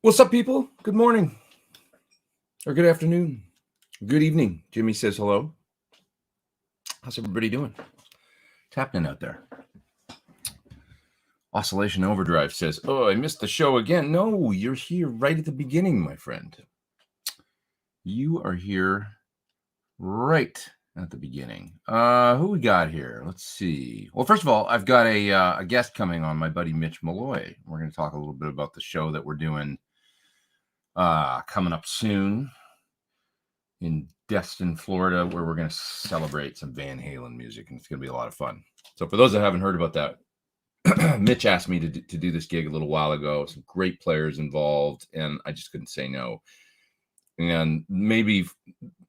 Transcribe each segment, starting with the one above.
What's up, people? Good morning, or good afternoon, good evening. Jimmy says hello. How's everybody doing? What's happening out there? Oscillation Overdrive says, "Oh, I missed the show again." No, you're here right at the beginning, my friend. You are here right at the beginning. Who we got here? Let's see. Well, first of all, I've got a guest coming on, my buddy Mitch Malloy. We're going to talk a little bit about the show that we're doing coming up soon in Destin, Florida, where we're going to celebrate some Van Halen music, and it's going to be a lot of fun. So for those that haven't heard about that, Mitch asked me to do this gig a little while ago. Some great players involved, and I just couldn't say no. And maybe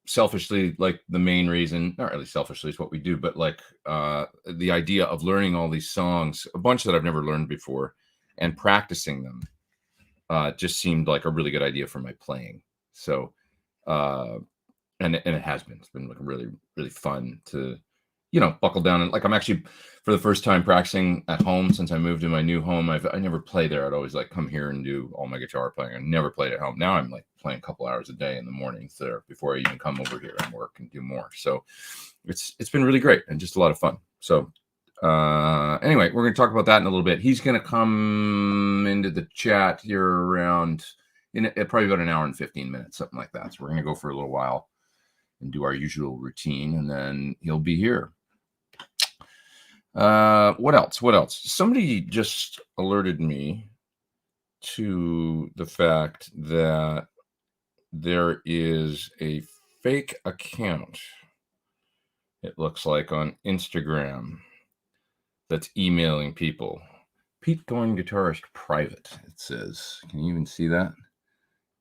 selfishly, like the main reason, not really selfishly, is what we do, but like the idea of learning all these songs, a bunch that I've never learned before, and practicing them just seemed like a really good idea for my playing. So, and it has been. It's been like really, really fun to, buckle down. And like I'm actually, for the first time, practicing at home since I moved to my new home. I never played there. I'd always like come here and do all my guitar playing. I never played at home. Now I'm like playing a couple hours a day in the mornings there before I even come over here and work and do more. So it's been really great and just a lot of fun. So anyway, we're going to talk about that in a little bit. He's going to come into the chat here around in probably about an hour and 15 minutes, something like that. So we're going to go for a little while and do our usual routine, and then he'll be here. What else? Somebody just alerted me to the fact that there is a fake account, it looks like, on Instagram that's emailing people. Pete Thorn guitarist private, it says. Can you even see that?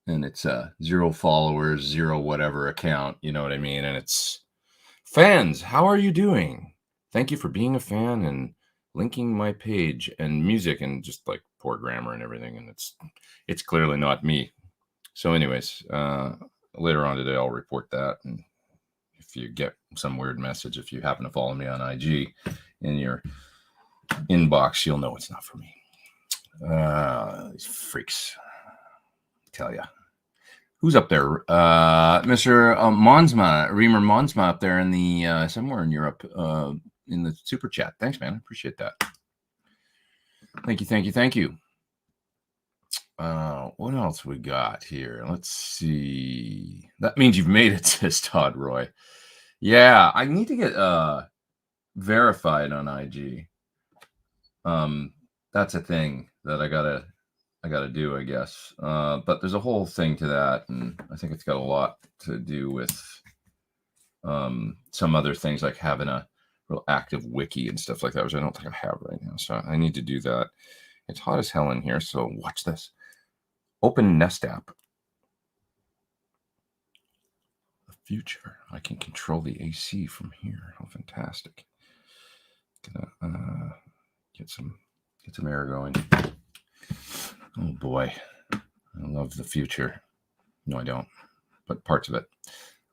And it's 0 followers, 0 whatever account, you know what I mean? And it's, "Fans, how are you doing? Thank you for being a fan and linking my page," and music, and just like poor grammar and everything. And it's clearly not me. So anyways, later on today, I'll report that. And if you get some weird message, if you happen to follow me on IG in your inbox, you'll know it's not for me. These freaks. Tell ya. Who's up there? Mr. Monsma, Reamer Monsma up there in the somewhere in Europe in the super chat. Thanks, man. I appreciate that. Thank you. What else we got here? Let's see. That means you've made it, says Todd Roy. Yeah, I need to get verified on IG. That's a thing that I gotta do, I guess. But there's a whole thing to that, and I think it's got a lot to do with some other things, like having a real active wiki and stuff like that, which I don't think I have right now. So I need to do that. It's hot as hell in here, so watch this. Open Nest app. The future. I can control the AC from here. How fantastic. Gonna get some air going. Oh boy, I love the future. No, I don't, but parts of it.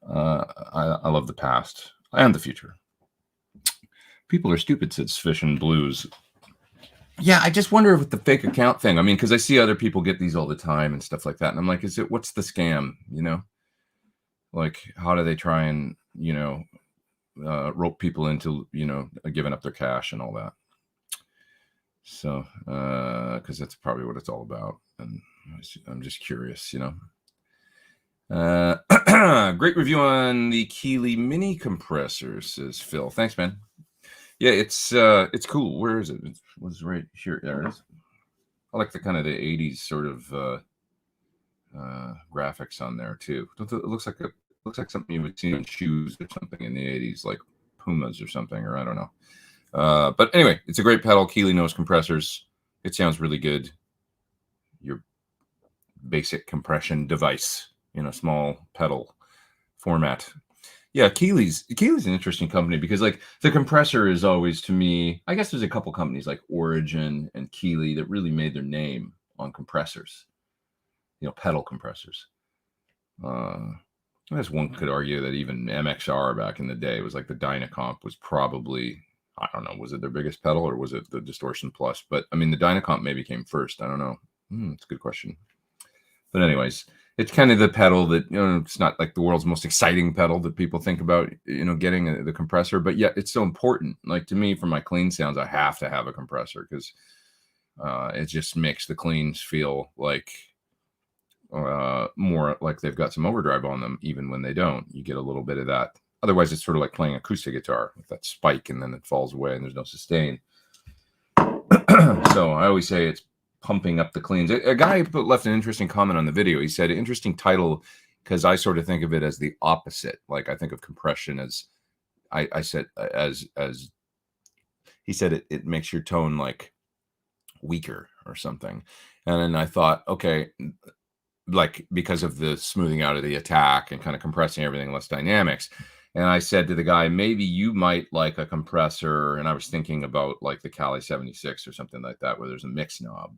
I love the past and the future. People are stupid, says Fish and Blues. Yeah, I just wonder with the fake account thing. I mean, because I see other people get these all the time and stuff like that, and I'm like, what's the scam? Like, how do they try and rope people into giving up their cash and all that? So, because that's probably what it's all about, and I'm just curious, Great review on the Keely mini compressor, says Phil. Thanks, man. Yeah, it's cool. Where is it? It was right here. There it is. I like the kind of the 80s sort of graphics on there too. It looks like something you would see on shoes or something in the 80s, like Pumas or something, or I don't know. But anyway, it's a great pedal. Keely nose compressors. It sounds really good. Your basic compression device in a small pedal format. Yeah, Keely's an interesting company because like the compressor is always, to me, I guess there's a couple companies like Origin and Keely that really made their name on compressors, pedal compressors. I guess one could argue that even MXR back in the day was like the Dynacomp was probably, I don't know, was it their biggest pedal or was it the Distortion Plus? But I mean, the Dynacomp maybe came first. I don't know. It's a good question. But anyways, it's kind of the pedal that, it's not like the world's most exciting pedal that people think about, getting the compressor, but yet it's so important. Like to me, for my clean sounds, I have to have a compressor because it just makes the cleans feel like more like they've got some overdrive on them, even when they don't. You get a little bit of that. Otherwise, it's sort of like playing acoustic guitar with that spike, and then it falls away, and there's no sustain. So I always say it's pumping up the cleans. A guy left an interesting comment on the video. He said, interesting title, because I sort of think of it as the opposite. Like I think of compression as, I said, as he said, it makes your tone like weaker or something. And then I thought, okay, like because of the smoothing out of the attack and kind of compressing everything, less dynamics. And I said to the guy, maybe you might like a compressor. And I was thinking about like the Cali 76 or something like that, where there's a mix knob,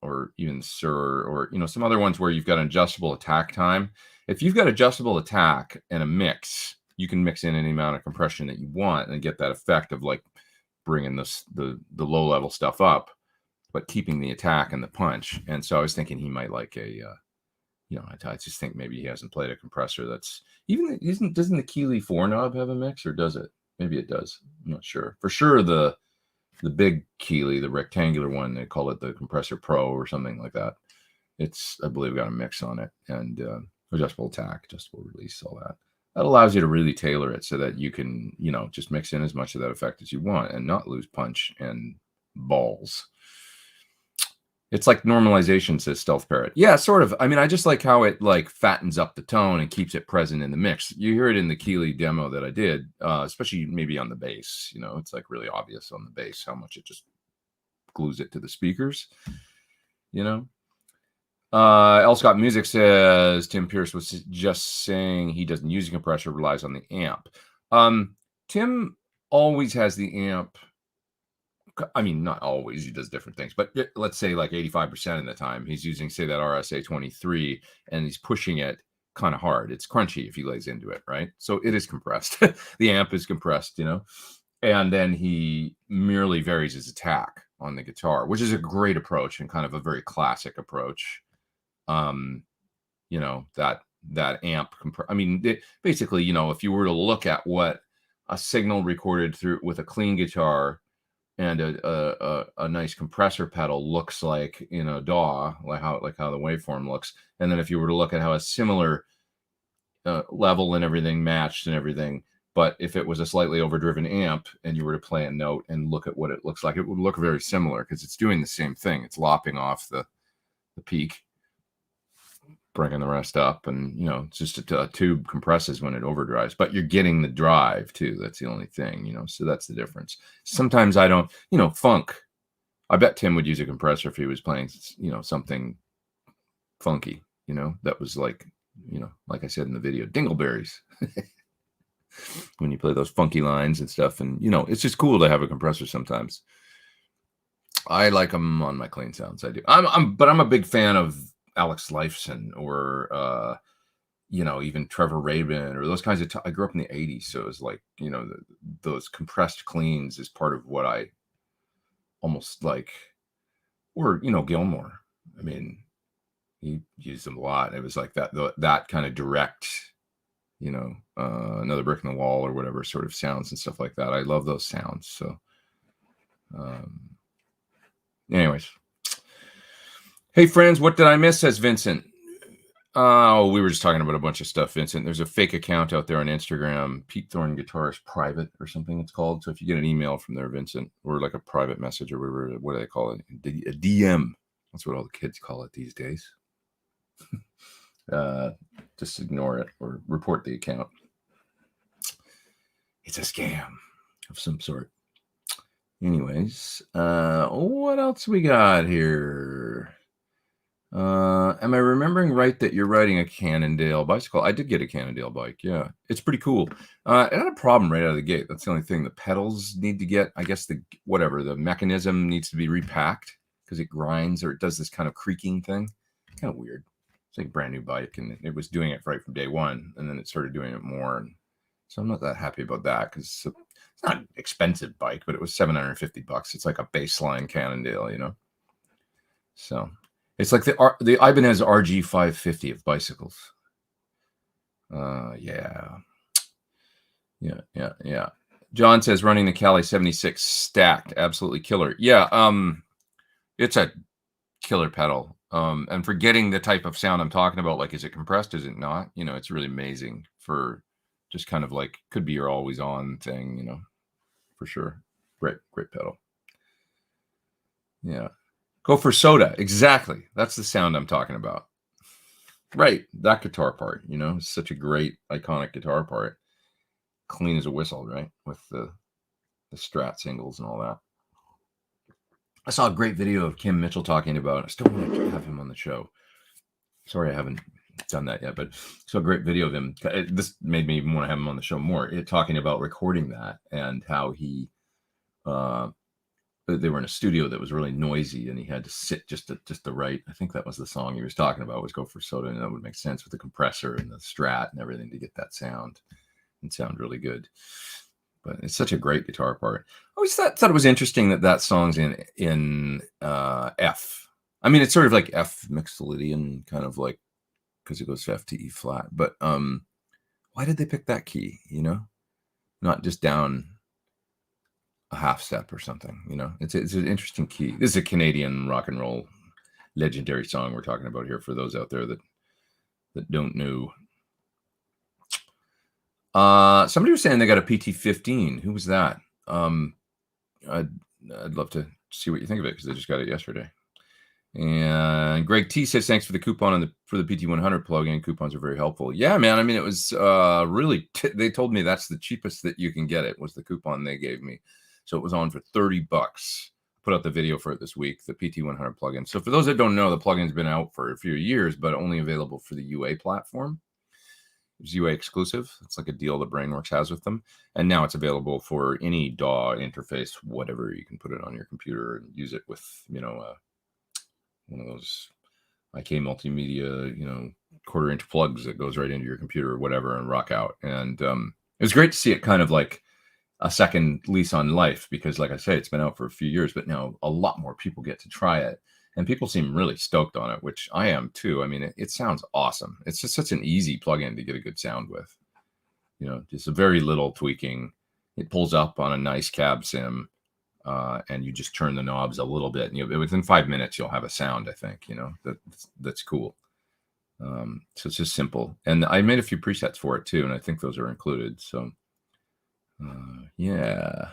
or even Sir, or some other ones where you've got an adjustable attack time. If you've got adjustable attack and a mix, you can mix in any amount of compression that you want and get that effect of like bringing the low level stuff up, but keeping the attack and the punch. And so I was thinking he might like a, I just think maybe he hasn't played a compressor that's doesn't the Keely 4 knob have a mix, or does it? Maybe it does. I'm not sure. For sure, the big Keely, the rectangular one, they call it the Compressor Pro or something like that. It's, I believe, got a mix on it, and adjustable attack, adjustable release, all that. That allows you to really tailor it so that you can, just mix in as much of that effect as you want and not lose punch and balls. It's like normalization, says Stealth Parrot. Yeah, sort of. I mean, I just like how it like fattens up the tone and keeps it present in the mix. You hear it in the Keely demo that I did, especially maybe on the bass. It's like really obvious on the bass how much it just glues it to the speakers. L. Scott Music says Tim Pierce was just saying he doesn't use a compressor, relies on the amp. Tim always has the amp. I mean, not always, he does different things, but let's say like 85% of the time he's using, say, that RSA 23, and he's pushing it kind of hard. It's crunchy if he lays into it, right? So it is compressed. The amp is compressed, and then he merely varies his attack on the guitar, which is a great approach and kind of a very classic approach. That amp, I mean, basically, if you were to look at what a signal recorded through with a clean guitar and a nice compressor pedal looks like in a DAW, like how the waveform looks, and then if you were to look at how a similar level and everything matched and everything, but if it was a slightly overdriven amp and you were to play a note and look at what it looks like, it would look very similar because it's doing the same thing. It's lopping off the peak, bringing the rest up, and it's just a tube compresses when it overdrives, but you're getting the drive too. That's the only thing, so that's the difference. Sometimes I don't, funk. I bet Tim would use a compressor if he was playing, something funky, that was like, like I said in the video, dingleberries. When you play those funky lines and stuff, and it's just cool to have a compressor sometimes. I like them on my clean sounds. I do. But I'm a big fan of Alex Lifeson or even Trevor Rabin or those kinds of I grew up in the 80s, so it was like those compressed cleans is part of what I almost like. Or Gilmore, I mean, he used them a lot. It was like that kind of direct Another Brick in the Wall or whatever sort of sounds and stuff like that. I love those sounds. So anyways, hey friends, what did I miss, says Vincent. Oh, we were just talking about a bunch of stuff, Vincent. There's a fake account out there on Instagram, Pete Thorn Guitarist Private or something it's called. So if you get an email from there, Vincent, or like a private message or whatever, what do they call it? A DM. That's what all the kids call it these days. Just ignore it or report the account. It's a scam of some sort. Anyways, what else we got here? Am I remembering right that you're riding a Cannondale bicycle? I did get a Cannondale bike. Yeah, it's pretty cool. It had a problem right out of the gate. That's the only thing. The pedals need to get, I guess, the mechanism needs to be repacked because it grinds or it does this kind of creaking thing. Kind of weird. It's like a brand new bike, and it was doing it right from day one, and then it started doing it more. And so I'm not that happy about that because it's not an expensive bike, but it was $750. It's like a baseline Cannondale, So It's like the Ibanez RG550 of bicycles. Yeah. John says running the Cali 76 stacked, absolutely killer. Yeah, it's a killer pedal. And for getting the type of sound I'm talking about, like, is it compressed? Is it not? You know, it's really amazing for just kind of like, could be your always on thing, you know, for sure. Great pedal. Yeah. Go for soda. Exactly. That's the sound I'm talking about. Right. That guitar part, you know, it's such a great iconic guitar part. Clean as a whistle, right? With the Strat singles and all that. I saw a great video of Kim Mitchell talking about it. I still want to have him on the show. Sorry, I haven't done that yet, but saw a great video of him. This made me even want to have him on the show more. Talking about recording that and how he, they were in a studio that was really noisy, and he had to sit just the right. I think that was the song he was talking about, was Go for Soda, and that would make sense with the compressor and the Strat and everything to get that sound and sound really good. But it's such a great guitar part. I always thought it was interesting that song's in F. I mean, it's sort of like F Mixolydian, kind of like, because it goes to F to E flat. But why did they pick that key? You know, not just down a half step or something. You know, it's an interesting key. This is a Canadian rock and roll legendary song we're talking about here for those out there that don't know. Somebody was saying they got a PT15. Who was that? I'd love to see what you think of it, because I just got it yesterday. And Greg T says, thanks for the coupon for the PT100 plugin. Coupons are very helpful. Yeah, man. I mean, it was really, they told me that's the cheapest that you can get it, was the coupon they gave me. So it was on for $30. Put out the video for it this week, the PT100 plugin. So for those that don't know, the plugin's been out for a few years, but only available for the UA platform. It's UA exclusive. It's like a deal that Brainworks has with them. And now it's available for any DAW interface, whatever. You can put it on your computer and use it with, you know, one of those IK multimedia, you know, 1/4-inch plugs that goes right into your computer or whatever, and rock out. And it was great to see it kind of like a second lease on life, because like I say, it's been out for a few years, but now a lot more people get to try it. And people seem really stoked on it, which I am too. I mean, it sounds awesome. It's just such an easy plugin to get a good sound with. You know, just a very little tweaking. It pulls up on a nice cab sim, and you just turn the knobs a little bit, and within 5 minutes you'll have a sound. I think, you know, that's cool. So it's just simple, and I made a few presets for it too, and I think those are included. So yeah.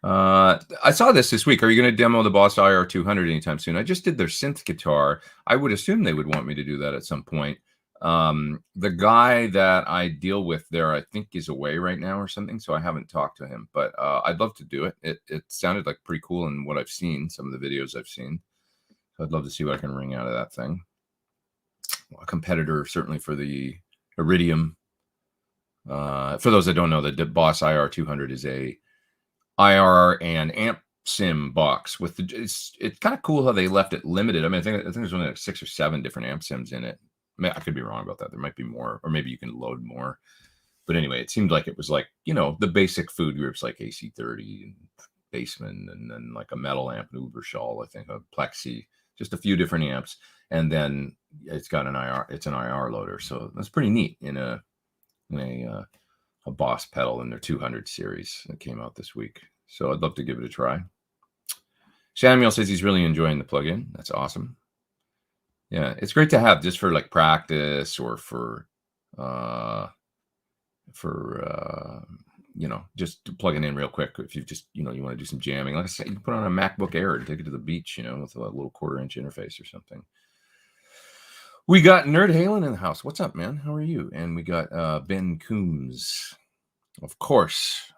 I saw this week. Are you going to demo the Boss IR200 anytime soon? I just did their synth guitar. I would assume they would want me to do that at some point. The guy that I deal with there, I think, is away right now or something, so I haven't talked to him. But I'd love to do it. It sounded like pretty cool in what I've seen, some of the videos I've seen. So I'd love to see what I can wring out of that thing. A competitor, certainly, for the Iridium. For those that don't know, the Boss IR200 is a IR and amp sim box with it's kind of cool how they left it limited. I mean, I think there's only like 6 or 7 different amp sims in it. I could be wrong about that. There might be more, or maybe you can load more. But anyway, it seemed like it was like, you know, the basic food groups like AC30 and Bassman, and then like a metal amp, an Uberschall, I think, a Plexi, just a few different amps. And then it's got an IR, it's an IR loader. So that's pretty neat in a Boss pedal in their 200 series that came out this week. So I'd love to give it a try. Samuel says he's really enjoying the plugin. That's awesome. Yeah, it's great to have just for like practice, or for you know, just plugging in real quick. If you just, you know, you want to do some jamming, like I said, you can put on a MacBook Air and take it to the beach, you know, with a little 1/4-inch interface or something. We got Nerd Halen in the house. What's up, man? How are you? And we got Ben Coombs, of course,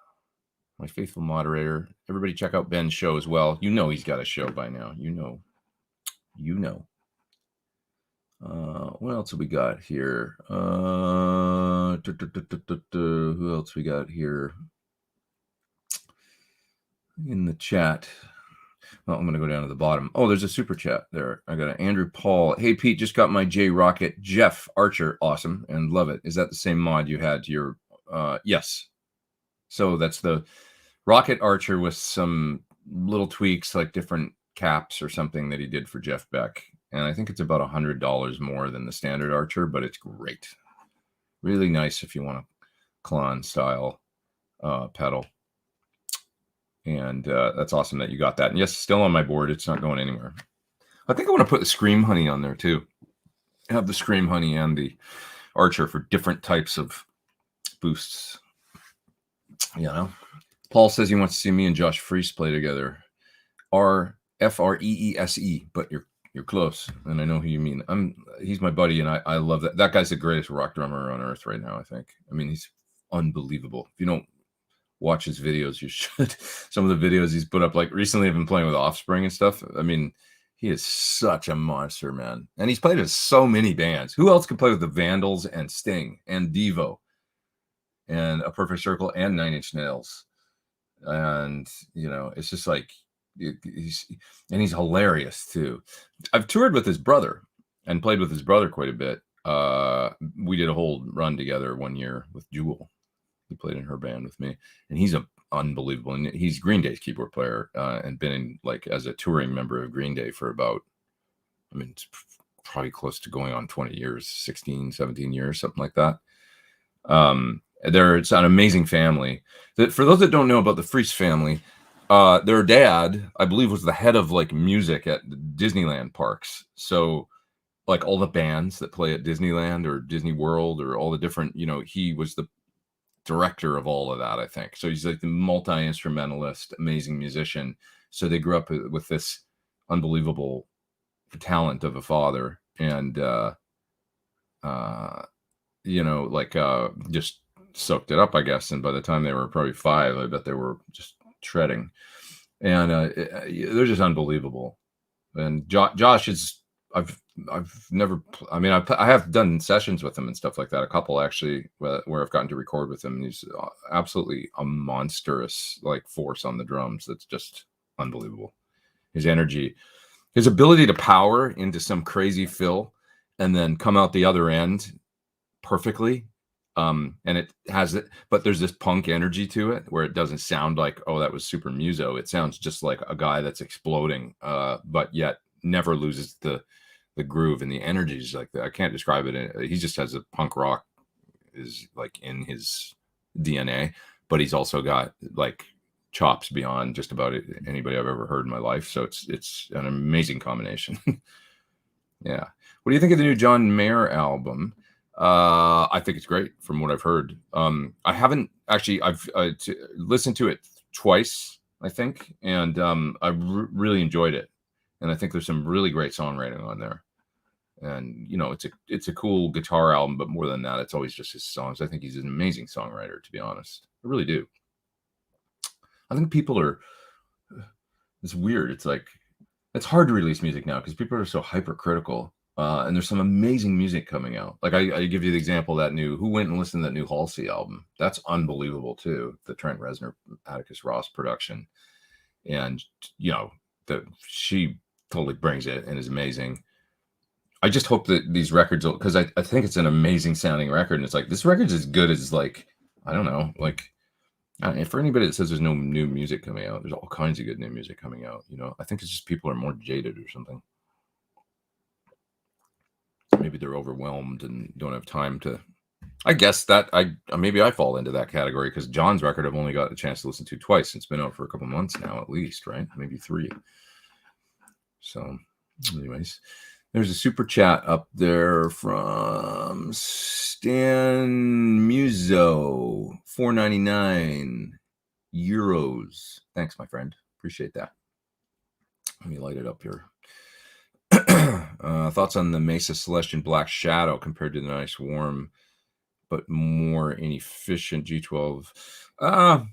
my faithful moderator. Everybody check out Ben's show as well. You know he's got a show by now. You know. What else have we got here? Who else we got here in the chat? Well, I'm going to go down to the bottom. Oh, there's a super chat there. I got an Andrew Paul. Hey, Pete, just got my J Rocket Jeff Archer. Awesome. And love it. Is that the same mod you had to your, yes. So that's the Rocket Archer with some little tweaks, like different caps or something that he did for Jeff Beck. and I think it's about $100 more than the standard Archer, but it's great. Really nice if you want a Klon style pedal. And that's awesome that you got that. And yes, still on my board. It's not going anywhere. I think I want to put the Scream Honey on there too. Have the Scream Honey and the Archer for different types of boosts. You know, Paul says he wants to see me and Josh Freese play together. Freese, but you're close, and I know who you mean. He's my buddy, and I love that. That guy's the greatest rock drummer on earth right now, I think. I mean, he's unbelievable. If you don't watch his videos, you should. Some of the videos he's put up, like recently I've been playing with Offspring and stuff. I mean, he is such a monster, man. And he's played with so many bands. Who else could play with the Vandals and Sting and Devo and A Perfect Circle and Nine Inch Nails? And, you know, it's just like, he's hilarious too. I've toured with his brother and played with his brother quite a bit. We did a whole run together one year with Jewel. He played in her band with me, and he's unbelievable. And he's Green Day's keyboard player, and been in, like, as a touring member of Green Day for about, I mean, it's probably close to going on 20 years, 16, 17 years, something like that. It's an amazing family. For those that don't know about the Freese family, their dad, I believe, was the head of like music at Disneyland parks. So like all the bands that play at Disneyland or Disney World or all the different, you know, he was the director of all of that, I think. So he's like the multi-instrumentalist, amazing musician. So they grew up with this unbelievable talent of a father, and you know, like just soaked it up, I guess. And by the time they were probably 5, I bet they were just shredding. And they're just unbelievable. And Josh is, I've never, I mean, I have done sessions with him and stuff like that, a couple actually, where I've gotten to record with him. He's absolutely a monstrous like force on the drums. That's just unbelievable. His energy, his ability to power into some crazy fill and then come out the other end perfectly. And it has it, but there's this punk energy to it where it doesn't sound like, oh, that was super muso. It sounds just like a guy that's exploding, but yet never loses the groove and the energy is like that. I can't describe it. He just has a punk rock is like in his DNA, but he's also got like chops beyond just about anybody I've ever heard in my life. So it's an amazing combination. Yeah. What do you think of the new John Mayer album? I think it's great from what I've heard. I haven't actually, I've listened to it twice, I think, and I really enjoyed it. And I think there's some really great songwriting on there. And, you know, it's a cool guitar album, but more than that, it's always just his songs. I think he's an amazing songwriter, to be honest. I really do. I think people are, it's weird. It's like, it's hard to release music now because people are so hypercritical. And there's some amazing music coming out. Like I give you the example, that new, who went and listened to that new Halsey album? That's unbelievable too. The Trent Reznor, Atticus Ross production. And, you know, she totally brings it and is amazing. I just hope that these records, because I think it's an amazing sounding record. And it's like, this record's as good as, like, I don't know, like, for anybody that says there's no new music coming out, there's all kinds of good new music coming out. You know, I think it's just people are more jaded or something. Maybe they're overwhelmed and don't have time to, I guess that maybe I fall into that category because John's record I've only got a chance to listen to twice. It's been out for a couple months now, at least, right? Maybe 3. So anyways, there's a super chat up there from Stan Muso, 4.99 euros. Thanks, my friend. Appreciate that. Let me light it up here. Thoughts on the Mesacelestion Black Shadow compared to the nice warm but more inefficient G12?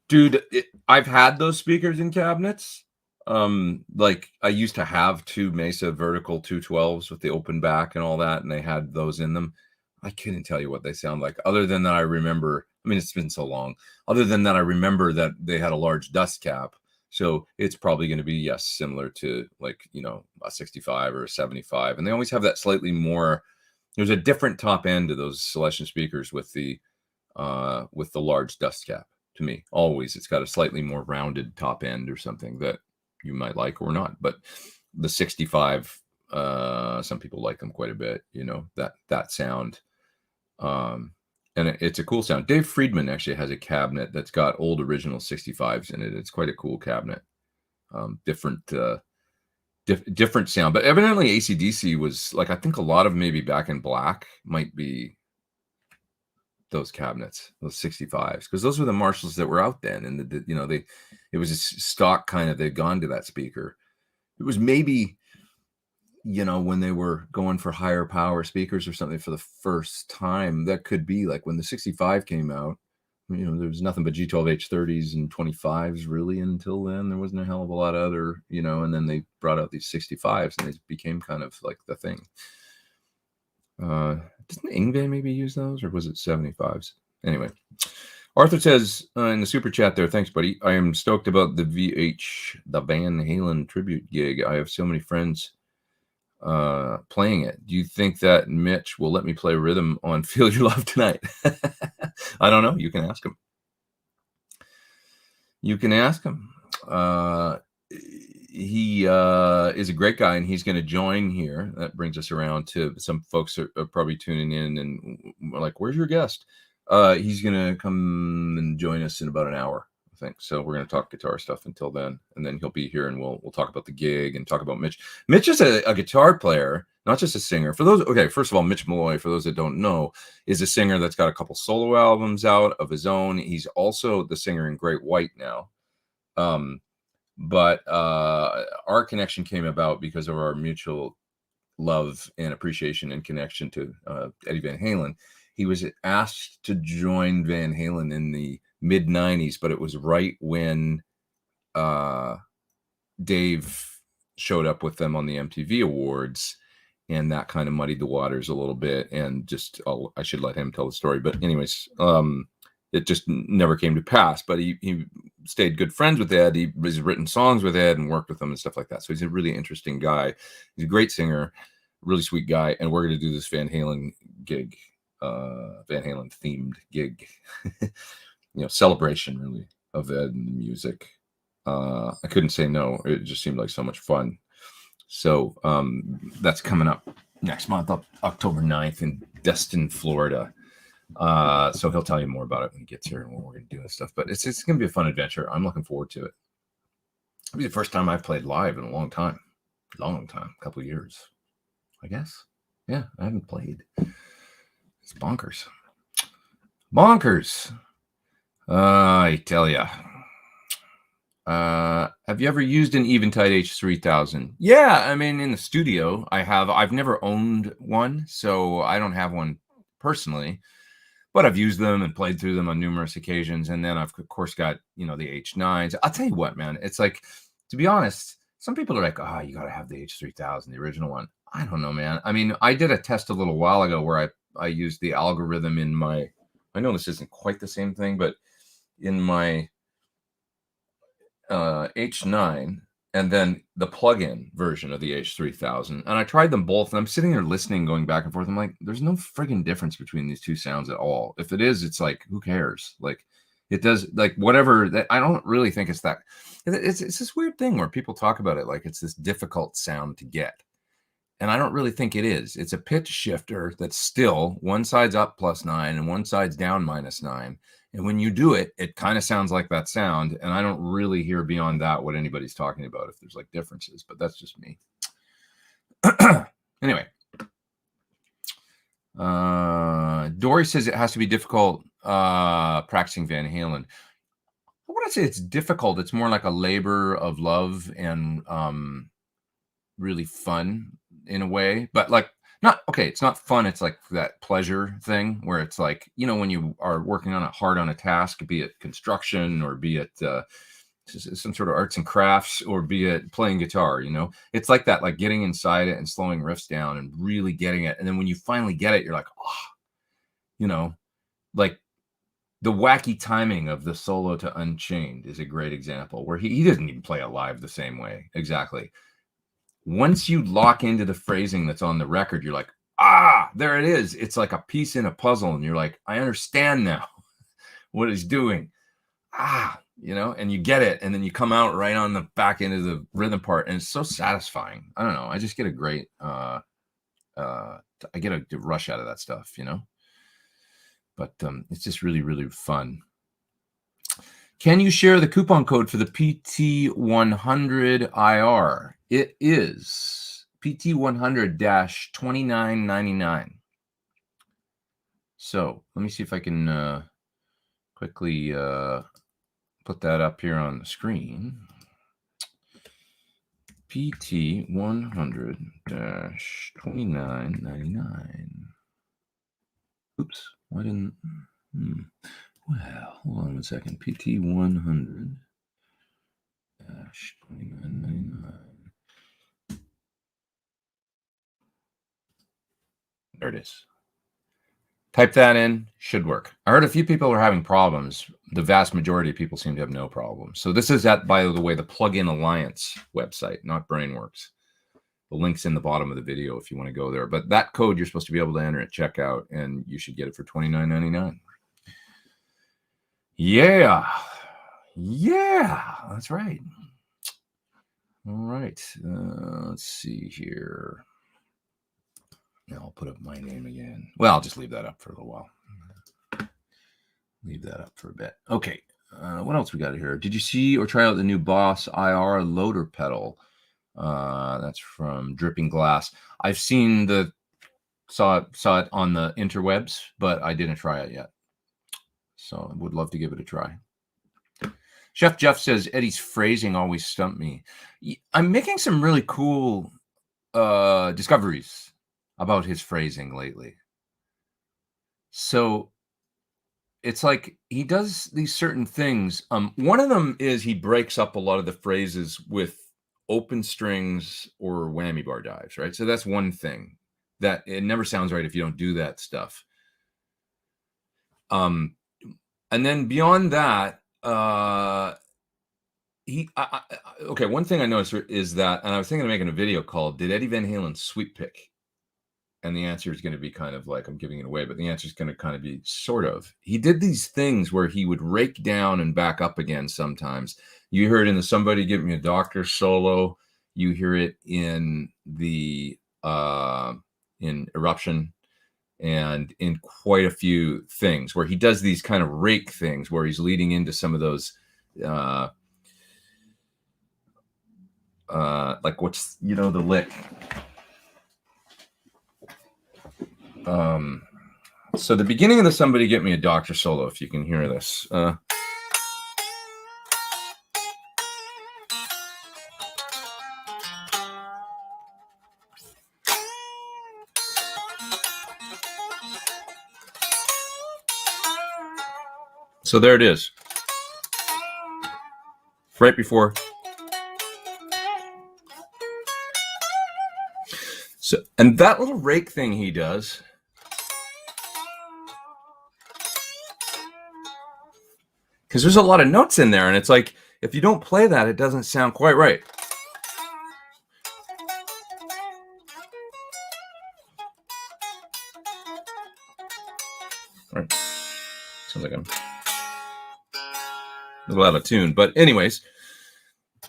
Dude, I've had those speakers in cabinets. Like I used to have 2 Mesa vertical 212s with the open back and all that, and they had those in them. I couldn't tell you what they sound like, other than that I remember, I mean, it's been so long, other than that I remember that they had a large dust cap. So it's probably going to be, yes, similar to like, you know, a 65 or a 75. And they always have that slightly more, there's a different top end to those Celestion speakers with the large dust cap. To me, always, it's got a slightly more rounded top end or something that you might like or not. But the 65 Some people like them quite a bit, that sound. And it's a cool sound. Dave Friedman actually has a cabinet that's got old original 65s in it. It's quite a cool cabinet. Different sound, but evidently AC/DC was like, I think a lot of maybe Back in Black might be those cabinets, those 65s, because those were the Marshalls that were out then, and it was a stock kind of, they'd gone to that speaker. It was maybe, when they were going for higher power speakers or something for the first time. That could be like when the 65 came out. There was nothing but G12H30s and 25s really until then. There wasn't a hell of a lot of other, and then they brought out these 65s and they became kind of like the thing. Didn't Ingve maybe use those, or was it 75s? Anyway, Arthur says in the super chat there, thanks, buddy. I am stoked about the Van Halen tribute gig. I have so many friends playing it. Do you think that Mitch will let me play rhythm on Feel Your Love Tonight? I don't know. You can ask him. He is a great guy, and he's going to join here. That brings us around to some folks are probably tuning in and we're like, where's your guest? He's going to come and join us in about an hour, I think. So we're going to talk guitar stuff until then, and then he'll be here and we'll talk about the gig and talk about Mitch. Mitch is a guitar player, not just a singer. First of all, Mitch Malloy, for those that don't know, is a singer that's got a couple solo albums out of his own. He's also the singer in Great White now. But our connection came about because of our mutual love and appreciation and connection to Eddie Van Halen. He was asked to join Van Halen in the mid-90s, but it was right when Dave showed up with them on the MTV Awards, and that kind of muddied the waters a little bit. And just, I should let him tell the story. But anyways, it just never came to pass. But he stayed good friends with Ed. He has written songs with Ed and worked with him and stuff like that. So he's a really interesting guy. He's a great singer, really sweet guy. And we're going to do this Van Halen gig, Van Halen themed gig, celebration really of Ed and the music. I couldn't say no. It just seemed like so much fun. So that's coming up next month, October 9th in Destin, Florida. So he'll tell you more about it when he gets here and when we're going to do this stuff. But it's going to be a fun adventure. I'm looking forward to it. It'll be the first time I've played live in a long time, a couple of years, I guess. Yeah, I haven't played. It's bonkers. I tell ya. Have you ever used an Eventide H3000? Yeah, I mean, in the studio, I have. I've never owned one, so I don't have one personally, but I've used them and played through them on numerous occasions. And then I've, of course, got, the H9s. I'll tell you what, man, it's like, to be honest, some people are like, you got to have the H3000, the original one. I don't know, man. I mean, I did a test a little while ago where I used the algorithm in my, I know this isn't quite the same thing, but in my H9 and then the plug-in version of the H3000, and I tried them both, and I'm sitting there listening, going back and forth. I'm like, there's no friggin' difference between these two sounds at all. If it is, it's like, who cares? Like, it does, like, whatever. That I don't really think it's that. It's this weird thing where people talk about it like it's this difficult sound to get, and I don't really think it is. It's a pitch shifter that's still one side's up +9 and one side's down -9. And when you do it, it kind of sounds like that sound. And I don't really hear beyond that what anybody's talking about, if there's like differences, but that's just me. Anyway, Dory says it has to be difficult practicing Van Halen. I wouldn't say it's difficult. It's more like a labor of love and really fun in a way, but like, it's not fun. It's like that pleasure thing where it's like, when you are working on it hard on a task, be it construction or be it some sort of arts and crafts or be it playing guitar, it's like that, like getting inside it and slowing riffs down and really getting it. And then when you finally get it, you're like, like the wacky timing of the solo to Unchained is a great example where he doesn't even play it live the same way. Exactly. Once you lock into the phrasing that's on the record, you're like, there it is. It's like a piece in a puzzle. And you're like, I understand now what he's doing. you know, and you get it, and then you come out right on the back end of the rhythm part, and it's so satisfying. I don't know. I just get a great, I get a rush out of that stuff, you know. But it's just really, really fun. Can you share the coupon code for the PT100 IR? It is PT100-29.99. So let me see if I can quickly put that up here on the screen. PT100-29.99. Oops, why didn't... Well, hold on a second. PT100-29.99. There it is. Type that in, should work. I heard a few people are having problems. The vast majority of people seem to have no problems. So this is at, by the way, the Plugin Alliance website, not Brainworks. The link's in the bottom of the video if you want to go there. But that code you're supposed to be able to enter at checkout, and you should get it for $29.99. Yeah. Yeah, that's right. All right. Let's see here. Now I'll put up my name again. Well, I'll just leave that up for a little while. Leave that up for a bit. Okay. What else we got here? Did you see or try out the new Boss IR loader pedal? That's from Dripping Glass. I've seen saw it on the interwebs, but I didn't try it yet. So I would love to give it a try. Chef Jeff says Eddie's phrasing always stumped me. I'm making some really cool discoveries about his phrasing lately. So it's like he does these certain things. One of them is he breaks up a lot of the phrases with open strings or whammy bar dives, right? So that's one thing that it never sounds right if you don't do that stuff. And then beyond that, okay, one thing I noticed is that, and I was thinking of making a video called "Did Eddie Van Halen Sweep Pick?" And the answer is going to be kind of like, I'm giving it away, but the answer is going to kind of be sort of. He did these things where he would rake down and back up again sometimes. You hear it in the Somebody Give Me a Doctor solo. You hear it in the in Eruption, and in quite a few things where he does these kind of rake things where he's leading into some of those like what's, you know, the lick. So the beginning of the Somebody Get Me a Doctor solo, if you can hear this. So there it is. Right before. So, and that little rake thing he does, because there's a lot of notes in there, and it's like, if you don't play that, it doesn't sound quite right. Right. Sounds like I'm a little out of tune, but anyways,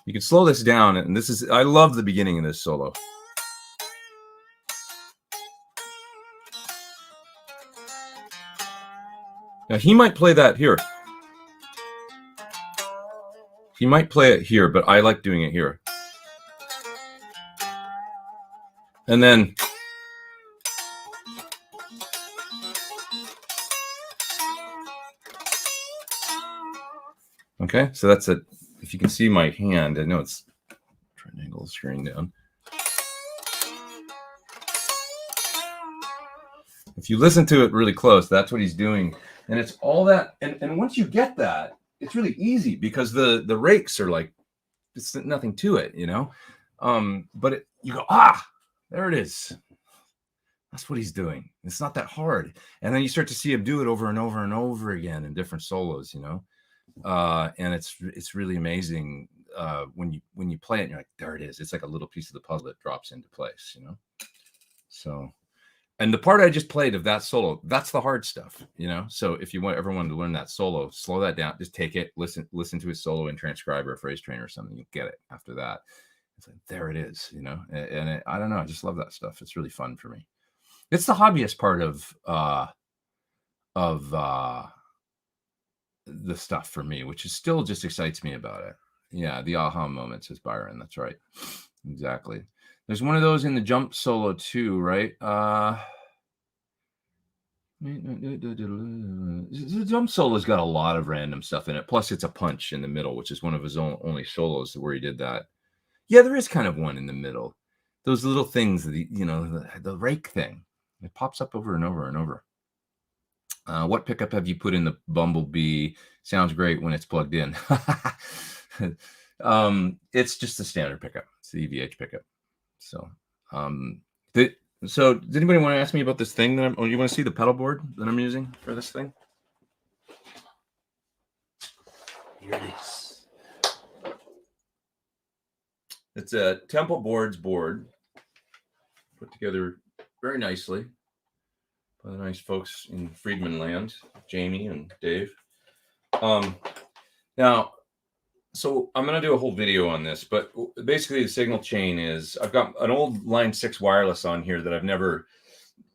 you can slow this down, and this is, I love the beginning of this solo. Now he might play that here. He might play it here, but I like doing it here. And then okay, so that's it. If you can see my hand, I know it's trying to angle the screen down. If you listen to it really close, that's what he's doing. And it's all that. And once you get that, it's really easy because the rakes are like, it's nothing to it, you know? But you go, there it is. That's what he's doing. It's not that hard. And then you start to see him do it over and over and over again in different solos, you know? And it's really amazing when you play it and you're like, there it is. It's like a little piece of the puzzle that drops into place, you know? So, And the part I just played of that solo, that's the hard stuff, you know? So if you ever wanted to learn that solo, slow that down, just take it, listen to his solo in Transcriber or Phrase Trainer or something, you'll get it after that. It's like, there it is, you know? And I don't know, I just love that stuff. It's really fun for me. It's the hobbyist part of the stuff for me, which is still just excites me about it. Yeah, the aha moment, says Byron. That's right. Exactly. There's one of those in the jump solo too, right? The jump solo's got a lot of random stuff in it. Plus, it's a punch in the middle, which is one of his only solos where he did that. Yeah, there is kind of one in the middle. Those little things, the rake thing. It pops up over and over and over. What pickup have you put in the Bumblebee? Sounds great when it's plugged in. It's just the standard pickup. It's the EVH pickup. So, so does anybody want to ask me about this thing that you want to see the pedal board that I'm using for this thing? Here it is. It's a Temple Boards board put together very nicely by the nice folks in Friedman Land, Jamie and Dave. Now, so I'm going to do a whole video on this, but basically the signal chain is, I've got an old Line 6 wireless on here that I've never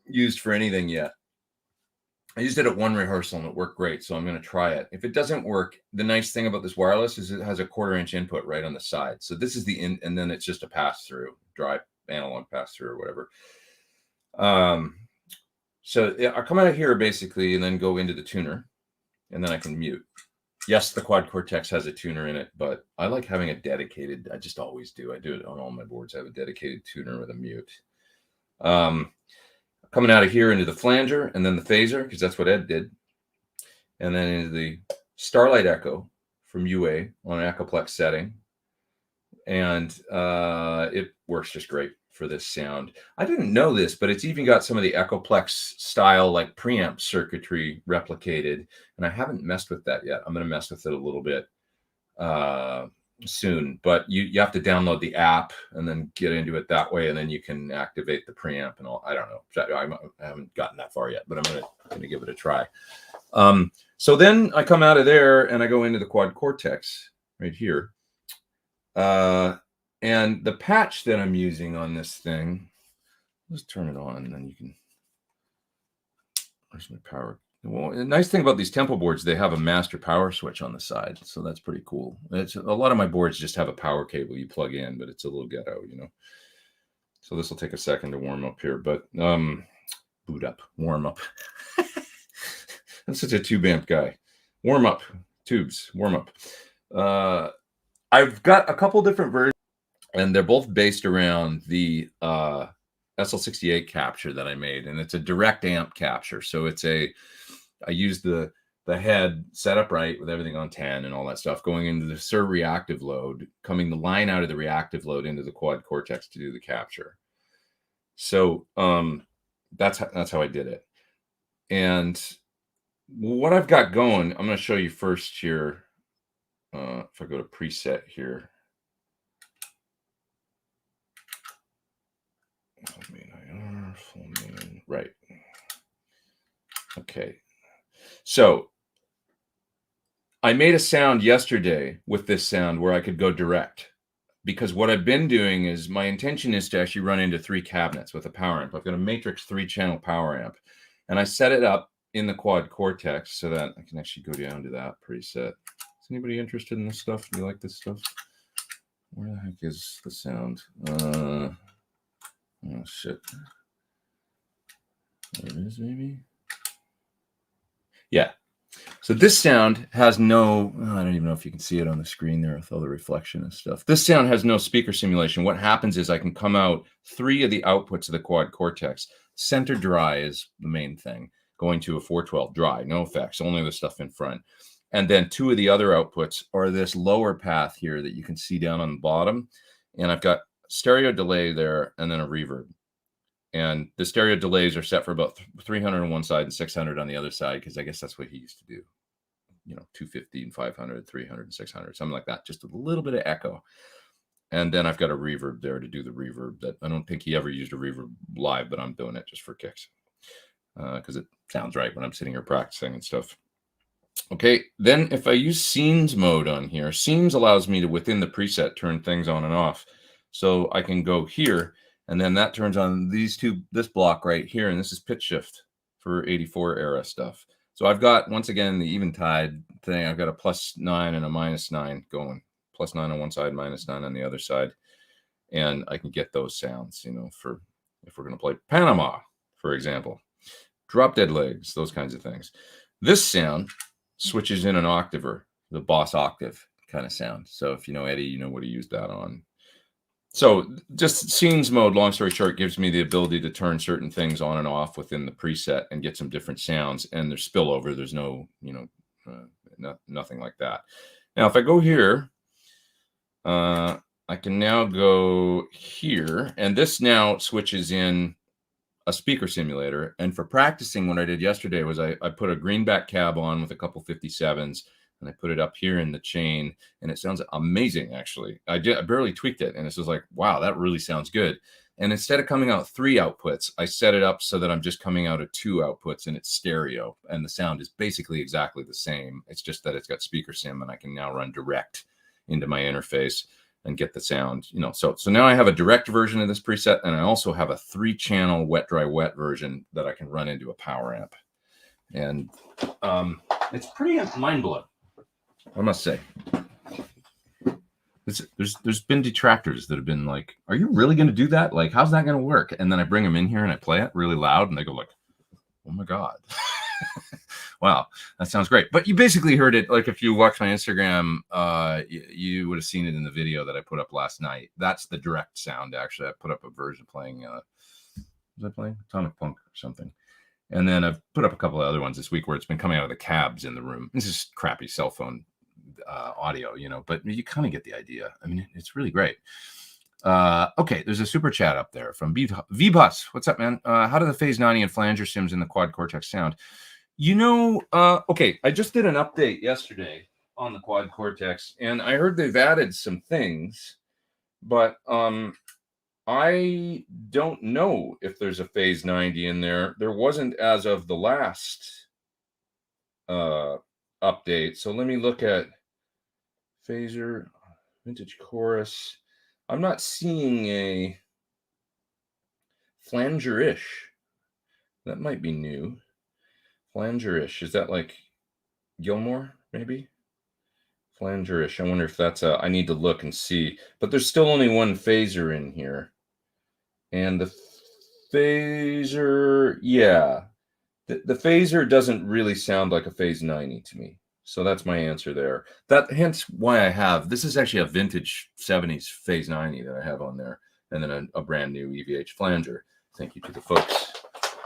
used for anything yet. I used it at one rehearsal and it worked great, so I'm going to try it. If it doesn't work, the nice thing about this wireless is it has a 1/4 inch input right on the side. So this is the in, and then it's just a pass-through, dry analog pass-through or whatever. So I come out of here basically and then go into the tuner, and then I can mute. Yes, the Quad Cortex has a tuner in it, but I like having a dedicated, I just always do. I do it on all my boards. I have a dedicated tuner with a mute. Coming out of here into the flanger and then the phaser, because that's what Ed did. And then into the Starlight Echo from UA on an Echoplex setting. And it works just great for this sound. I didn't know this, but it's even got some of the Echoplex style like preamp circuitry replicated, and I haven't messed with that yet. I'm going to mess with it a little bit soon, but you have to download the app and then get into it that way, and then you can activate the preamp and all. I don't know. I haven't gotten that far yet, but I'm going to give it a try. So then I come out of there and I go into the Quad Cortex right here. And the patch that I'm using on this thing, let's turn it on and then you can, where's my power? Well, the nice thing about these Temple boards, they have a master power switch on the side. So that's pretty cool. It's a lot of my boards just have a power cable you plug in, but it's a little ghetto, you know? So this will take a second to warm up here, but boot up, warm up. I'm such a tube amp guy. Warm up, tubes, warm up. I've got a couple different versions, and they're both based around the SL68 capture that I made, and it's a direct amp capture. So I used the head set up right with everything on 10 and all that stuff, going into the SIR reactive load, coming the line out of the reactive load into the Quad Cortex to do the capture. So that's how I did it. And what I've got going, I'm going to show you first here. If I go to preset here, right? Okay, so I made a sound yesterday with this sound where I could go direct, because what I've been doing is my intention is to actually run into 3 cabinets with a power amp. I've got a Matrix 3-channel power amp, and I set it up in the Quad Cortex so that I can actually go down to that preset. Is anybody interested in this stuff? Do you like this stuff? Where the heck is the sound? Oh, shit. There it is, maybe? Yeah. So this sound has no, I don't even know if you can see it on the screen there with all the reflection and stuff. This sound has no speaker simulation. What happens is I can come out 3 of the outputs of the Quad Cortex. Center dry is the main thing, going to a 412 dry, no effects, only the stuff in front. And then 2 of the other outputs are this lower path here that you can see down on the bottom. And I've got stereo delay there and then a reverb. And the stereo delays are set for about 300 on one side and 600 on the other side, because I guess that's what he used to do. You know, 250 and 500, 300 and 600, something like that. Just a little bit of echo. And then I've got a reverb there to do the reverb that I don't think he ever used a reverb live, but I'm doing it just for kicks. because it sounds right when I'm sitting here practicing and stuff. Okay, then if I use scenes mode on here, scenes allows me to, within the preset, turn things on and off. So I can go here, and then that turns on this block right here, and this is pitch shift for 84 era stuff. So I've got, once again, the Eventide thing. I've got a +9 and a -9 going. +9 on one side, -9 on the other side. And I can get those sounds, for if we're going to play Panama, for example. Drop dead legs, those kinds of things. This sound switches in an octaver, the Boss octave kind of sound. So if you know Eddie, you know what he used that on. So just scenes mode, long story short, gives me the ability to turn certain things on and off within the preset and get some different sounds. And there's spillover. There's no, nothing like that. Now, if I go here, I can now go here, and this now switches in a speaker simulator. And for practicing, what I did yesterday was I put a greenback cab on with a couple 57s, and I put it up here in the chain, and it sounds amazing, actually. I barely tweaked it, and it's just like, wow, that really sounds good. And instead of coming out 3 outputs, I set it up so that I'm just coming out of 2 outputs, and it's stereo, and the sound is basically exactly the same. It's just that it's got speaker sim, and I can now run direct into my interface and get the sound, So now I have a direct version of this preset, and I also have a 3-channel wet, dry, wet version that I can run into a power amp. And it's pretty mind-blowing, I must say. There's been detractors that have been like, are you really going to do that? Like, how's that going to work? And then I bring them in here and I play it really loud, and they go like, oh my God. Wow, that sounds great. But you basically heard it. Like, if you watch my Instagram, you would have seen it in the video that I put up last night. That's the direct sound, actually. I put up a version playing, was I playing Atomic Punk or something? And then I've put up a couple of other ones this week where it's been coming out of the cabs in the room. This is crappy cell phone audio, but you kind of get the idea. I mean, it's really great. Okay, there's a super chat up there from V-Bus. What's up, man? How do the Phase 90 and flanger sims in the Quad Cortex sound? Okay, I just did an update yesterday on the Quad Cortex, and I heard they've added some things, but I don't know if there's a Phase 90 in there. There wasn't as of the last update. So let me look at Phaser, Vintage Chorus. I'm not seeing a flanger-ish. That might be new. Flanger-ish. Is that like Gilmore, maybe? Flanger-ish. I wonder if that's I need to look and see. But there's still only one phaser in here. And the phaser, yeah. The phaser doesn't really sound like a Phase 90 to me. So that's my answer there. Hence why I have, this is actually a vintage 70s Phase 90 that I have on there. And then a brand new EVH flanger. Thank you to the folks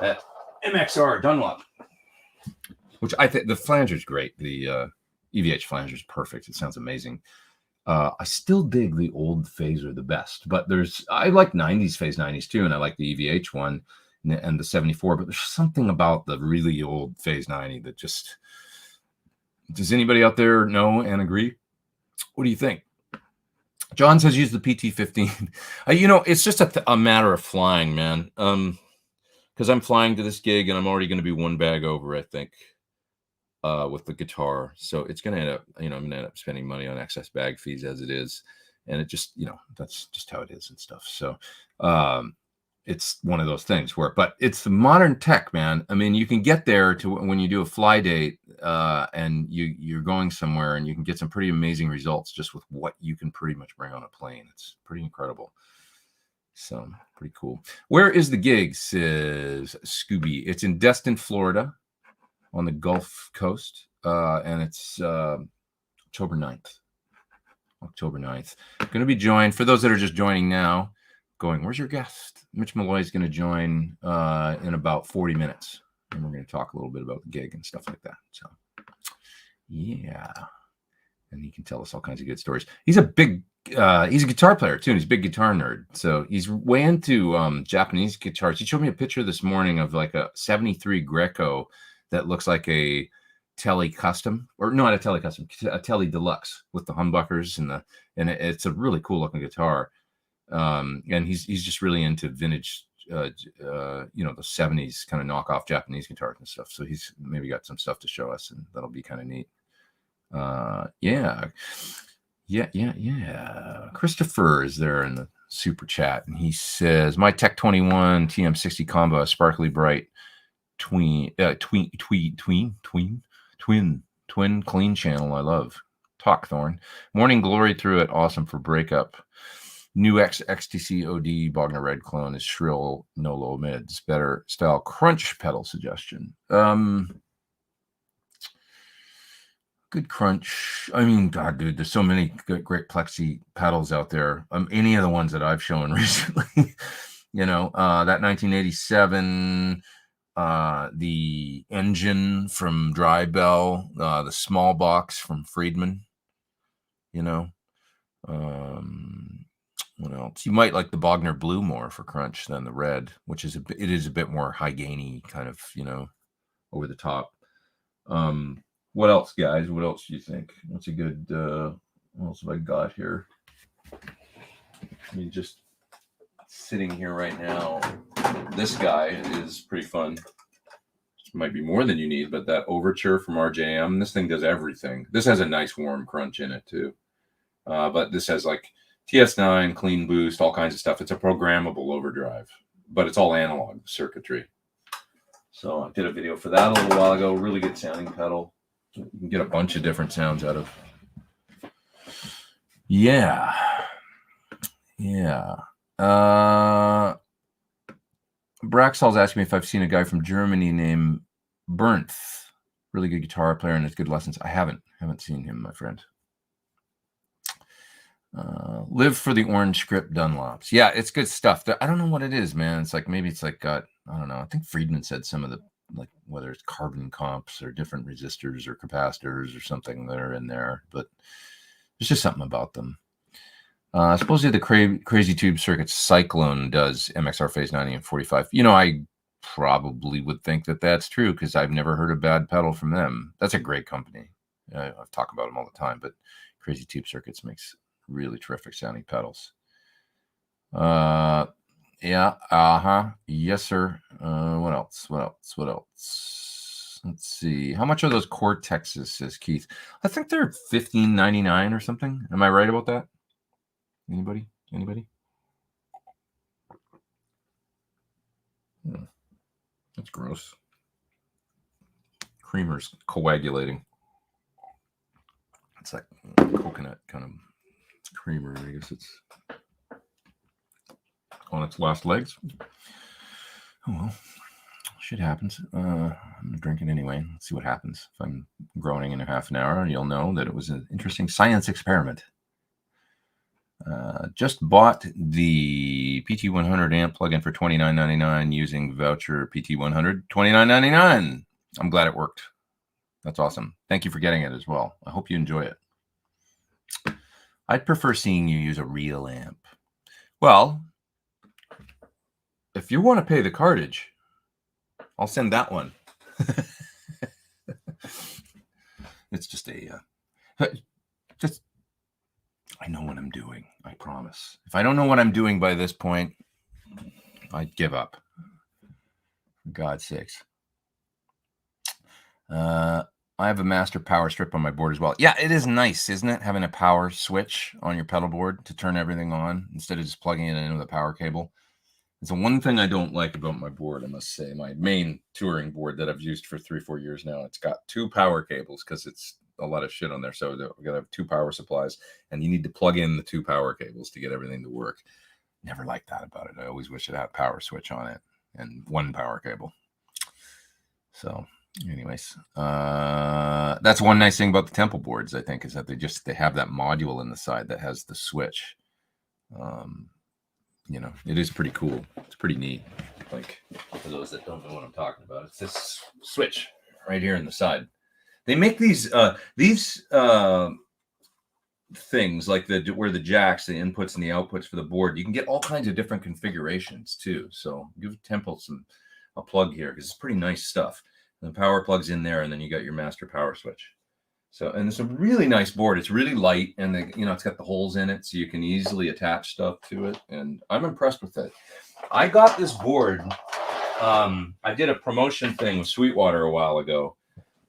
at MXR Dunlop. Which I think the flanger is great. The EVH flanger is perfect. It sounds amazing. I still dig the old phaser the best, but I like 90s Phase 90s too, and I like the EVH one and the 74, but there's something about the really old Phase 90 that just, does anybody out there know and agree? What do you think? John says use the PT15. It's just a matter of flying, man. Because I'm flying to this gig and I'm already going to be one bag over, I think, with the guitar. So it's going to end up, I'm going to end up spending money on excess bag fees as it is. And it just, that's just how it is and stuff. So it's one of those things but it's the modern tech, man. I mean, you can get there to when you do a fly date and you're going somewhere, and you can get some pretty amazing results just with what you can pretty much bring on a plane. It's pretty incredible. So pretty cool. Where is the gig, says Scooby? It's in Destin, Florida, on the Gulf Coast. And it's October 9th. October 9th. Going to be joined, for those that are just joining now, going, where's your guest? Mitch Malloy is going to join in about 40 minutes. And we're going to talk a little bit about the gig and stuff like that. So, yeah. And he can tell us all kinds of good stories. He's a guitar player too, and he's a big guitar nerd. So he's way into Japanese guitars. He showed me a picture this morning of like a 73 Greco that looks like a Tele Custom, or not a Tele Custom, a Tele Deluxe with the humbuckers and it's a really cool looking guitar. And he's just really into vintage you know, the 70s kind of knockoff Japanese guitars and stuff. So he's maybe got some stuff to show us, and that'll be kind of neat. Yeah. Christopher is there in the super chat, and he says, my Tech 21 TM60 combo, sparkly bright twin clean channel. I love. Talk Thorn. Morning glory through it. Awesome for breakup. New XTC OD Bogner Red clone is shrill, no low mids. Better style crunch pedal suggestion. Good crunch. I mean, God, dude, there's so many great plexi pedals out there. Any of the ones that I've shown recently, you know, that 1987, the engine from Dry Bell, the small box from Friedman, you know. What else? You might like the Bogner Blue more for crunch than the red, which is it is a bit more high gainy, kind of, you know, over the top. What else, guys? What else do you think? What's a good? What else have I got here? I mean, just sitting here right now. This guy is pretty fun. Might be more than you need, but that Overture from RJM. This thing does everything. This has a nice warm crunch in it too. But this has like TS9, clean boost, all kinds of stuff. It's a programmable overdrive, but it's all analog circuitry. So I did a video for that a little while ago. Really good sounding pedal. You can get a bunch of different sounds out of. Yeah. Braxall's asking me if I've seen a guy from Germany named Bernth. Really good guitar player and has good lessons. I haven't seen him, my friend. Live for the orange script Dunlops. Yeah, it's good stuff. I don't know what it is, man. It's like maybe it's like I don't know. I think Friedman said some of the, like, whether it's carbon comps or different resistors or capacitors or something that are in there, but there's just something about them. Supposedly the Crazy Tube Circuit Cyclone does MXR Phase 90 and 45. You know, I probably would think that that's true because I've never heard a bad pedal from them. That's a great company. I've talked about them all the time, but Crazy Tube Circuits makes really terrific sounding pedals. Yes, sir. What else? Let's see. How much are those Cortexes, says Keith? I think they're $15.99 or something. Am I right about that? Anybody? That's gross. Creamer's coagulating. It's like coconut kind of creamer. I guess it's on its last legs. Oh well, shit happens. I'm drinking anyway. Let's see what happens. If I'm groaning in a half an hour, you'll know that it was an interesting science experiment. Just bought the PT100 amp plugin for $29.99 using voucher PT100 $29.99. I'm glad it worked. That's awesome. Thank you for getting it as well. I hope you enjoy it. I'd prefer seeing you use a real amp. Well, if you want to pay the cartage, I'll send that one. It's just I know what I'm doing. I promise. If I don't know what I'm doing by this point, I'd give up. For God's sakes. I have a master power strip on my board as well. Yeah, it is nice, isn't it? Having a power switch on your pedal board to turn everything on instead of just plugging it in with a power cable. It's the one thing I don't like about my board, I must say. My main touring board that I've used for 3-4 years now, it's got 2 power cables because it's a lot of shit on there. So we got to have 2 power supplies, and you need to plug in the 2 power cables to get everything to work. Never liked that about it. I always wish it had a power switch on it and 1 power cable. So anyways, that's one nice thing about the Temple boards, I think, is that they have that module in the side that has the switch. You know, it is pretty cool. It's pretty neat. Like, for those that don't know what I'm talking about, it's this switch right here in the side. They make these things like where the jacks, the inputs and the outputs for the board. You can get all kinds of different configurations too. So give Temple a plug here because it's pretty nice stuff. And the power plugs in there, and then you got your master power switch. So, and it's a really nice board. It's really light, and it's got the holes in it, so you can easily attach stuff to it. And I'm impressed with it. I got this board. I did a promotion thing with Sweetwater a while ago,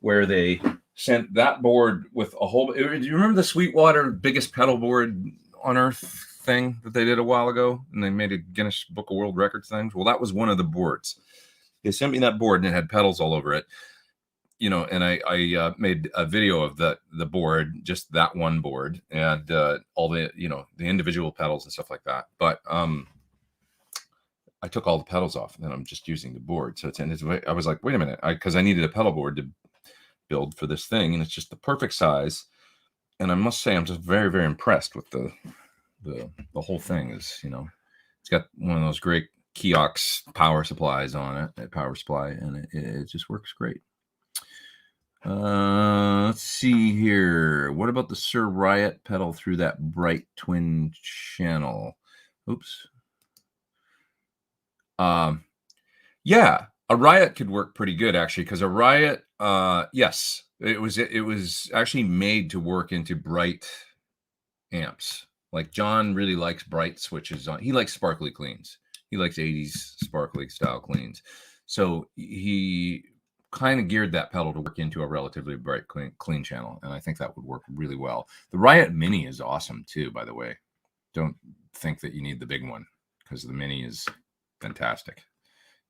where they sent that board with a whole. Do you remember the Sweetwater biggest pedal board on earth thing that they did a while ago, and they made a Guinness Book of World Records thing? Well, that was one of the boards. They sent me that board, and it had pedals all over it. And I made a video of the board, just that one board, and all the the individual pedals and stuff like that. But I took all the pedals off, and then I'm just using the board. So I was like, wait a minute, because I needed a pedal board to build for this thing, and it's just the perfect size. And I must say, I'm just very, very impressed with the whole thing. Is it's got one of those great Kiox power supplies on it, power supply, and it just works great. Let's see here. What about the Sir Riot pedal through that bright twin channel? Oops. Yeah, a Riot could work pretty good actually, because a Riot, yes, it was actually made to work into bright amps. Like John really likes bright switches on. He likes sparkly cleans. He likes 80s sparkly style cleans. So he kind of geared that pedal to work into a relatively bright clean channel, and I think that would work really well. The Riot Mini is awesome too, by the way. Don't think that you need the big one, because the Mini is fantastic.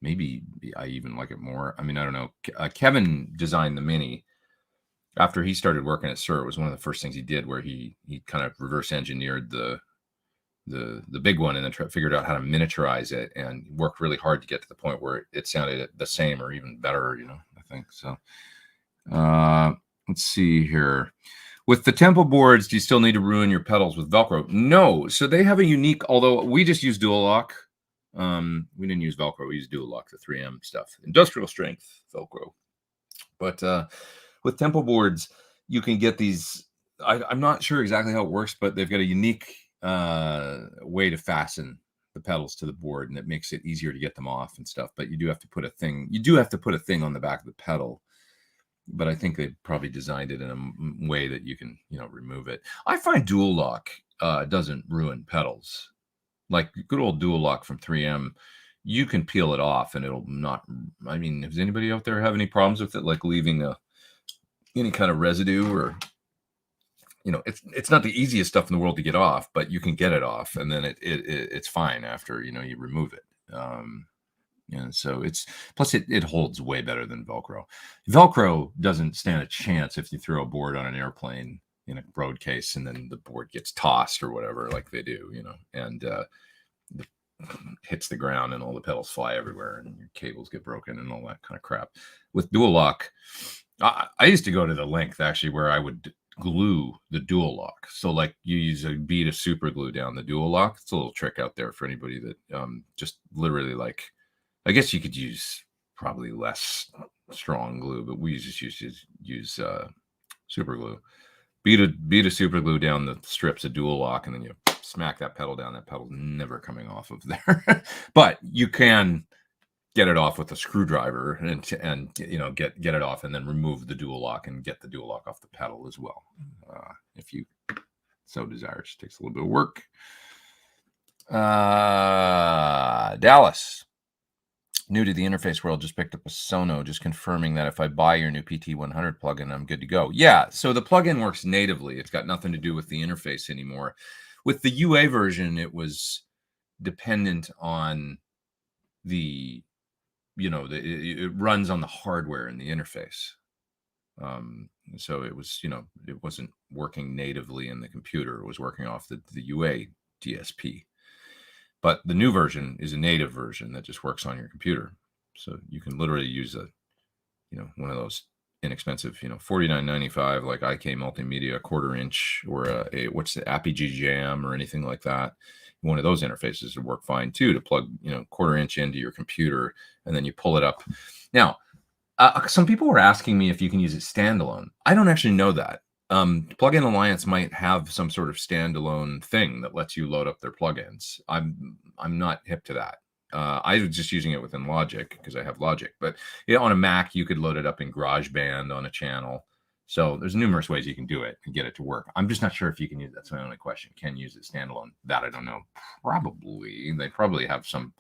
Maybe I even like it more. I mean, I don't know. Kevin designed the Mini after he started working at Sir. It was one of the first things he did, where he kind of reverse engineered the big one, and then figured out how to miniaturize it, and worked really hard to get to the point where it sounded the same or even better, I think. So let's see here. With the Tempo boards, do you still need to ruin your pedals with Velcro? No. So they have a unique, although we just use dual lock. We didn't use Velcro. We used dual lock, the 3M stuff, industrial strength Velcro. But with Tempo boards, you can get these. I'm not sure exactly how it works, but they've got a unique way to fasten the pedals to the board, and it makes it easier to get them off and stuff. But you do have to put a thing. You do have to put a thing on the back of the pedal. But I think they probably designed it in a way that you can, remove it. I find dual lock doesn't ruin pedals. Like good old dual lock from 3M, you can peel it off and it'll not. I mean, does anybody out there have any problems with it, like leaving any kind of residue, or it's not the easiest stuff in the world to get off, but you can get it off, and then it's fine after you remove it. And so plus it holds way better than Velcro. Velcro doesn't stand a chance if you throw a board on an airplane in a road case, and then the board gets tossed or whatever, like they do, and hits the ground, and all the pedals fly everywhere, and your cables get broken and all that kind of crap. With dual lock, I used to go to the length actually where I would glue the dual lock. So like you use a bead of super glue down the dual lock. It's a little trick out there for anybody that just literally, like, I guess you could use probably less strong glue, but we just use super glue. Bead of super glue down the strips of dual lock, and then you smack that pedal down. That pedal's never coming off of there. But you can get it off with a screwdriver and get it off, and then remove the dual lock and get the dual lock off the pedal as well, if you so desire. It just takes a little bit of work. Dallas, new to the interface world, just picked up a Sono, just confirming that if I buy your new PT100 plugin, I'm good to go. Yeah, so the plugin works natively. It's got nothing to do with the interface anymore. With the UA version, it was dependent on the, it runs on the hardware in the interface. So it was, it wasn't working natively in the computer. It was working off the UA DSP. But the new version is a native version that just works on your computer. So you can literally use one of those inexpensive, $49.95 like IK Multimedia 1/4 inch, or what's the Apogee Jam or anything like that. One of those interfaces would work fine too, to plug 1/4 inch into your computer, and then you pull it up. Now, some people were asking me if you can use it standalone. I don't actually know that. Plugin Alliance might have some sort of standalone thing that lets you load up their plugins. I'm not hip to that. I was just using it within Logic because I have Logic. But on a Mac, you could load it up in GarageBand on a channel. So there's numerous ways you can do it and get it to work. I'm just not sure if you can use it. That's my only question. Can use it standalone? That I don't know. Probably. They probably have some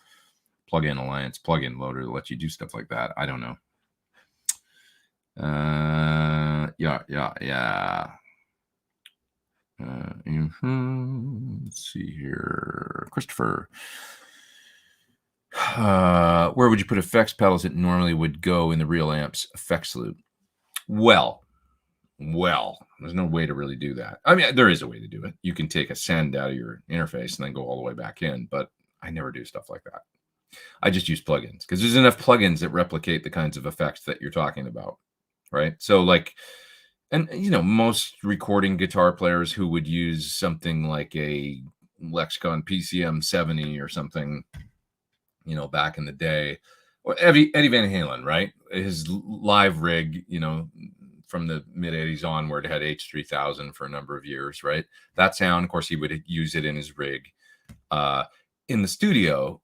plugin alliance plugin loader that lets you do stuff like that. I don't know. Yeah. Let's see here. Christopher. Where would you put effects pedals that normally would go in the real amp's effects loop? Well, there's no way to really do that. I mean, there is a way to do it. You can take a send out of your interface and then go all the way back in, but I never do stuff like that. I just use plugins because there's enough plugins that replicate the kinds of effects that you're talking about, right? So like, and you know, most recording guitar players who would use something like a Lexicon PCM 70 or something, you know, back in the day, or Eddie Van Halen, right? His live rig, you know, from the mid 80s onward had H3000 for a number of years, right? That sound, of course, he would use it in his rig. In the studio,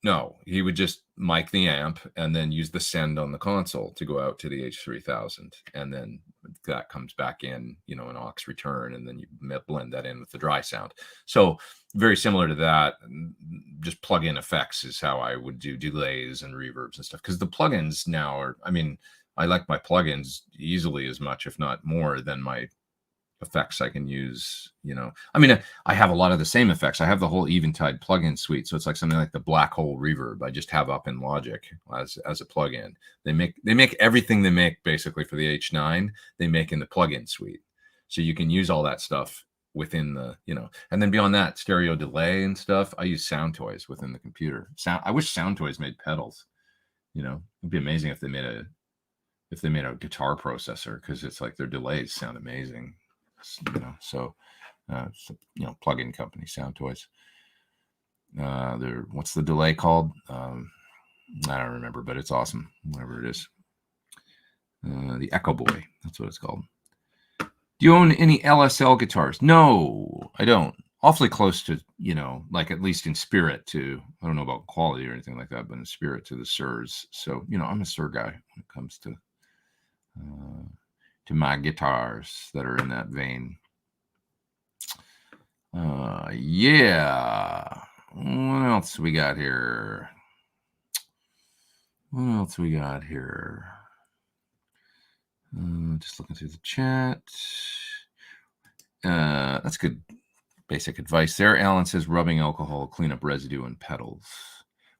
no, he would just mic the amp and then use the send on the console to go out to the H3000. And then that comes back in, you know, an aux return, and then you blend that in with the dry sound. So very similar to that, just plug-in effects is how I would do delays and reverbs and stuff. Because the plugins now are, I mean, I like my plugins easily as much, if not more, than my effects I can use, you know. I mean, I have a lot of the same effects. I have the whole Eventide plugin suite. So it's like something like the black hole reverb I just have up in Logic as a plugin. They make everything they make basically for the H9, they make in the plugin suite. So you can use all that stuff within the, you know, and then beyond that, stereo delay and stuff, I use Sound Toys within the computer. I wish Sound Toys made pedals, you know. It'd be amazing if they made a guitar processor, because it's like their delays sound amazing, you know. So you know, plug-in company, Sound Toys. What's the delay called? I don't remember, but it's awesome, whatever it is. The Echo Boy, that's what it's called. Do you own any LSL guitars? No, I don't. Awfully close to, you know, like at least in spirit to, I don't know about quality or anything like that, but in spirit to the Sirs. So, you know, I'm a Sir guy when it comes to my guitars that are in that vein. Yeah. What else we got here? Just looking through the chat. That's good basic advice there. Alan says rubbing alcohol, clean up residue and pedals.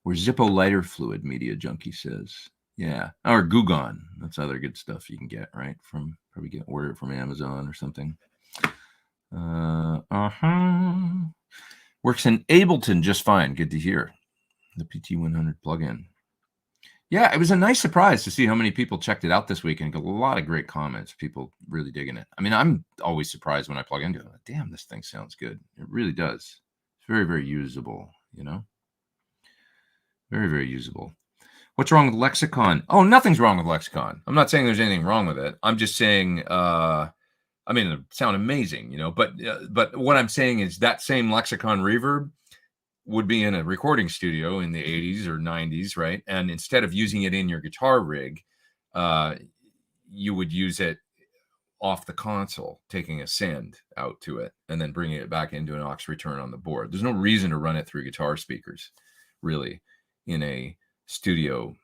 Or Zippo lighter fluid, Media Junkie says. Yeah. Or Gugon. That's other good stuff you can get, right? Probably order it from Amazon or something. Works in Ableton just fine. Good to hear. The PT100 plugin. Yeah, it was a nice surprise to see how many people checked it out this week, and got a lot of great comments. People really digging it. I mean, I'm always surprised when I plug into it. Like, damn, this thing sounds good. It really does. It's very, very usable, you know? Very, very usable. What's wrong with Lexicon? Oh, nothing's wrong with Lexicon. I'm not saying there's anything wrong with it. I'm just saying, I mean, it sound amazing, you know, but what I'm saying is that same Lexicon reverb would be in a recording studio in the 80s or 90s, right? And instead of using it in your guitar rig, you would use it off the console, taking a send out to it and then bringing it back into an aux return on the board. There's no reason to run it through guitar speakers, really, in a studio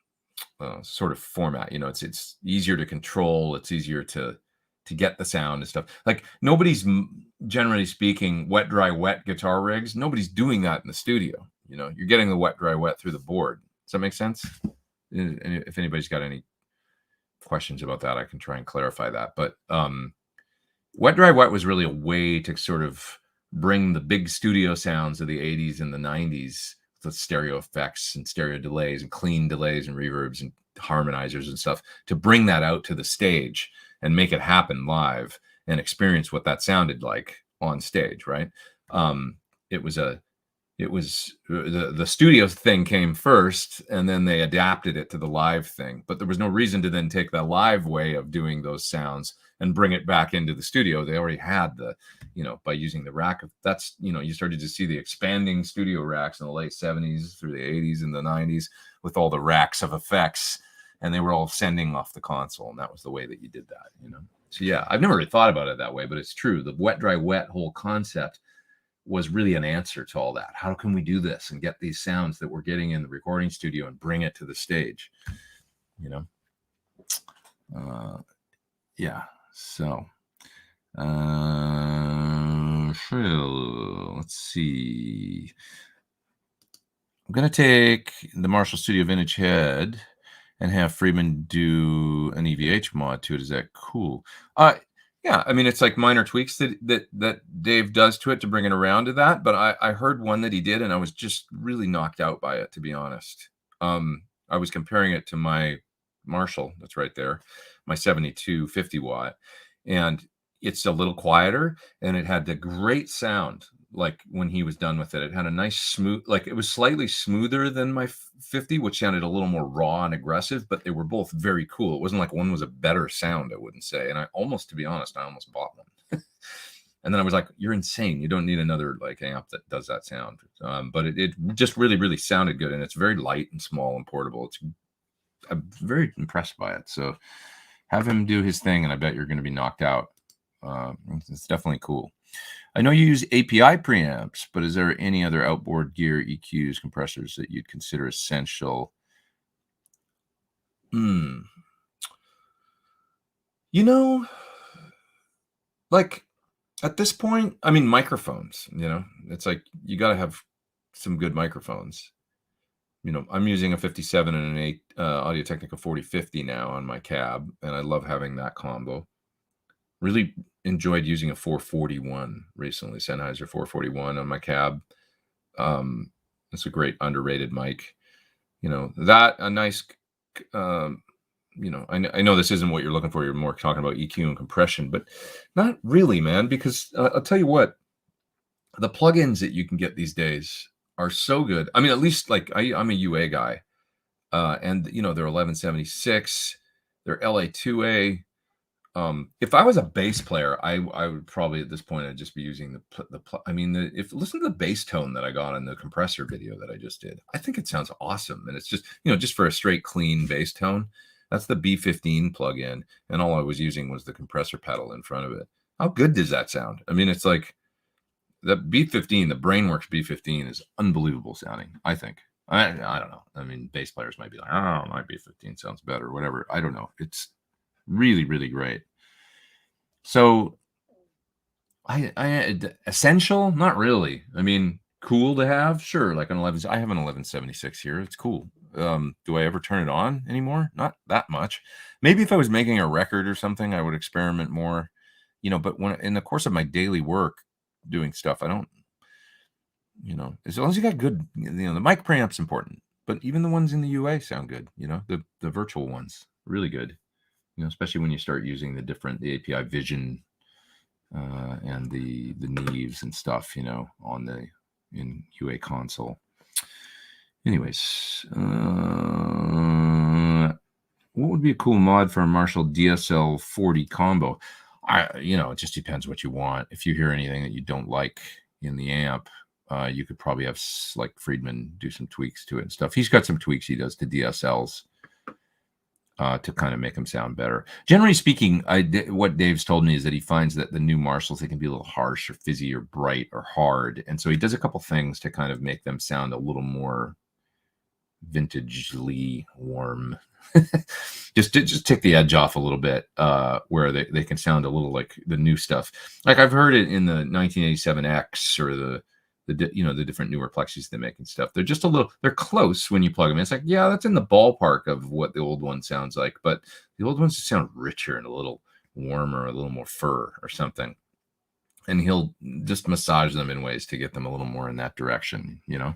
sort of format. You know, it's easier to control. It's easier to get the sound and stuff. Like, nobody's, generally speaking, wet, dry, wet guitar rigs. Nobody's doing that in the studio. You know, you're getting the wet, dry, wet through the board. Does that make sense? And if anybody's got any questions about that, I can try and clarify that. But wet, dry, wet was really a way to sort of bring the big studio sounds of the 80s and the 90s, the stereo effects and stereo delays and clean delays and reverbs and harmonizers and stuff, to bring that out to the stage and make it happen live and experience what that sounded like on stage, right? The studio thing came first, and then they adapted it to the live thing. But there was no reason to then take the live way of doing those sounds and bring it back into the studio. They already had the, you know, by using the rack. That's, you know, you started to see the expanding studio racks in the late 70s through the 80s and the 90s with all the racks of effects. And they were all sending off the console, and that was the way that you did that, you know. So yeah, I've never really thought about it that way, but it's true. The wet, dry, wet whole concept was really an answer to all that. How can we do this and get these sounds that we're getting in the recording studio and bring it to the stage? You know? Yeah. So, let's see. I'm going to take the Marshall Studio Vintage Head and have Friedman do an EVH mod to it. Is that cool? Yeah, I mean, it's like minor tweaks that Dave does to it to bring it around to that. But I heard one that he did, and I was just really knocked out by it, to be honest. I was comparing it to my Marshall, that's right there, my 7250 watt, and it's a little quieter, and it had the great sound. Like when he was done with it, it had a nice smooth, like it was slightly smoother than my 50, which sounded a little more raw and aggressive, but they were both very cool. It wasn't like one was a better sound, I wouldn't say. And I almost, to be honest, I almost bought one. And then I was like, you're insane. You don't need another like amp that does that sound. But it just really, really sounded good. And it's very light and small and portable. I'm very impressed by it. So have him do his thing, and I bet you're going to be knocked out. It's definitely cool. I know you use API preamps, but is there any other outboard gear, EQs, compressors that you'd consider essential? You know, like at this point, I mean, microphones, you know, it's like you got to have some good microphones. You know, I'm using a 57 and an 8 Audio-Technica 4050 now on my cab, and I love having that combo. Really enjoyed using a 441 recently, Sennheiser 441 on my cab. It's a great underrated mic. You know, that a nice, you know, I know this isn't what you're looking for. You're more talking about EQ and compression, but not really, man, because I'll tell you what, the plugins that you can get these days are so good. I mean, at least like I'm a UA guy, and you know, they're 1176, they're LA2A. If I was a bass player, I would probably at this point I'd just be using I mean, if listen to the bass tone that I got in the compressor video that I just did. I think it sounds awesome, and it's just, you know, just for a straight clean bass tone. That's the B15 plugin, and all I was using was the compressor pedal in front of it. How good does that sound? I mean, it's like the B15, the Brainworks B15 is unbelievable sounding, I think. I don't know. I mean, bass players might be like, oh, my B15 sounds better, or whatever. I don't know. It's really, really great. So I essential, not really. I mean, cool to have, sure. Like an 11, I have an 1176 here. It's cool. Do I ever turn it on anymore? Not that much. Maybe if I was making a record or something, I would experiment more, you know, but when in the course of my daily work doing stuff, I don't, you know, as long as you got good, you know, the mic preamp's important, but even the ones in the UA sound good, you know, the virtual ones, really good, you know, especially when you start using the API Vision and the Neves and stuff, you know, in UA console. Anyways, what would be a cool mod for a Marshall DSL 40 combo? You know, it just depends what you want. If you hear anything that you don't like in the amp, you could probably have like Friedman do some tweaks to it and stuff. He's got some tweaks he does to DSLs to kind of make them sound better. Generally speaking, what Dave's told me is that he finds that the new Marshalls, they can be a little harsh or fizzy or bright or hard. And so he does a couple things to kind of make them sound a little more vintagely warm. just take the edge off a little bit, where they can sound a little like the new stuff. Like I've heard it in the 1987X or the you know, the different newer plexis they make and stuff. They're just a little, they're close when you plug them in. It's like, yeah, that's in the ballpark of what the old one sounds like, but the old ones just sound richer and a little warmer, a little more fur or something. And he'll just massage them in ways to get them a little more in that direction, you know?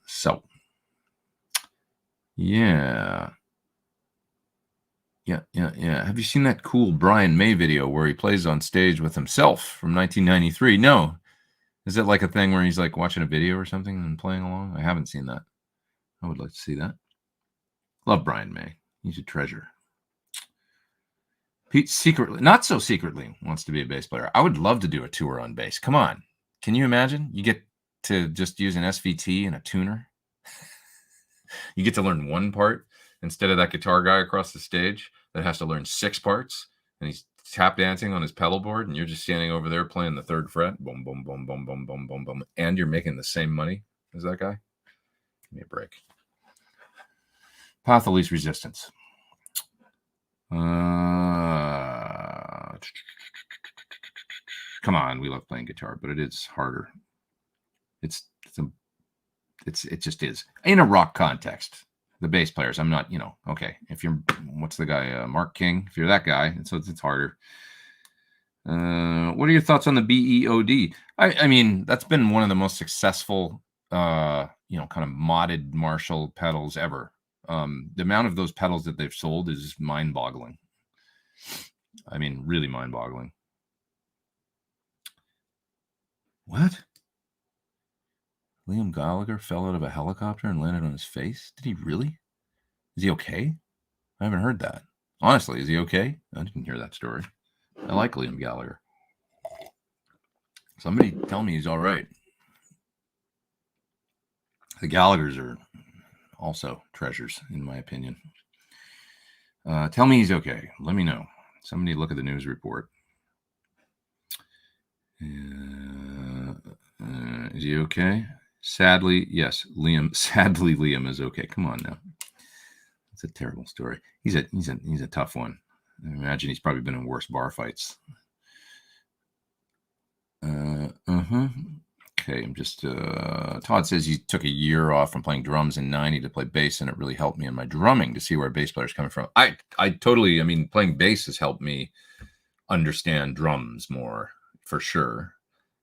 So yeah. Have you seen that cool Brian May video where he plays on stage with himself from 1993? No. Is it like a thing where he's like watching a video or something and playing along? I haven't seen that. I would like to see that. Love Brian May. He's a treasure. Pete secretly, not so secretly, wants to be a bass player. I would love to do a tour on bass. Come on. Can you imagine? You get to just use an SVT and a tuner. You get to learn one part instead of that guitar guy across the stage. that has to learn 6 parts, and he's tap dancing on his pedal board, and you're just standing over there playing the 3rd fret, boom, boom, boom, boom, boom, boom, boom, boom, and you're making the same money as that guy. Give me a break. Path of least resistance. Come on, we love playing guitar, but it is harder. It just is in a rock context. The bass players, I'm not, okay. If you're, what's the guy, Mark King? If you're that guy, it's harder. What are your thoughts on the BEOD? I mean, that's been one of the most successful, kind of modded Marshall pedals ever. The amount of those pedals that they've sold is mind-boggling. I mean, really mind-boggling. What? Liam Gallagher fell out of a helicopter and landed on his face? Did he really? Is he okay? I haven't heard that. Honestly, is he okay? I didn't hear that story. I like Liam Gallagher. Somebody tell me he's all right. The Gallaghers are also treasures, in my opinion. Tell me he's okay. Let me know. Somebody look at the news report. Is he okay? Sadly, yes. Sadly, Liam is okay. Come on now. It's a terrible story. He's a tough one. I imagine he's probably been in worse bar fights. Okay, I'm just Todd says he took a year off from playing drums in '90 to play bass, and it really helped me in my drumming to see where a bass player's coming from. I totally, I mean, playing bass has helped me understand drums more, for sure,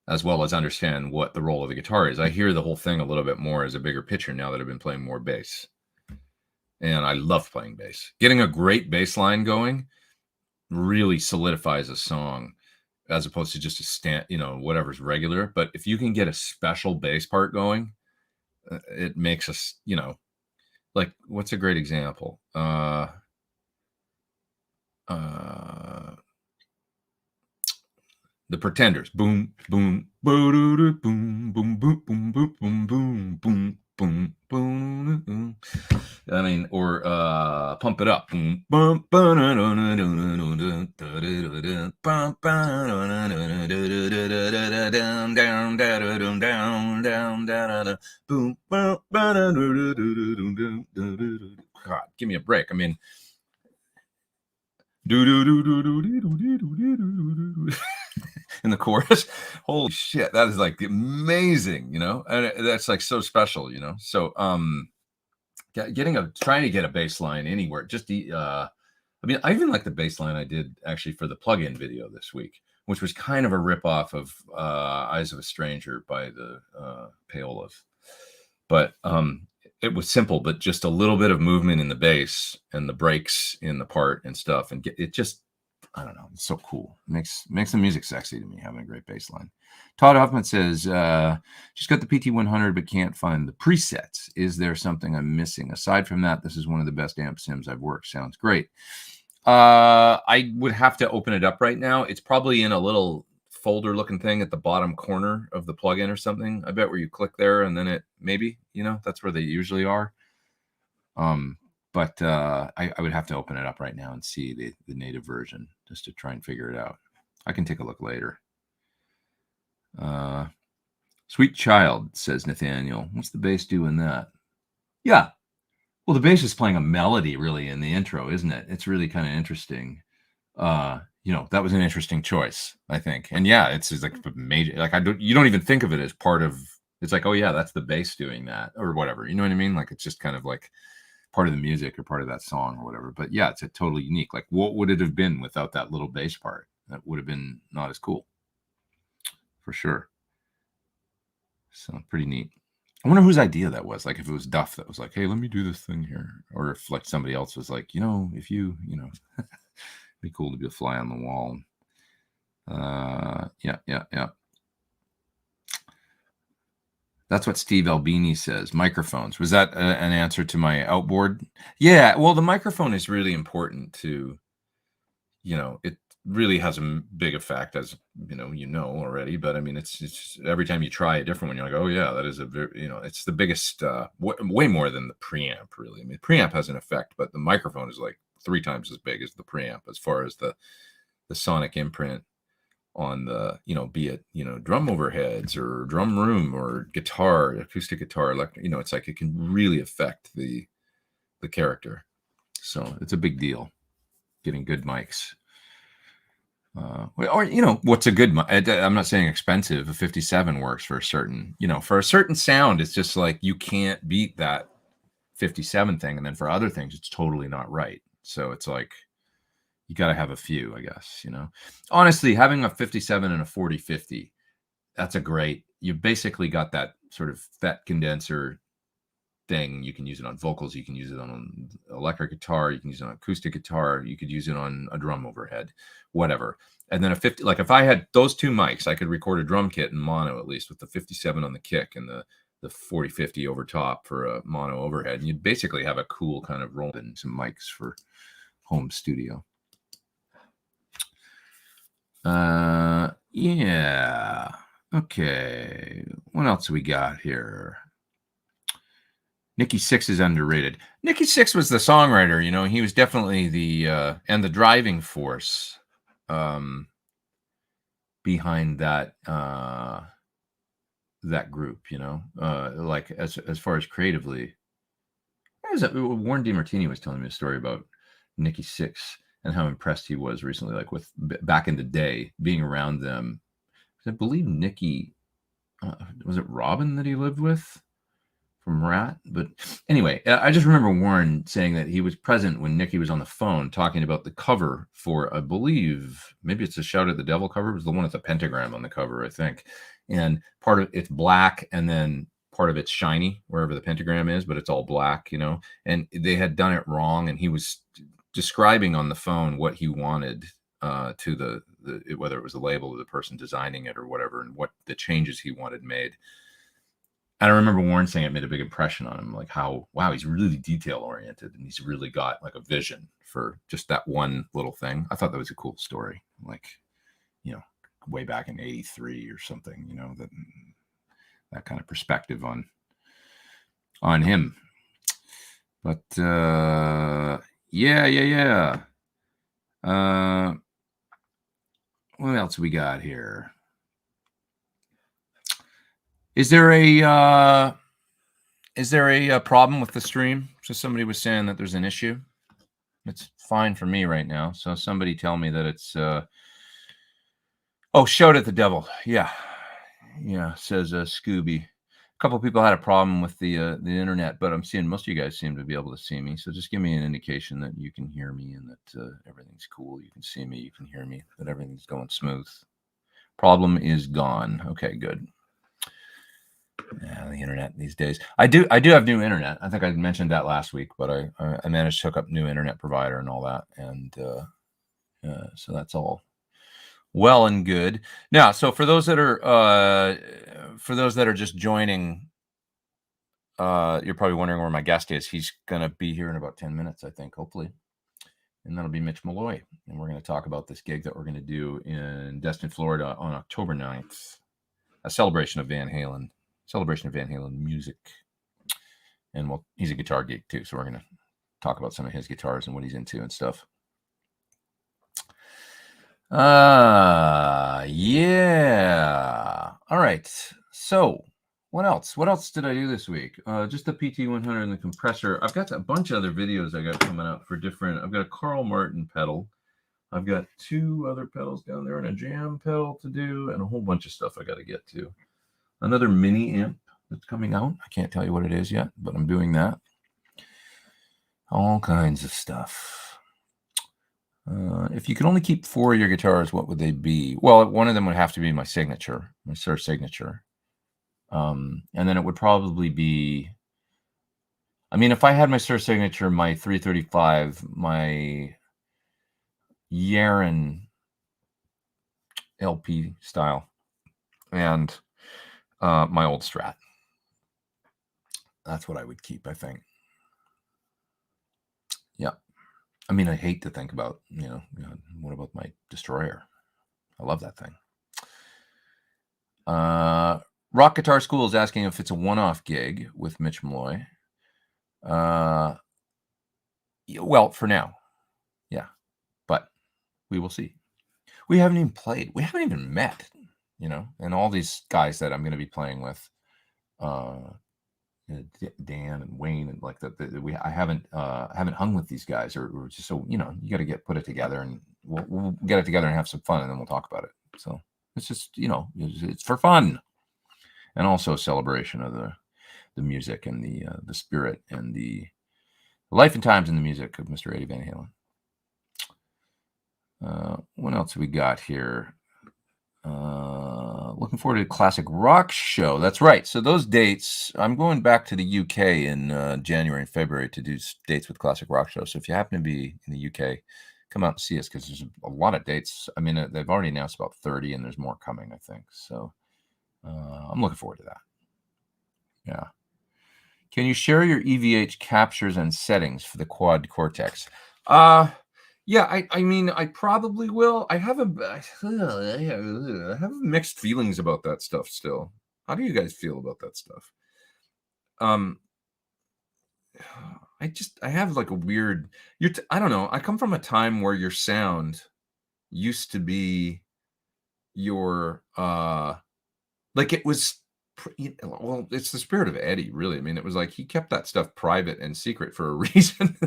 as well as understand what the role of the guitar is. I hear the whole thing a little bit more as a bigger picture now that I've been playing more bass. And I love playing bass. Getting a great bass line going really solidifies a song as opposed to just a whatever's regular. But if you can get a special bass part going, it makes us, like, what's a great example? The Pretenders. Boom, boom, boom, boom, boom, boom, boom, boom, boom, boom, boom, boom, boom. I mean, or Pump It Up. Boom, boom, boom, God, give me a break. I mean, in the chorus, holy shit, that is like amazing, and that's like so special, so trying to get a bass line anywhere, just I mean, I even like the bass line I did actually for the plug-in video this week, which was kind of a rip-off of Eyes of a Stranger by the Paolas, but it was simple, but just a little bit of movement in the bass and the breaks in the part and stuff, and it just, I don't know, it's so cool. Makes the music sexy to me, having a great bass line. Todd Hoffman says, just got the PT100 but can't find the presets. Is there something I'm missing? Aside from that, this is one of the best amp sims I've worked. Sounds great. I would have to open it up right now. It's probably in a little folder looking thing at the bottom corner of the plugin or something. I bet where you click there and then it maybe, that's where they usually are. But I would have to open it up right now and see the native version just to try and figure it out. I can take a look later. Sweet Child, says Nathaniel. What's the bass doing that? Yeah. Well, the bass is playing a melody really in the intro, isn't it? It's really kind of interesting. That was an interesting choice, I think. And yeah, it's like major, like you don't even think of it as part of, it's like, oh yeah, that's the bass doing that or whatever. You know what I mean? Like, it's just kind of like part of the music or part of that song or whatever. But yeah, it's a totally unique. Like, what would it have been without that little bass part? That would have been not as cool, for sure. So pretty neat. I wonder whose idea that was. Like, if it was Duff that was like, hey, let me do this thing here, or if like somebody else was like, if you, be cool to be a fly on the wall. Yeah. That's what Steve Albini says. Microphones. Was that an answer to my outboard? Yeah. Well, the microphone is really important to, it really has a big effect, as already. But I mean, it's every time you try a different one, you're like, oh yeah, that is a very, it's the biggest, way more than the preamp, really. I mean, preamp has an effect, but the microphone is like 3 times as big as the preamp as far as the sonic imprint on the, be it, drum overheads or drum room or guitar, acoustic guitar, electric, it's like it can really affect the character. So it's a big deal getting good mics. Or, what's a good mic? I'm not saying expensive. A 57 works for a certain, for a certain sound. It's just like you can't beat that 57 thing. And then for other things, it's totally not right. So it's like you got to have a few, I guess, Honestly, having a 57 and a 40-50, that's a great, you basically got that sort of that condenser thing. You can use it on vocals, you can use it on electric guitar, you can use it on acoustic guitar, you could use it on a drum overhead, whatever. And then a 50, like if I had those 2 mics, I could record a drum kit in mono, at least with the 57 on the kick and the 40-50 over top for a mono overhead. And you'd basically have a cool kind of roll in some mics for home studio. Yeah. Okay. What else we got here? Nikki Sixx is underrated. Nikki Sixx was the songwriter, he was definitely the and the driving force behind that that group, like as far as creatively. Warren DeMartini was telling me a story about Nikki Sixx and how impressed he was recently, like with back in the day being around them. I believe Nikki, was it Robin that he lived with from Rat? But anyway, I just remember Warren saying that he was present when Nikki was on the phone talking about the cover for, I believe, maybe it's a Shout at the Devil cover. It was the one with the pentagram on the cover, I think. And part of it's black, and then part of it's shiny wherever the pentagram is, but it's all black, and they had done it wrong. And he was describing on the phone what he wanted to the whether it was the label or the person designing it or whatever, and what the changes he wanted made. And I remember Warren saying it made a big impression on him, like how, wow, he's really detail oriented and he's really got like a vision for just that one little thing. I thought that was a cool story, like, way back in '83 or something, that kind of perspective on him. But yeah. What else we got here? Is there a problem with the stream? So somebody was saying that there's an issue. It's fine for me right now. So somebody tell me that it's Shout at the Devil. Yeah, says Scooby. A couple of people had a problem with the internet, but I'm seeing most of you guys seem to be able to see me. So just give me an indication that you can hear me and that everything's cool. You can see me, you can hear me, that everything's going smooth. Problem is gone. Okay, good. Yeah, the internet these days. I do have new internet. I think I mentioned that last week, but I managed to hook up new internet provider and all that, and so that's all well and good. Now, so for those that are just joining, you're probably wondering where my guest is. He's gonna be here in about 10 minutes, I think, hopefully, and that'll be Mitch Malloy, and we're gonna talk about this gig that we're gonna do in Destin, Florida, on October 9th, a celebration of Van Halen music. And well, he's a guitar geek too, so we're going to talk about some of his guitars and what he's into and stuff. Yeah. All right. So what else did I do this week? Just the PT100 and the compressor. I've got a bunch of other videos I got coming up for different. I've got a Carl Martin pedal. I've got 2 other pedals down there and a jam pedal to do, and a whole bunch of stuff I got to get to. Another mini amp that's coming out. I can't tell you what it is yet, but I'm doing that. All kinds of stuff. If you could only keep 4 of your guitars, what would they be? Well, one of them would have to be my signature, my Sir Signature. And then it would probably be, if I had my Sir Signature, my 335, my Yaren LP style, and my old Strat. That's what I would keep, I think. Yeah. I hate to think about, what about my Destroyer? I love that thing. Rock Guitar School is asking if it's a one-off gig with Mitch Malloy. Well, for now. we will see. We haven't even played. We haven't even met, you know, and all these guys that I'm going to be playing with, Dan and Wayne, and like I haven't hung with these guys, or just, so, you know, you got to put it together, and we'll get it together and have some fun, and then we'll talk about it. So it's just, you know, it's for fun, and also a celebration of the music and the spirit and the life and times in the music of Mr. Eddie Van Halen. What else we got here? Looking forward to the Classic Rock Show. That's right. So those dates, I'm going back to the UK in January and February to do dates with Classic Rock Show. So if you happen to be in the UK, come out and see us, because there's a lot of dates. I mean, they've already announced about 30, and there's more coming, I think. So I'm looking forward to that. Yeah. Can you share your EVH captures and settings for the Quad Cortex? Yeah, I mean, I probably will. I have mixed feelings about that stuff still. How do you guys feel about that stuff? I have like a weird, I don't know. I come from a time where your sound used to be your, like it was, well, it's the spirit of Eddie, really. I mean, it was like he kept that stuff private and secret for a reason.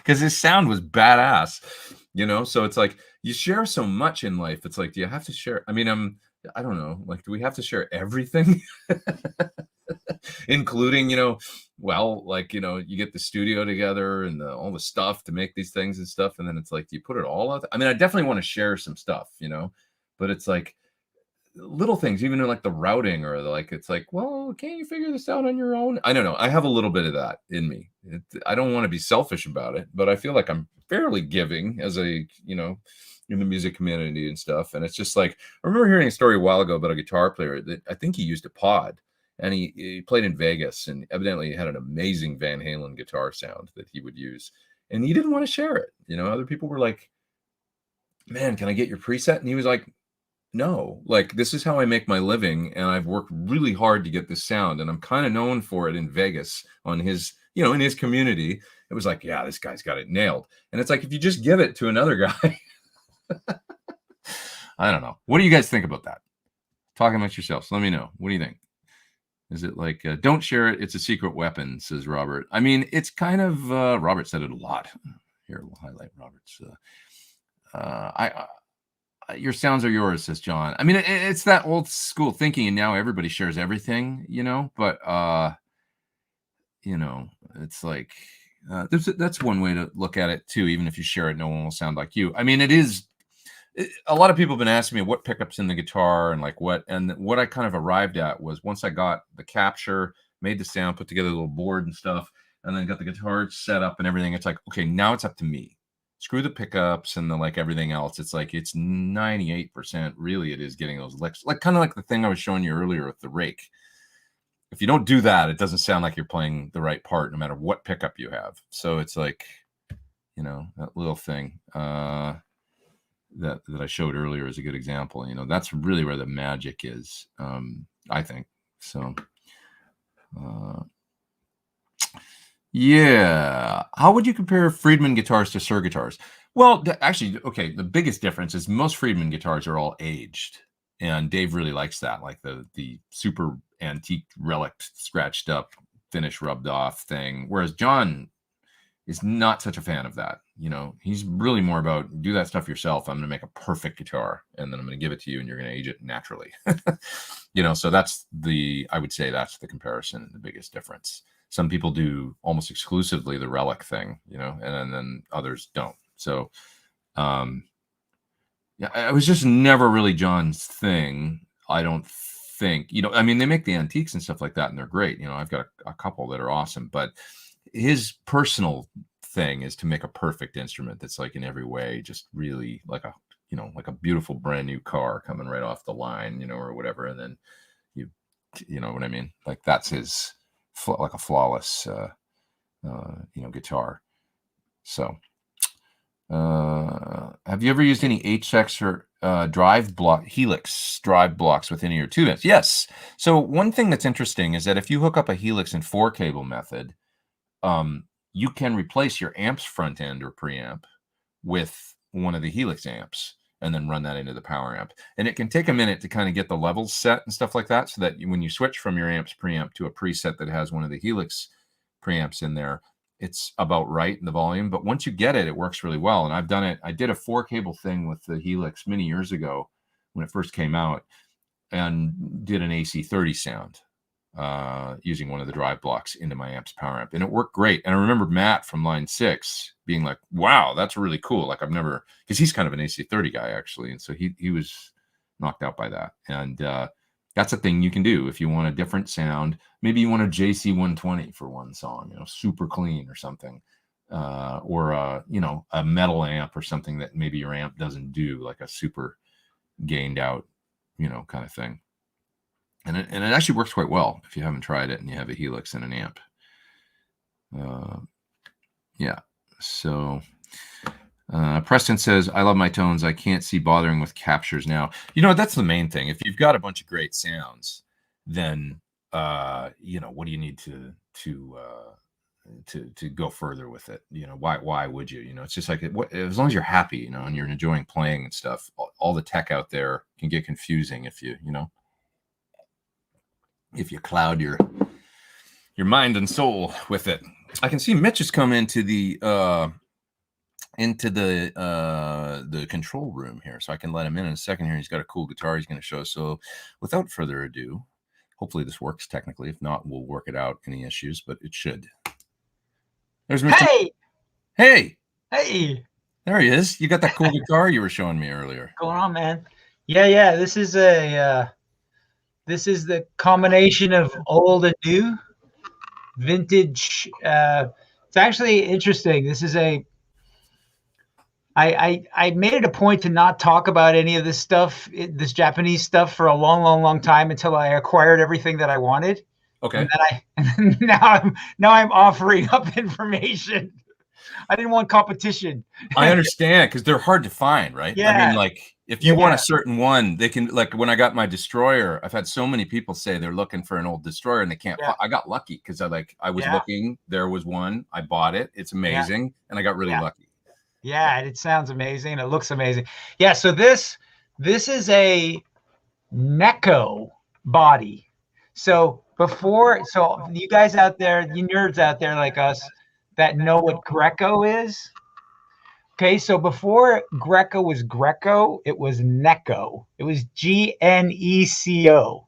Because his sound was badass, you know? So it's like, you share so much in life. It's like, do you have to share? I mean, I don't know. Like, do we have to share everything? Including, you know, well, like, you know, you get the studio together and all the stuff to make these things and stuff. And then it's like, do you put it all out? I mean, I definitely want to share some stuff, you know? But it's like, little things, even in like the routing, or like, it's like, well, can't you figure this out on your own? I don't know. I have a little bit of that in me. I don't want to be selfish about it, but I feel like I'm fairly giving as a, you know, in the music community and stuff. And it's just like, I remember hearing a story a while ago about a guitar player that I think he used a pod, and he played in Vegas, and evidently he had an amazing Van Halen guitar sound that he would use, and he didn't want to share it. You know, other people were like, man, can I get your preset? And he was like, no, like, this is how I make my living, and I've worked really hard to get this sound, and I'm kind of known for it in Vegas on his, you know, in his community. It was like, yeah, this guy's got it nailed. And it's like, if you just give it to another guy, I don't know. What do you guys think about that? Talk amongst yourselves. Let me know. What do you think? Is it like, don't share it, it's a secret weapon, says Robert. I mean, it's kind of, Robert said it a lot. Here, we'll highlight Robert's. Your sounds are yours, says John. I mean, it's that old school thinking, and now everybody shares everything, you know. But you know, it's like that's one way to look at it too. Even if you share it, no one will sound like you. I mean, a lot of people have been asking me what pickups in the guitar and like what I kind of arrived at was, once I got the capture, made the sound, put together a little board and stuff, and then got the guitar set up and everything. It's like, okay, now it's up to me. Screw the pickups and the like everything else. It's like, it's 98% really it is getting those licks, like kind of like the thing I was showing you earlier with the rake. If you don't do that, it doesn't sound like you're playing the right part, no matter what pickup you have. So it's like, you know, that little thing that I showed earlier is a good example. You know, that's really where the magic is, I think. So yeah. How would you compare Friedman guitars to Suhr guitars? Well, actually, okay, the biggest difference is most Friedman guitars are all aged, and Dave really likes that, like the super antique relic, scratched up, finish rubbed off thing. Whereas John is not such a fan of that. You know, he's really more about, do that stuff yourself. I'm going to make a perfect guitar, and then I'm going to give it to you, and you're going to age it naturally. You know, so I would say that's the comparison, the biggest difference. Some people do almost exclusively the relic thing, you know, and then others don't. So, yeah, it was just never really John's thing. I don't think, you know, I mean, they make the antiques and stuff like that, and they're great. You know, I've got a couple that are awesome, but his personal thing is to make a perfect instrument that's like in every way just really like a, you know, like a beautiful brand new car coming right off the line, you know, or whatever. And then you know what I mean? Like, that's his, like a flawless, you know, guitar. So, have you ever used any HX or Helix drive blocks with any of your tube amps? Yes. So one thing that's interesting is that if you hook up a Helix and 4-cable method, you can replace your amp's front end or preamp with one of the Helix amps and then run that into the power amp. And it can take a minute to kind of get the levels set and stuff like that, so that when you switch from your amp's preamp to a preset that has one of the Helix preamps in there, it's about right in the volume. But once you get it, it works really well. And I've done it. I did a 4-cable thing with the Helix many years ago when it first came out, and did an AC30 sound using one of the drive blocks into my amp's power amp, and it worked great. And I remember Matt from line 6 being like, wow, that's really cool. Like, I've never, because he's kind of an AC30 guy actually, and so he was knocked out by that. And that's a thing you can do if you want a different sound. Maybe you want a JC120 for one song, super clean or something, or a metal amp or something that maybe your amp doesn't do, like a super gained out kind of thing. And it actually works quite well if you haven't tried it and you have a Helix and an amp. Yeah. So Preston says, I love my tones. I can't see bothering with captures now. That's the main thing. If you've got a bunch of great sounds, then what do you need to go further with it? Why would you? It's just like, as long as you're happy, and you're enjoying playing and stuff. All the tech out there can get confusing if you cloud your mind and soul with it. I can see Mitch has come into the control room here, so I can let him in a second here. He's got a cool guitar he's going to show us. So without further ado, hopefully this works technically. If not, we'll work it out. Any issues, but it should. There's Mr. Hey! There he is. You got that cool guitar you were showing me earlier. What's going on, man? Yeah. This is the combination of old and new, vintage. It's actually interesting. This is I made it a point to not talk about any of this stuff, this Japanese stuff, for a long time, until I acquired everything that I wanted. Okay. And now I'm offering up information. I didn't want competition. I understand, because they're hard to find, right? Yeah. I mean, like, if you want a certain one, they can, like, when I got my Destroyer, I've had so many people say they're looking for an old Destroyer and they can't. I got lucky because I was looking. There was one. I bought it. It's amazing, and I got really lucky. Yeah, it sounds amazing. It looks amazing. Yeah. So this is a Neko body. So you guys out there, you nerds out there like us that know what Greco is. Okay, so before Greco was Greco, it was Neko. It was Gneco.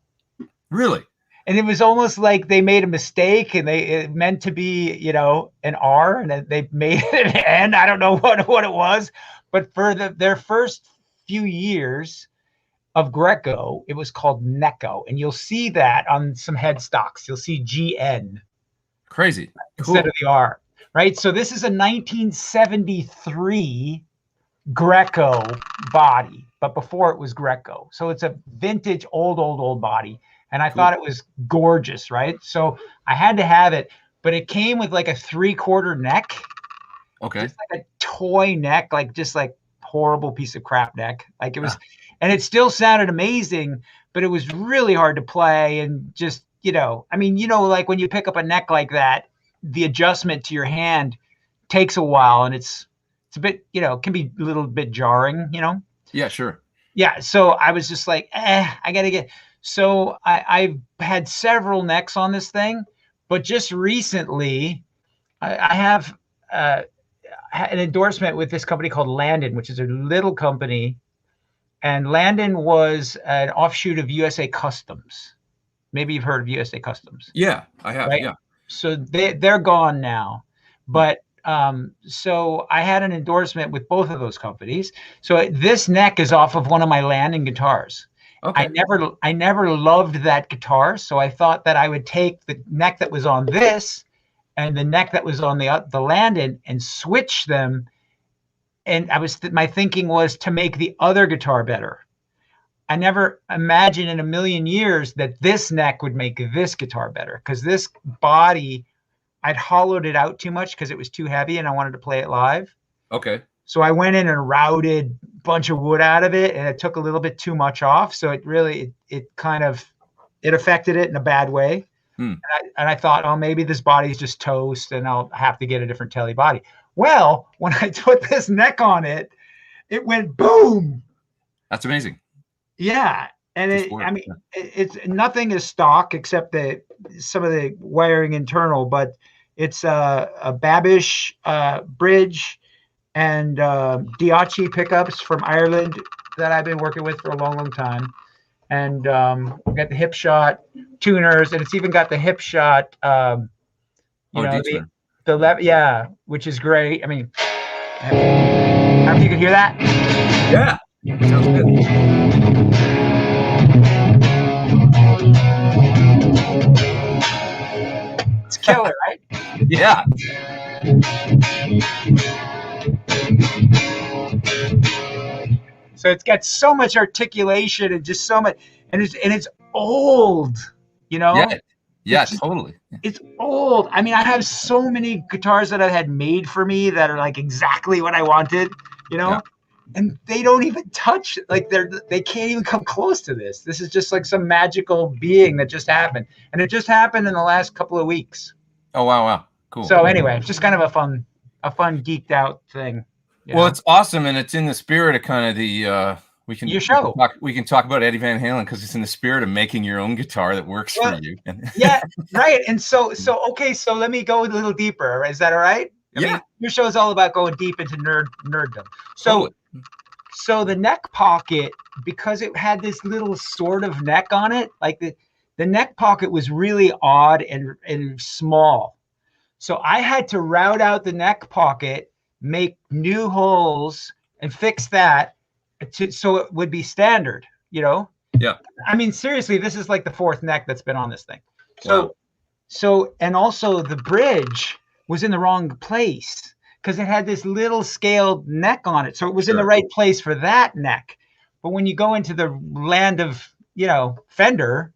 Really? And it was almost like they made a mistake, and it meant to be, an R, and they made it an N. I don't know what it was, but for their first few years of Greco, it was called Neko, and you'll see that on some headstocks. You'll see GN. Crazy. Instead of the R. Right, so this is a 1973 Greco body, but before it was Greco. So it's a vintage, old body, and I thought it was gorgeous, right? So I had to have it, but it came with like a 3/4 neck. Okay. Just like a toy neck, just like horrible piece of crap neck. Like it was, and it still sounded amazing, but it was really hard to play, and just, like when you pick up a neck like that, the adjustment to your hand takes a while, and it's a bit, can be a little bit jarring, Yeah, sure. Yeah. So I was just like, I got to get, so I've had several necks on this thing, but just recently I have an endorsement with this company called Landon, which is a little company. And Landon was an offshoot of USA Customs. Maybe you've heard of USA Customs. Yeah, I have. Right? Yeah. So they're gone now, but so I had an endorsement with both of those companies. So this neck is off of one of my Landon guitars. Okay. I never loved that guitar, so I thought that I would take the neck that was on this and the neck that was on the Landon and switch them. And my thinking was to make the other guitar better. I never imagined in a million years that this neck would make this guitar better, because this body, I'd hollowed it out too much because it was too heavy and I wanted to play it live. Okay. So I went in and routed a bunch of wood out of it, and it took a little bit too much off. So it really, it affected it in a bad way. And I thought, oh, maybe this body's just toast and I'll have to get a different telly body. Well, when I put this neck on it, it went boom. That's amazing. Yeah. And it's nothing is stock except some of the wiring internal, but it's a Babish bridge and Diachi pickups from Ireland that I've been working with for a long, long time. And we've got the hip shot tuners, and it's even got the hip shot, which is great. I mean, I don't know if you can hear that. Yeah, sounds good. It's killer, right? Yeah. So it's got so much articulation and just so much, and it's old, Yeah, totally. It's old. I mean, I have so many guitars that I've had made for me that are like exactly what I wanted, and they don't even touch, like they can't even come close to this. This is just like some magical being that just happened, and it just happened in the last couple of weeks. Oh wow, cool. So anyway, it's just kind of a fun geeked out thing. Well, it's awesome, and it's in the spirit of kind of the we can talk about Eddie Van Halen because it's in the spirit of making your own guitar that works for you. Yeah, right. And so okay, so let me go a little deeper. Is that all right? I mean, your show is all about going deep into nerddom. So the neck pocket, because it had this little sort of neck on it, like the neck pocket was really odd and small. So I had to route out the neck pocket, make new holes, and fix that so it would be standard, Yeah. I mean, seriously, this is like the fourth neck that's been on this thing. So and also the bridge was in the wrong place because it had this little scaled neck on it. So it was in the right place for that neck. But when you go into the land of, Fender,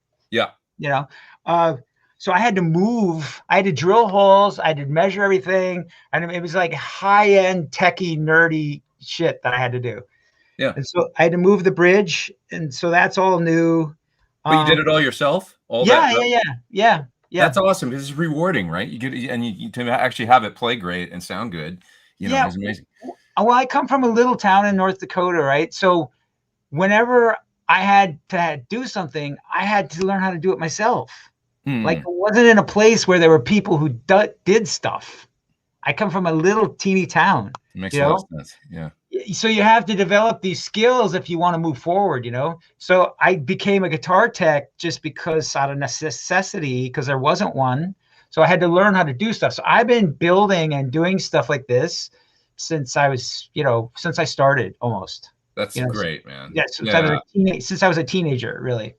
so I had to move, I had to drill holes, I had to measure everything. And it was like high-end techie, nerdy shit that I had to do. Yeah. And so I had to move the bridge. And so that's all new. But you did it all yourself? Yeah. That's awesome. This is rewarding, right? You get, and you to actually have it play great and sound good. It's amazing. Well, I come from a little town in North Dakota, right? So whenever I had to do something, I had to learn how to do it myself. Like it wasn't in a place where there were people who did stuff. I come from a little teeny town. It makes a lot of sense. Yeah. So you have to develop these skills if you want to move forward, So I became a guitar tech just because out of necessity, because there wasn't one. So I had to learn how to do stuff. So I've been building and doing stuff like this since I was, since I started almost. That's great, man. Yeah, since I was a teenager, really.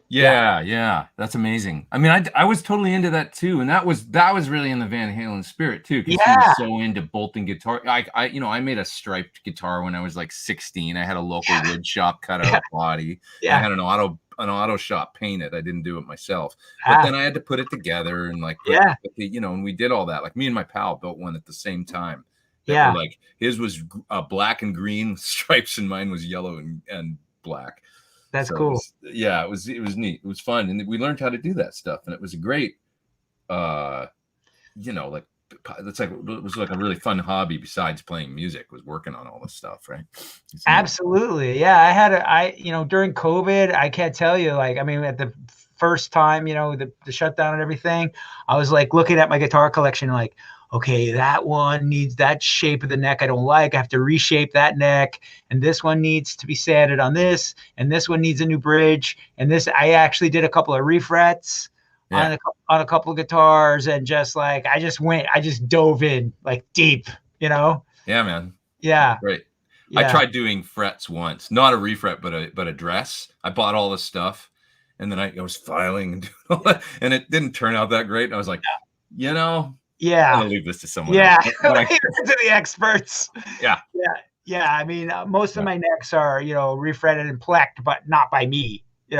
Yeah, that's amazing. I mean, I was totally into that too, and that was really in the Van Halen spirit too, because he was so into bolting guitar. I made a striped guitar when I was like 16. I had a local wood shop cut out a body. I had an auto shop paint it. I didn't do it myself, but then I had to put it together and and we did all that. Like me and my pal built one at the same time. Like his was black and green stripes, and mine was yellow and black. That's cool. It was neat. It was fun, and we learned how to do that stuff, and it was a great, it was like a really fun hobby besides playing music. Was working on all this stuff, right? Absolutely, yeah. I had during COVID, I can't tell you, like, I mean, at the first time, the shutdown and everything, I was like looking at my guitar collection, like, okay, that one needs that shape of the neck I don't like. I have to reshape that neck. And this one needs to be sanded on this. And this one needs a new bridge. And this, I actually did a couple of refrets on a couple of guitars. And just like, I just dove in like deep, Yeah, man. Yeah. Great. Yeah. I tried doing frets once, not a refret, but a dress. I bought all this stuff. And then I was filing and doing all that, and it didn't turn out that great. And I was like, I'm gonna leave this to someone else. Leave it to the experts. Yeah. I mean, most of my necks are, refretted and plecked, but not by me. So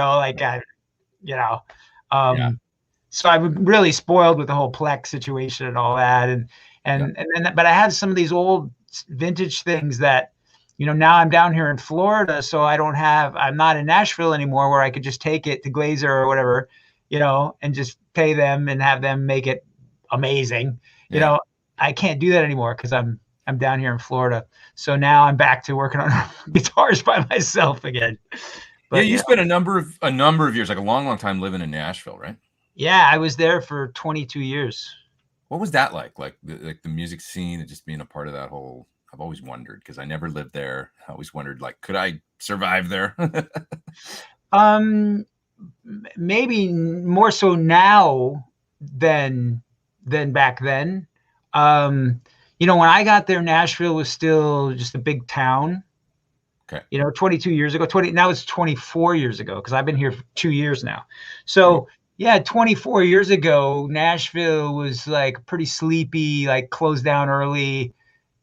I'm really spoiled with the whole pleck situation and all that, and then, but I have some of these old vintage things that, now I'm down here in Florida, so I'm not in Nashville anymore, where I could just take it to Glazer or whatever, and just pay them and have them make it amazing. I can't do that anymore because I'm I'm down here in Florida. So now I'm back to working on guitars by myself again. But, yeah, you spent a number of years, like a long time living in Nashville, right? Yeah, I was there for 22 years. What was that like? Like the music scene and just being a part of that whole. I've always wondered because I never lived there. I always wondered, like, could I survive there? Maybe more so now than back then. You know, when I got there, Nashville was still just a big town. Okay. You know, 22 years ago, now it's 24 years ago because I've been here for 2 years now. So yeah, 24 years ago, Nashville was like pretty sleepy, like closed down early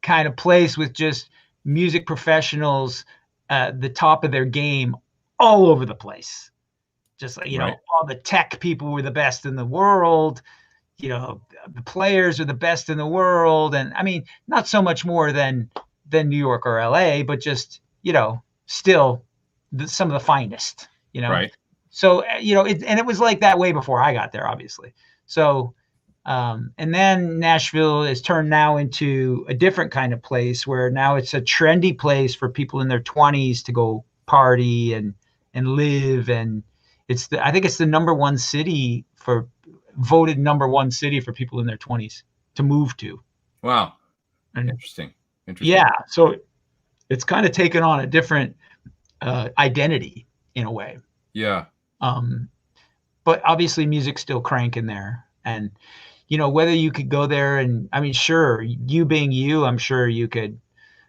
kind of place with just music professionals at the top of their game all over the place. Just like, you know, all the tech people were the best in the world. You know, the players are the best in the world. And I mean, not so much more than New York or LA, but just, you know, still some of the finest, you know? Right. So, you know, and it was like that way before I got there, obviously. So, and then Nashville is turned now into a different kind of place where now it's a trendy place for people in their 20s to go party and live. And I think it's the voted number one city for people in their 20s to move to. Wow. And Interesting. Yeah. So it's kind of taken on a different identity in a way. Yeah. But obviously music's still cranking there. And, you know, whether you could go there and, I mean, sure, you being you, I'm sure you could,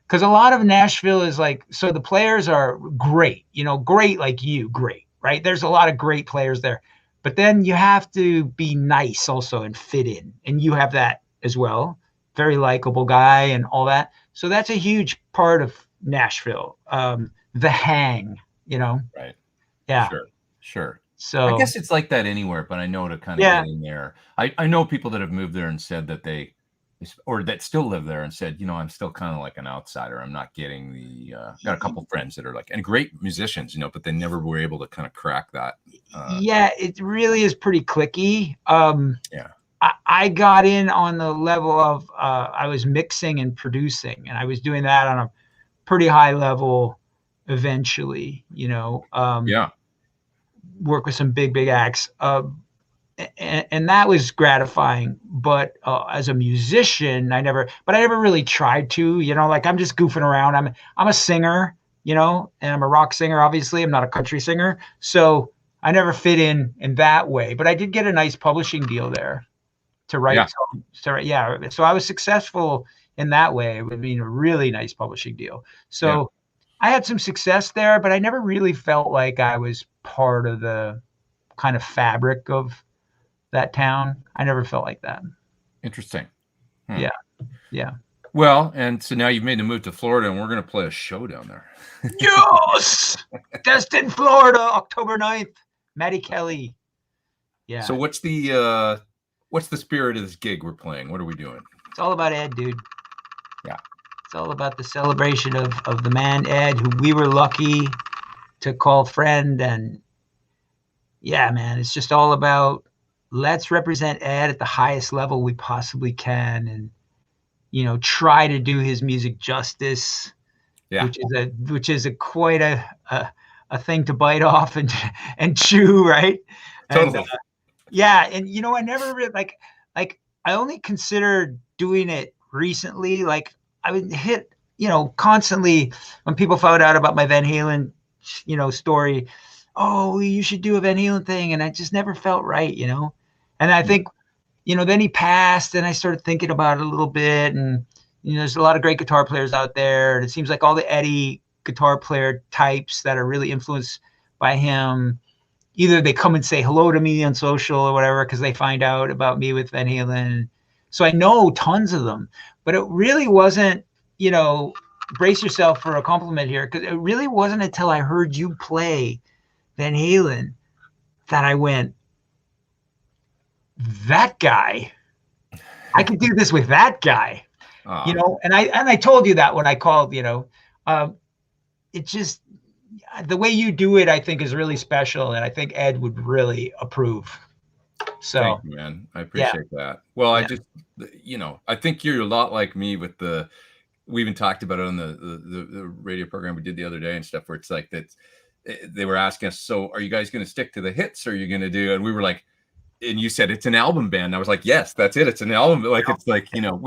because a lot of Nashville is like, so the players are great, you know, great like you, great, right? There's a lot of great players there. But then you have to be nice also and fit in. And you have that as well. Very likable guy and all that. So that's a huge part of Nashville. The hang, you know? Right. Yeah. Sure. So I guess it's like that anywhere, but I know to kind of get in there. I know people that have moved there and said that or that still live there and said, you know, I'm still kind of like an outsider. I'm not getting got a couple friends that are like, and great musicians, you know, but they never were able to kind of crack that. Yeah, it really is pretty clicky. Yeah. I got in on the level of, I was mixing and producing, and I was doing that on a pretty high level eventually, you know, work with some big acts. And that was gratifying, but as a musician, I never really tried to, you know, like I'm just goofing around. I'm a singer, you know, and I'm a rock singer. Obviously I'm not a country singer. So I never fit in that way, but I did get a nice publishing deal there to write. So I was successful in that way. It would be a really nice publishing deal. So I had some success there, but I never really felt like I was part of the kind of fabric of that town. I never felt like that. Interesting. Yeah. Well, and so now you've made the move to Florida, and we're going to play a show down there. Yes! Destin, Florida, October 9th. Maddie Kelly. Yeah. So what's the spirit of this gig we're playing? What are we doing? It's all about Ed, dude. Yeah. It's all about the celebration of the man Ed, who we were lucky to call friend. And yeah, man, it's just all about, let's represent Ed at the highest level we possibly can, and, you know, try to do his music justice. Yeah. Which is quite a thing to bite off and chew, right? Totally. And, and you know, I never really like I only considered doing it recently. Like I would hit, you know, constantly when people found out about my Van Halen, you know, story. Oh, you should do a Van Halen thing, and I just never felt right, you know. And I think, you know, then he passed, and I started thinking about it a little bit, and you know, there's a lot of great guitar players out there, and it seems like all the Eddie guitar player types that are really influenced by him, either they come and say hello to me on social or whatever because they find out about me with Van Halen. So I know tons of them, but it really wasn't, you know, brace yourself for a compliment here, because it really wasn't until I heard you play Van Halen that I went, that guy, I can do this with that guy. You know, and I told you that when I called, you know, it just, the way you do it, I think is really special. And I think Ed would really approve. So thank you, man. I appreciate that. Well, I just, you know, I think you're a lot like me with the, we even talked about it on the radio program we did the other day and stuff, where it's like that they were asking us, so are you guys going to stick to the hits, or are you going to do, and we were like, and you said it's an album band. I was like, yes, that's it. It's an album. Like, it's like, you know,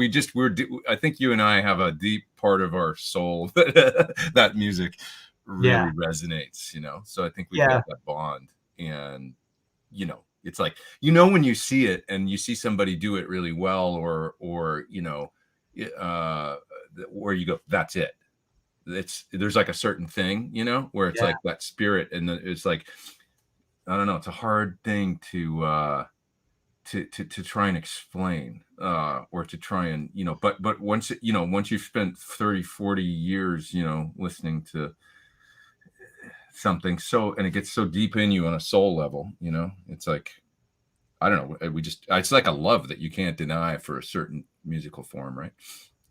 I think you and I have a deep part of our soul that music really resonates, you know? So I think we've got that bond. And, you know, it's like, you know, when you see it and you see somebody do it really well, or, you know, where you go, that's it. There's like a certain thing, you know, where it's like that spirit, and it's like, I don't know. It's a hard thing to try and explain, or to try and, you know, but once you've spent 30, 40 years, you know, listening to something, and it gets so deep in you on a soul level, you know, it's like, I don't know. It's like a love that you can't deny for a certain musical form, right?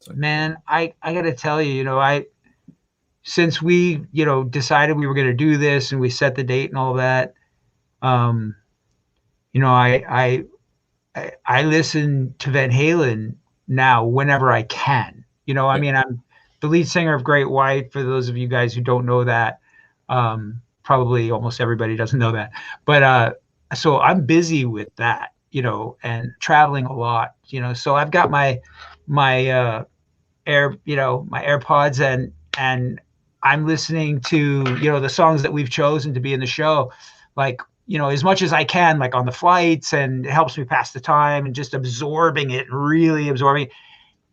Like, man, I got to tell you, you know, since we, you know, decided we were going to do this and we set the date and all that, you know, I listen to Van Halen now whenever I can. You know, I mean, I'm the lead singer of Great White. For those of you guys who don't know that, probably almost everybody doesn't know that. But so I'm busy with that, you know, and traveling a lot, you know. So I've got my AirPods, and I'm listening to, you know, the songs that we've chosen to be in the show, like, you know, as much as I can, like on the flights, and it helps me pass the time, and just absorbing it, really absorbing it.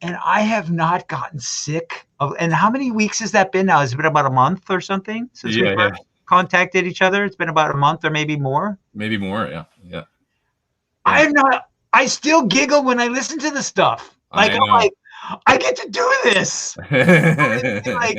And I have not gotten sick of, and how many weeks has that been now? Has it been about a month or something since we first contacted each other? It's been about a month, or maybe more. Maybe more, yeah. I still giggle when I listen to the stuff. Like, I'm like, I get to do this. Like,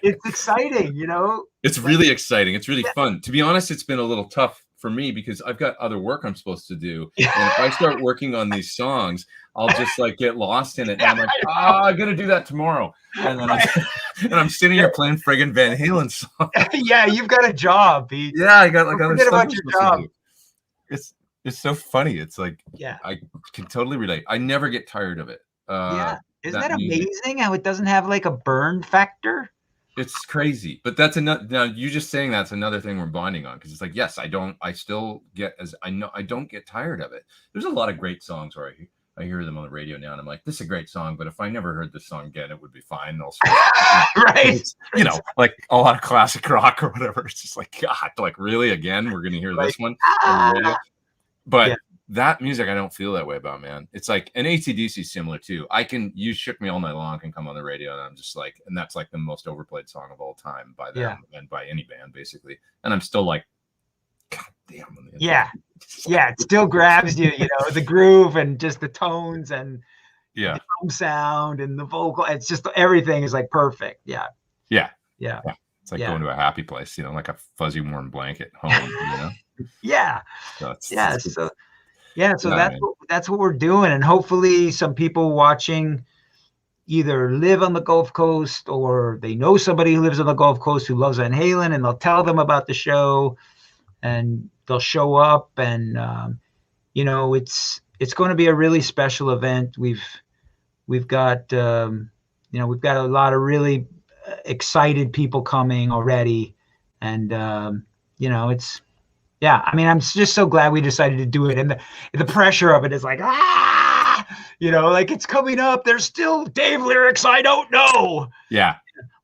it's exciting, you know? It's really exciting. It's really fun. To be honest, it's been a little tough for me because I've got other work I'm supposed to do. And if I start working on these songs, I'll just like get lost in it. And I'm like, I'm going to do that tomorrow. And then I'm sitting here playing friggin' Van Halen songs. Yeah, you've got a job, Pete. Yeah, I got like other stuff about your job. It's so funny. It's like, yeah, I can totally relate. I never get tired of it. Isn't that amazing how it doesn't have like a burn factor? It's crazy. But that's another, now you just saying that's another thing we're bonding on, because it's like, yes, I don't get tired of it. There's a lot of great songs where I hear them on the radio now and I'm like, this is a great song, but if I never heard this song again, it would be fine. Also, right. You know, like a lot of classic rock or whatever. It's just like, God, like really again, we're going to hear this one on the radio. But that music, I don't feel that way about, man. It's like, and AC/DC is similar too. You Shook Me All Night Long can come on the radio, and I'm just like, and that's like the most overplayed song of all time by them and by any band, basically. And I'm still like, God damn. Yeah. It still grabs you, you know, the groove and just the tones and the drum sound and the vocal. It's just, everything is like perfect. Yeah. It's like going to a happy place, you know, like a fuzzy warm blanket home, you know? So that's what we're doing, and hopefully some people watching either live on the Gulf Coast or they know somebody who lives on the Gulf Coast who loves Van Halen, and they'll tell them about the show and they'll show up, and you know, it's going to be a really special event. We've got we've got a lot of really excited people coming already, and you know, I mean, I'm just so glad we decided to do it. And the pressure of it is like, you know, like it's coming up. There's still Dave lyrics I don't know. Yeah.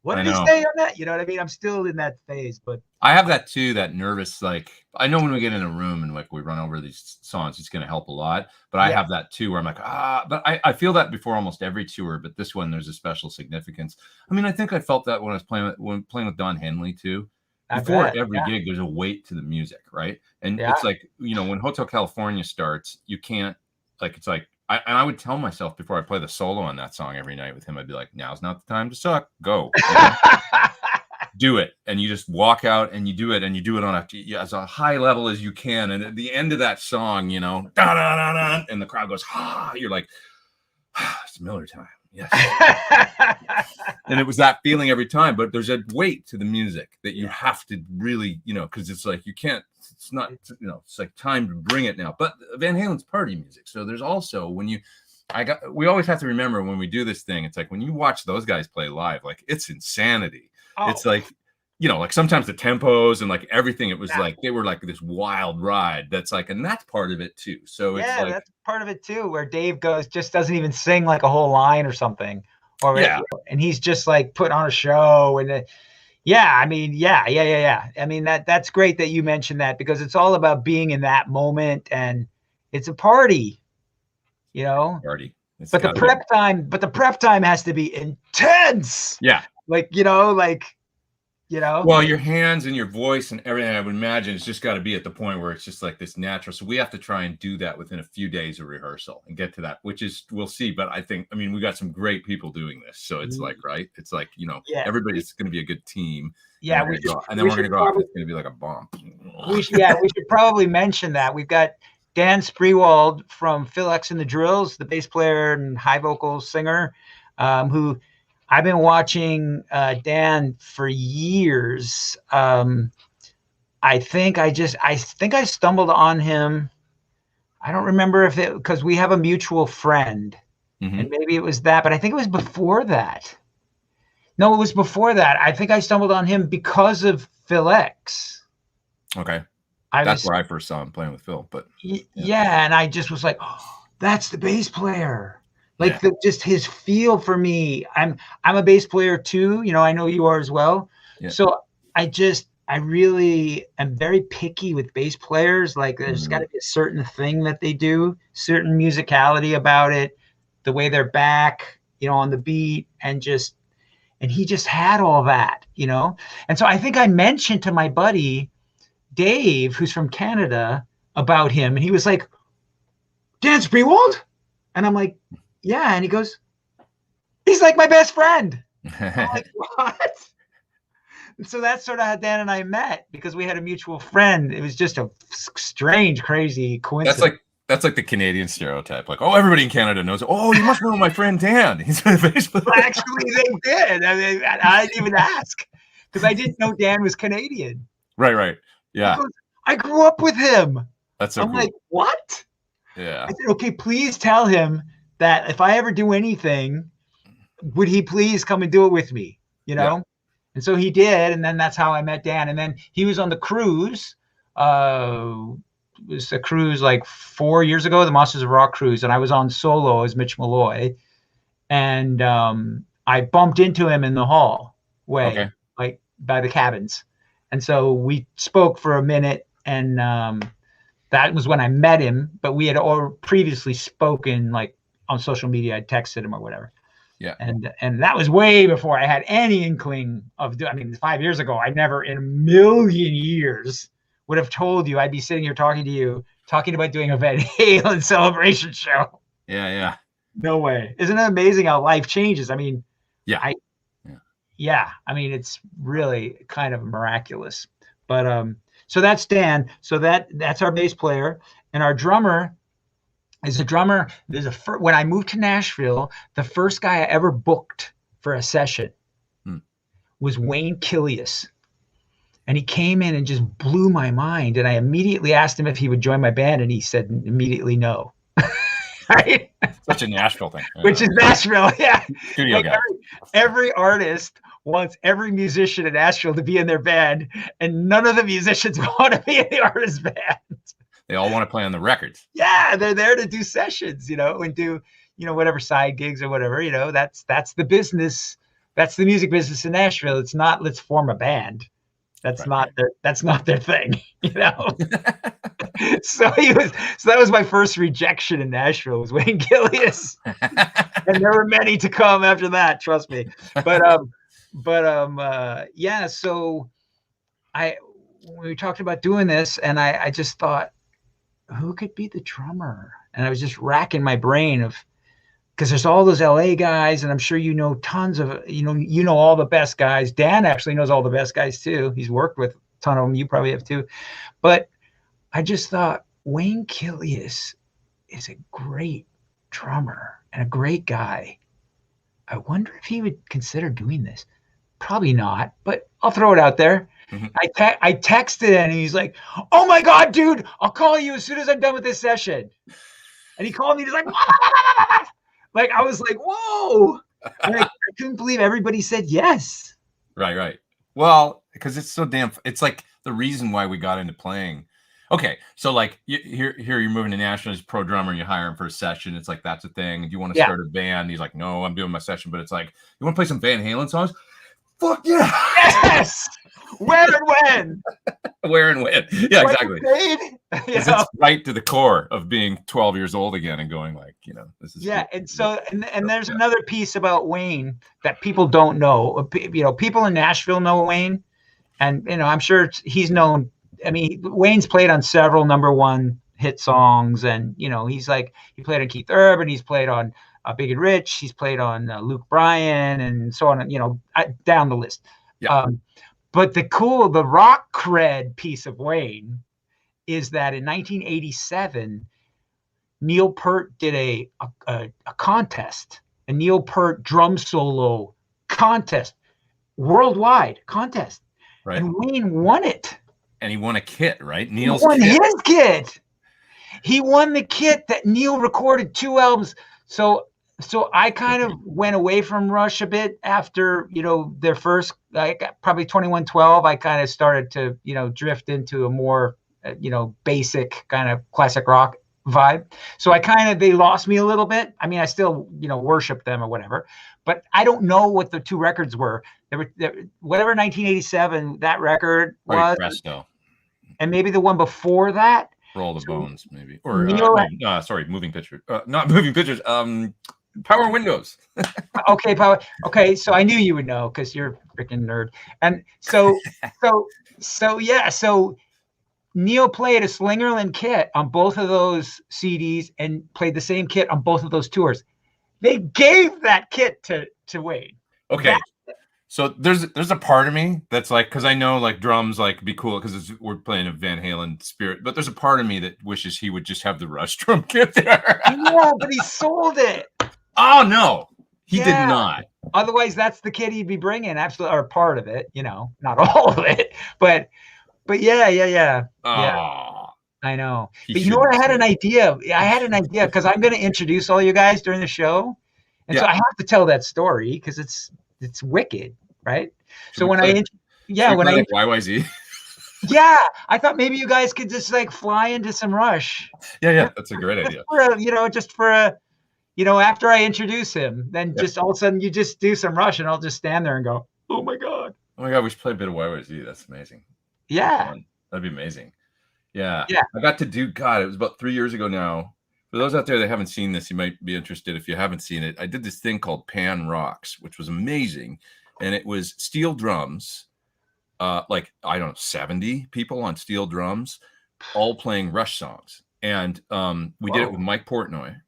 What did he say on that? You know what I mean? I'm still in that phase, but I have that too, that nervous, like, I know when we get in a room and like we run over these songs, it's going to help a lot. But I have that too, where I'm like, but I feel that before almost every tour, but this one, there's a special significance. I mean, I think I felt that when I was playing with Don Henley too. Before every gig, there's a weight to the music, right? And it's like, you know, when Hotel California starts, you can't, like, it's like, I would tell myself before I play the solo on that song every night with him, I'd be like, now's not the time to suck. Go. You know? Do it. And you just walk out and you do it, and you do it on as a high level as you can. And at the end of that song, you know, da, da, da, da, and the crowd goes, you're like, it's Miller time. Yes. And it was that feeling every time, but there's a weight to the music that you have to really, you know, because it's like, you can't, it's not, you know, it's like time to bring it now. But Van Halen's party music. So there's also, when you we always have to remember when we do this thing, it's like when you watch those guys play live, like it's insanity. It's like, like sometimes the tempos and like everything, it was like they were like this wild ride. That's like, and that's part of it too. So it's like that's part of it too, where Dave just doesn't even sing like a whole line or something, and he's just like putting on a show. And I mean, that's great that you mentioned that, because it's all about being in that moment, and it's a party. Party. But the prep time has to be intense. Yeah. Well, your hands and your voice and everything, I would imagine, it's just got to be at the point where it's just like this natural. So we have to try and do that within a few days of rehearsal and get to that, which is, we'll see. But I mean, we got some great people doing this. So it's like, right. It's like, everybody's going to be a good team. Yeah. And then we're going to go out. It's going to be like a bomb. We should probably mention that we've got Dan Spreewald from Phil X and the Drills, the bass player and high vocal singer, who I've been watching Dan for years. I think I stumbled on him. I don't remember because we have a mutual friend, and maybe it was that, but I think it was before that. No, it was before that. I think I stumbled on him because of Phil X. Okay. That's where I first saw him playing with Phil, but and I just was like, oh, that's the bass player. Like just his feel for me. I'm a bass player too. I know you are as well. Yeah. So I really am very picky with bass players. Like there's got to be a certain thing that they do, certain musicality about it, the way they're back, on the beat, and he just had all that, And so I think I mentioned to my buddy Dave, who's from Canada, about him, and he was like, Dan Spreewald? And I'm like, yeah. And he goes, he's like my best friend. I'm like, what? And so that's sort of how Dan and I met, because we had a mutual friend. It was just a strange, crazy coincidence. That's like the Canadian stereotype. Like, oh, everybody in Canada knows. Oh, you must know my friend Dan. He's a bass player. Actually, they did. I mean, I didn't even ask, because I didn't know Dan was Canadian. Right. Yeah. Goes, I grew up with him. That's so I'm cool. like, what? Yeah. I said, okay, please tell him that if I ever do anything, would he please come and do it with me? Yeah. And so he did. And then that's how I met Dan. And then he was on the cruise. It was a cruise like 4 years ago, the Monsters of Rock cruise. And I was on solo as Mitch Malloy. And I bumped into him in the hallway, like by the cabins. And so we spoke for a minute, and that was when I met him. But we had all previously spoken, like on social media. I texted him or whatever. Yeah. And that was way before I had any inkling of. I mean, 5 years ago, I never in a million years would have told you I'd be sitting here talking to you, talking about doing a Van Halen celebration show. Yeah. No way. Isn't it amazing how life changes? I mean, yeah. I mean, it's really kind of miraculous. But so that's Dan. So that's our bass player, and our drummer is a drummer. When I moved to Nashville, the first guy I ever booked for a session was Wayne Killius. And he came in and just blew my mind. And I immediately asked him if he would join my band, and he said immediately no. Right? Such a Nashville thing. Which is Nashville, yeah. Studio guy. Every artist wants every musician in Nashville to be in their band, and none of the musicians want to be in the artist band. They all want to play on the records. Yeah, they're there to do sessions, and do, whatever side gigs or whatever. That's the business. That's the music business in Nashville. It's not let's form a band. That's not their thing, So that was my first rejection in Nashville, was Wayne Killius. And there were many to come after that, trust me. So we talked about doing this, and I just thought, who could be the drummer? And I was just racking my brain because there's all those LA guys, and I'm sure tons of, all the best guys. Dan actually knows all the best guys too. He's worked with a ton of them. You probably have too. But I just thought Wayne Killius is a great drummer and a great guy. I wonder if he would consider doing this. Probably not, but I'll throw it out there. Mm-hmm. I texted and he's like, "Oh my God, dude, I'll call you as soon as I'm done with this session." And he called me. He's like, Like I was like, whoa! Like, I couldn't believe everybody said yes. Right. Well, because it's so damn. It's like the reason why we got into playing. Okay, so like here you're moving to Nashville as pro drummer, and you hire him for a session. It's like that's a thing. Do you want to start a band? He's like, no, I'm doing my session. But it's like, you want to play some Van Halen songs? Fuck yeah! Yes. Where and when? Where and when? Yeah, exactly. It's right to the core of being 12 years old again and going like, this is and so and there's another piece about Wayne that people don't know. People in Nashville know Wayne, and I'm sure he's known. I mean, Wayne's played on several #1 hit songs, and he played on Keith Urban, he's played on Big and Rich, he's played on Luke Bryan, and so on. Down the list. Yeah. But the rock cred piece of Wayne is that in 1987, Neil Peart did a contest, a Neil Peart drum solo contest, worldwide contest, right? And Wayne won it. And he won a kit, right? Neil's won his kit. He won the kit that Neil recorded 2 albums. So I kind of went away from Rush a bit after, their first, probably 2112. I kind of started to, drift into a more, basic kind of classic rock vibe. So they lost me a little bit. I mean, I still, worship them or whatever, but I don't know what the 2 records were. Whatever 1987 that record was. Presto. And maybe the one before that. Roll the Bones, maybe. Or, Moving Pictures. Not Moving Pictures. Power Windows. Okay, so I knew you would know because you're a freaking nerd. And so Neil played a Slingerland kit on both of those CDs and played the same kit on both of those tours. They gave that kit to Wayne. Okay. So there's a part of me that's like, because I know like drums like be cool because we're playing a Van Halen spirit, but there's a part of me that wishes he would just have the Rush drum kit there. No, but he sold it. Oh no, he did not. Otherwise, that's the kit he'd be bringing, absolutely, or part of it. Not all of it, but yeah. Oh, I know. But what? I had an idea. Because I'm going to introduce all you guys during the show, and so I have to tell that story because it's wicked, right? So when I YYZ. Yeah, I thought maybe you guys could just like fly into some Rush. Yeah, that's a great idea. After I introduce him, then just all of a sudden you just do some Rush, and I'll just stand there and go, "Oh my god, we should play a bit of YYZ. That's amazing." Yeah, that'd be amazing. Yeah. I got to do. God, it was about 3 years ago now. For those out there that haven't seen this, you might be interested. If you haven't seen it, I did this thing called Pan Rocks, which was amazing. And it was steel drums, 70 people on steel drums, all playing Rush songs. And we did it with Mike Portnoy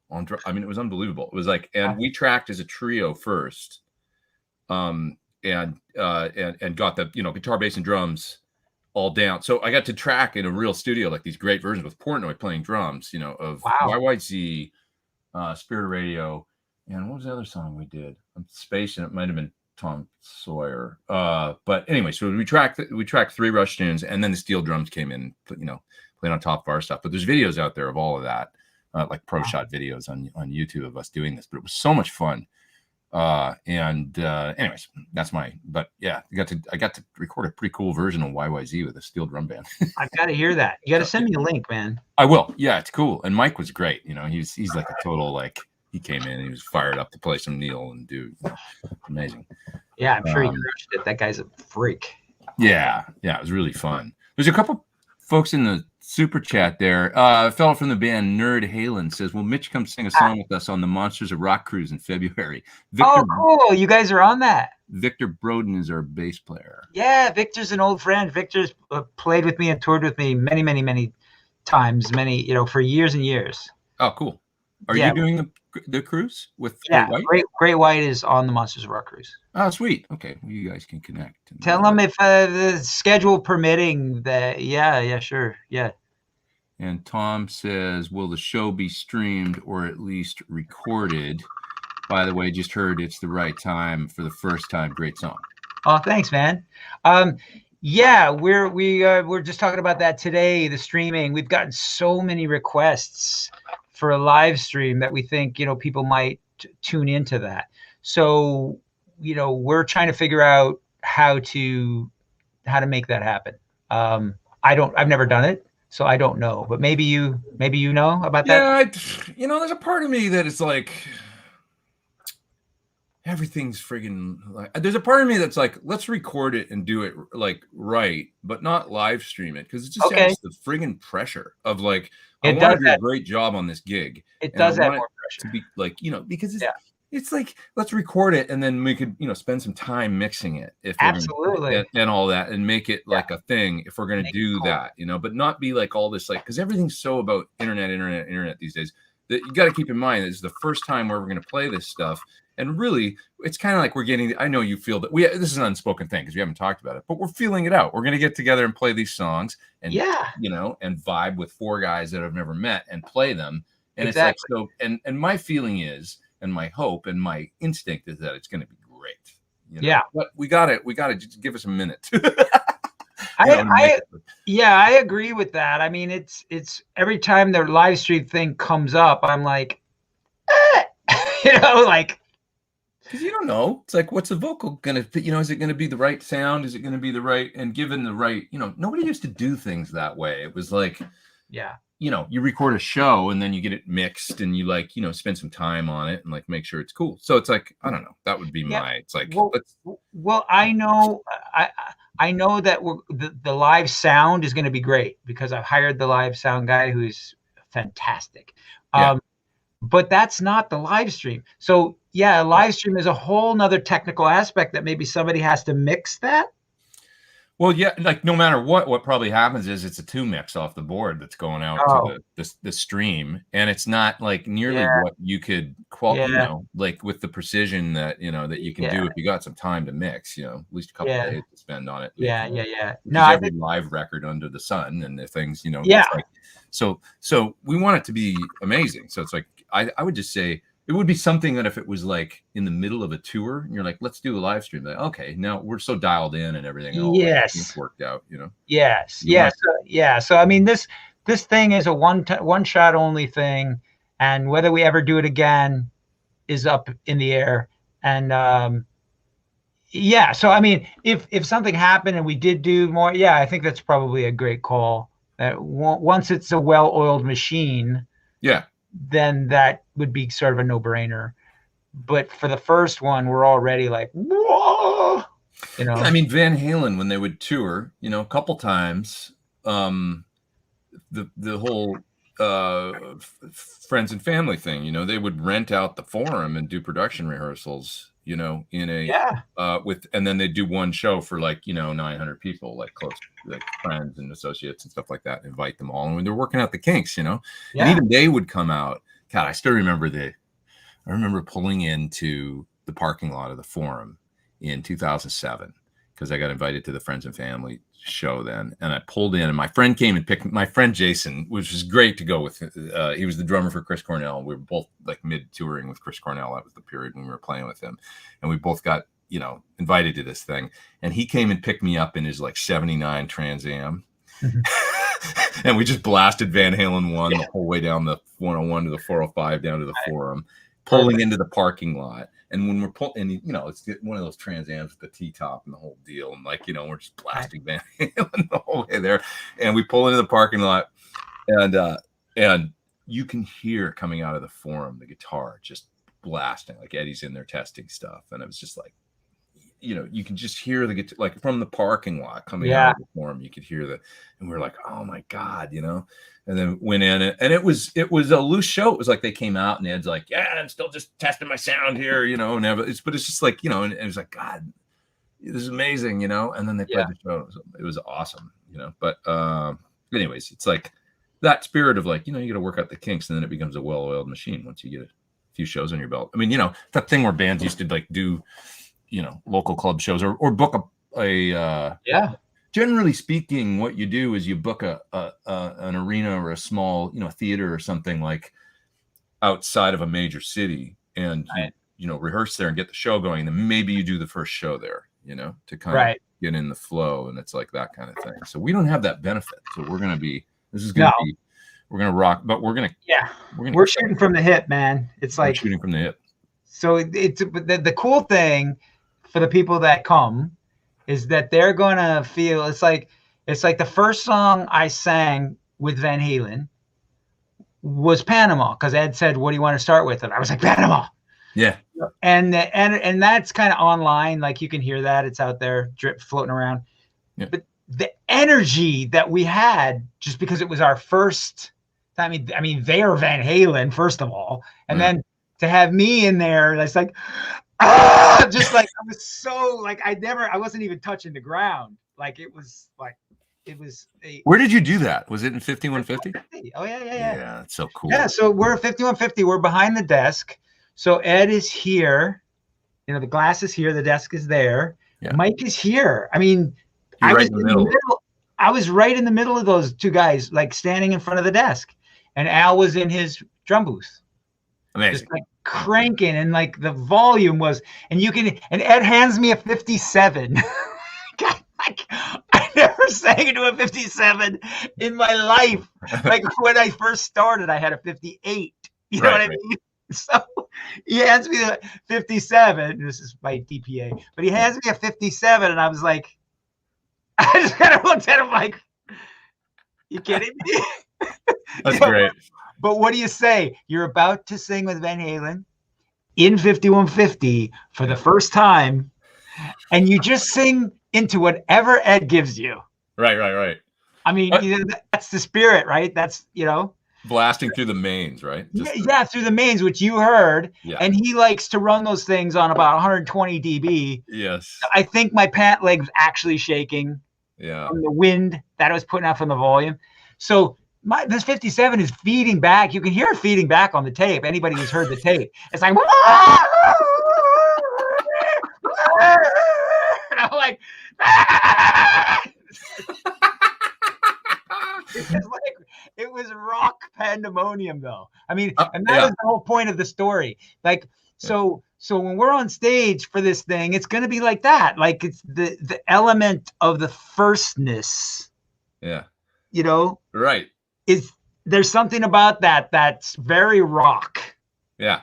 on drum. I mean, it was unbelievable. It was like, and we tracked as a trio first, and got the guitar, bass, and drums all down. So I got to track in a real studio, like these great versions with Portnoy playing drums, of YYZ, Spirit of Radio, and what was the other song we did? I'm spacing. It might have been Tom Sawyer. But anyway, so we tracked 3 Rush tunes, and then the steel drums came in, playing on top of our stuff. But there's videos out there of all of that, like pro shot videos on YouTube of us doing this. But it was so much fun. Anyways, that's but yeah, I got to record a pretty cool version of YYZ with a steel drum band. I've got to hear that. You got to send me a link, man. I will. Yeah, it's cool. And Mike was great. He's like a total, he came in and he was fired up to play some Neil and do amazing. Yeah, I'm sure he crushed it. That guy's a freak. Yeah, it was really fun. There's a couple folks in the super chat there. A fellow from the band Nerd Halen says, "Will Mitch come sing a song with us on the Monsters of Rock cruise in February?" Victor, cool! You guys are on that. Victor Broden is our bass player. Yeah, Victor's an old friend. Victor's played with me and toured with me many, many, many times. For years and years. Oh, cool! Are you doing the cruise with Great White? Great White is on the Monsters of Rock cruise. Oh, sweet. Okay, well, you guys can connect. Tell them if the schedule permitting. Yeah, sure. Yeah. And Tom says, "Will the show be streamed or at least recorded?" By the way, just heard It's the Right Time for the first time. Great song. Oh, thanks, man. Yeah, we're just talking about that today. The streaming. We've gotten so many requests for a live stream that we think, people might tune into that. So, we're trying to figure out how to make that happen. I've never done it, so I don't know, but maybe you know about that. Yeah, there's a part of me that is like, everything's friggin' like, there's a part of me that's like, let's record it and do it like right, but not live stream it, because it just adds the friggin' pressure of like, I want to do a great job on this gig. It does add more pressure to be like, because it's like, let's record it and then we could, spend some time mixing it if absolutely and all that, and make it like a thing if we're gonna do that, but not be like all this, like, because everything's so about internet these days, that you got to keep in mind this is the first time where we're going to play this stuff. And really, it's kind of like we're getting, I know you feel that this is an unspoken thing because we haven't talked about it, but we're feeling it out. We're going to get together and play these songs and, and vibe with 4 guys that I've never met and play them. And it's like, so, and my feeling is, and my hope and my instinct is that it's going to be great. But we got to just give us a minute. I agree with that. I mean, it's every time their live stream thing comes up, I'm like, like, because you don't know. It's like, what's the vocal gonna? Is it gonna be the right sound? Is it gonna be the right? And given the right, nobody used to do things that way. It was like, you record a show and then you get it mixed and you like, spend some time on it and like make sure it's cool. So it's like, I don't know. That would be my. It's like, I know. I know that the live sound is going to be great because I've hired the live sound guy who's fantastic. But that's not the live stream. So a live stream is a whole nother technical aspect that maybe somebody has to mix that. Well, like no matter what probably happens is it's a 2 mix off the board that's going out to the stream, and it's not like nearly what you could like with the precision that that you can do if you got some time to mix, at least a couple of days to spend on it. No, every live record under the sun and the things, it's like, so we want it to be amazing. So it's like I would just say it would be something that if it was like in the middle of a tour and you're like, let's do a live stream. Like, okay, now we're so dialed in and everything. It's worked out, So, I mean, this thing is a one shot only thing. And whether we ever do it again is up in the air. And, so, I mean, if something happened and we did do more, I think that's probably a great call. Once it's a well-oiled machine. Then that would be sort of a no-brainer. But for the first one, we're already like, whoa, I mean, Van Halen, when they would tour, a couple times, the whole friends and family thing, they would rent out the Forum and do production rehearsals, in a and then they do one show for like 900 people, like close, like friends and associates and stuff like that, and invite them all. And when they're working out the kinks, and even they would come out. God, I still remember I remember pulling into the parking lot of the Forum in 2007 because I got invited to the friends and family show then, and I pulled in, and my friend came and picked my friend Jason, which was great to go with. He was the drummer for Chris Cornell. We were both like mid touring with Chris Cornell. That was the period when we were playing with him, and we both got invited to this thing. And he came and picked me up in his like '79 Trans Am, and we just blasted Van Halen 1 the whole way down the 101 to the 405 down to the Forum, pulling into the parking lot. And when we're pulling, it's one of those Trans Ams with the T-top and the whole deal. And like, we're just blasting Van Halen the whole way there. And we pull into the parking lot, and you can hear coming out of the Forum, the guitar just blasting, like Eddie's in there testing stuff. And it was just like, you can just hear the guitar, like from the parking lot coming out of the Forum, you could hear that. And we're like, oh my God, and then went in, and it was a loose show. It was like they came out and Ed's like, I'm still just testing my sound here, but it's just like, and it was like, God, this is amazing, and then they played the show. It was awesome, but anyways, it's like that spirit of like, you got to work out the kinks, and then it becomes a well-oiled machine once you get a few shows on your belt. I mean, that thing where bands used to like do, local club shows or book a generally speaking, what you do is you book an arena or a small, theater or something like outside of a major city, and you rehearse there and get the show going. And then maybe you do the first show there, to kind of get in the flow. And it's like that kind of thing. So we don't have that benefit. So this is going to be We're gonna rock, but we're shooting from the hip, man. It's like shooting from the hip. So it's the cool thing for the people that come is that they're gonna feel it's like the first song I sang with Van Halen was Panama, because Ed said, "What do you want to start with?" And I was like, Panama. Yeah. And that's kind of online, like you can hear that, it's out there floating around. Yeah. But the energy that we had, just because it was our first, I mean, they are Van Halen first of all, and then to have me in there, it's like, just like I was so like I wasn't even touching the ground, like it was. Where did you do that? Was it in 5150? Oh yeah. Yeah, that's so cool. Yeah, so we're 5150. We're behind the desk. So Ed is here. You know, the glass is here. The desk is there. Yeah. Mike is here. I mean, I was in the middle. I was right in the middle of those two guys, like standing in front of the desk, and Al was in his drum booth. Amazing. Just like cranking, and like the volume was, and Ed hands me a 57. God, I never sang into a 57 in my life. Like when I first started, I had a 58. You know what I mean? So he hands me the 57. This is my DPA, but he hands me a 57, and I was like, I just kind of looked at him like, "You kidding me?" That's great. But what do you say? You're about to sing with Van Halen in 5150 for the first time, and you just sing into whatever Ed gives you. Right. I mean, that's the spirit, right? That's, blasting through the mains, right? Yeah, through the mains, which you heard. Yeah. And he likes to run those things on about 120 dB. Yes. I think my pant leg was actually shaking. Yeah. From the wind that I was putting out from the volume. So this 57 is feeding back. You can hear it feeding back on the tape. Anybody who's heard the tape, it's like, and I'm like, it was rock pandemonium, though. I mean, and that was the whole point of the story. Like, so when we're on stage for this thing, it's going to be like that. Like, it's the element of the firstness. Yeah. Right. There's something about that that's very rock. Yeah.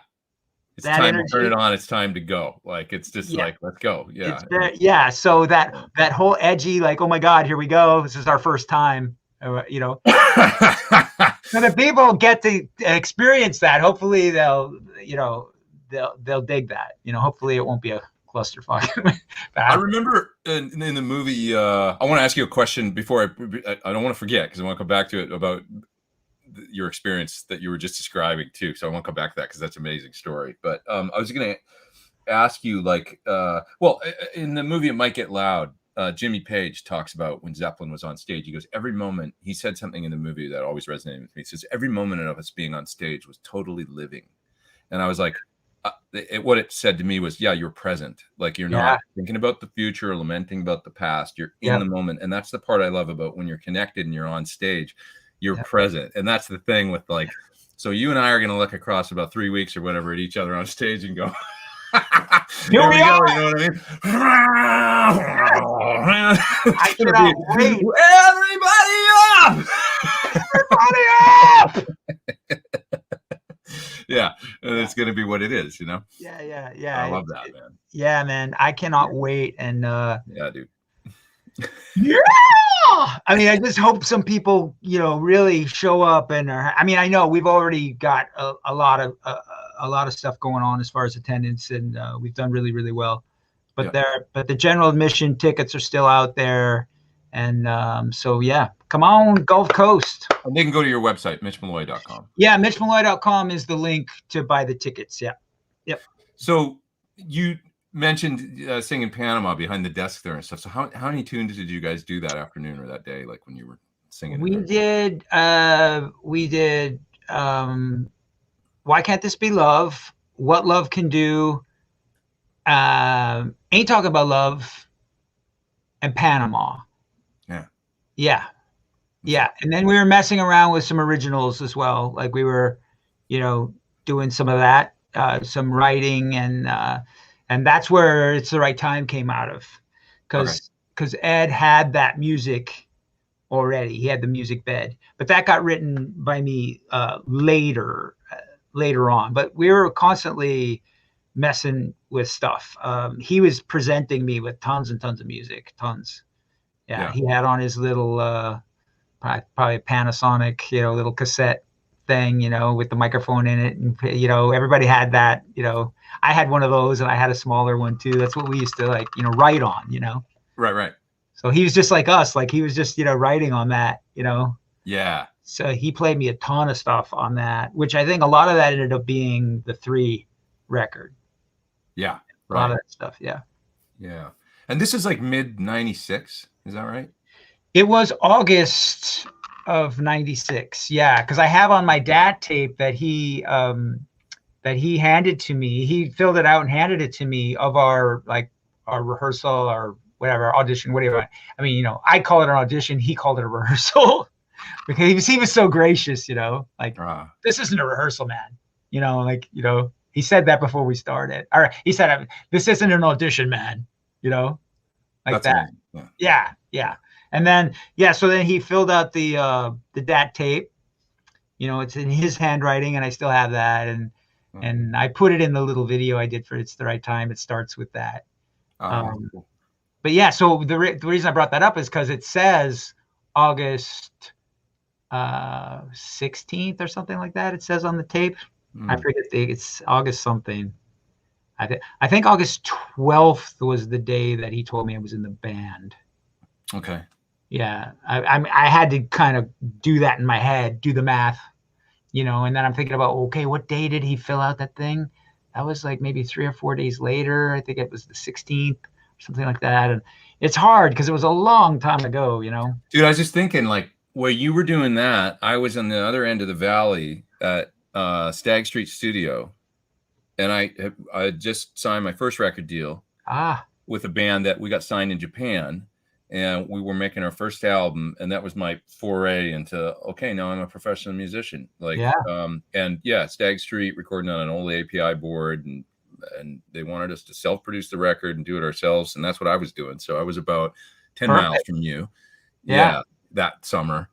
It's that time energy. To turn it on. It's time to go. Like, it's just like, let's go. Yeah. So that whole edgy, like, oh my God, here we go. This is our first time, So the people get to experience that. Hopefully they'll dig that. Hopefully it won't be a clusterfuck. I remember in the movie, I want to ask you a question before I don't want to forget, because I want to come back to it about your experience that you were just describing too. So I want to come back to that because that's an amazing story. But I was going to ask you, like, in the movie It Might Get Loud, Jimmy Page talks about when Zeppelin was on stage. He goes, every moment, he said something in the movie that always resonated with me. He says, every moment of us being on stage was totally living. And I was like, what it said to me was, yeah, you're present. Like, you're not thinking about the future or lamenting about the past. You're in the moment. And that's the part I love about when you're connected and you're on stage, you're present. And that's the thing with, like, so you and I are going to look across about 3 weeks or whatever at each other on stage and go, here we are. You know what I mean? I cannot wait. Everybody up! Yeah, and it's going to be what it is, Yeah. I love that, man. Yeah, man. I cannot wait. And yeah, dude. Yeah. I mean, I just hope some people, really show up and I know we've already got a lot of stuff going on as far as attendance, and we've done really, really well. But the general admission tickets are still out there, and so come on, Gulf Coast. And they can go to your website, MitchMalloy.com. Yeah, MitchMalloy.com is the link to buy the tickets. Yeah. Yep. So you mentioned singing Panama behind the desk there and stuff. So how many tunes did you guys do that afternoon or that day, like when you were singing? We did Why Can't This Be Love? What Love Can Do? Ain't Talking About Love, and Panama. Yeah. And then we were messing around with some originals as well. Like we were, doing some of that, some writing, and that's where It's the Right Time came out of, because Ed had that music already. He had the music bed, but that got written by me later on. But we were constantly messing with stuff. He was presenting me with tons and tons of music, tons. Yeah. He had on his little probably a Panasonic, little cassette thing, with the microphone in it, and everybody had that. I had one of those, and I had a smaller one too. That's what we used to write on. Right. So he was just like us, like he was just writing on that. Yeah. So he played me a ton of stuff on that, which I think a lot of that ended up being the 3 record. Yeah. Right. A lot of that stuff. Yeah. Yeah. And this is like mid '96. Is that right? It was August of '96. Yeah. Cause I have on my DAT tape that he handed to me. He filled it out and handed it to me of our rehearsal or whatever, audition, whatever. I mean, I call it an audition. He called it a rehearsal because he was so gracious, this isn't a rehearsal, man. He said that before we started. All right. He said, this isn't an audition, man, like that's that. Amazing. Yeah. And then, so then he filled out the DAT tape, it's in his handwriting, and I still have that. And I put it in the little video I did for It's the Right Time. It starts with that. Cool. But yeah, so the reason I brought that up is because it says August 16th or something like that. It says on the tape. I forget it's August something. I think August 12th was the day that he told me I was in the band. Okay. Yeah, I had to kind of do that in my head, do the math, and then I'm thinking about, okay, what day did he fill out that thing? That was like maybe 3 or 4 days later. I think it was the 16th or something like that. And it's hard because it was a long time ago, Dude, I was just thinking, like, where you were doing that, I was on the other end of the valley at Stag Street Studio, and I just signed my first record deal with a band that we got signed in Japan. And we were making our first album, and that was my foray into, okay, now I'm a professional musician. Stag Street, recording on an old API board, and they wanted us to self-produce the record and do it ourselves, and that's what I was doing. So I was about 10 miles from you, that summer,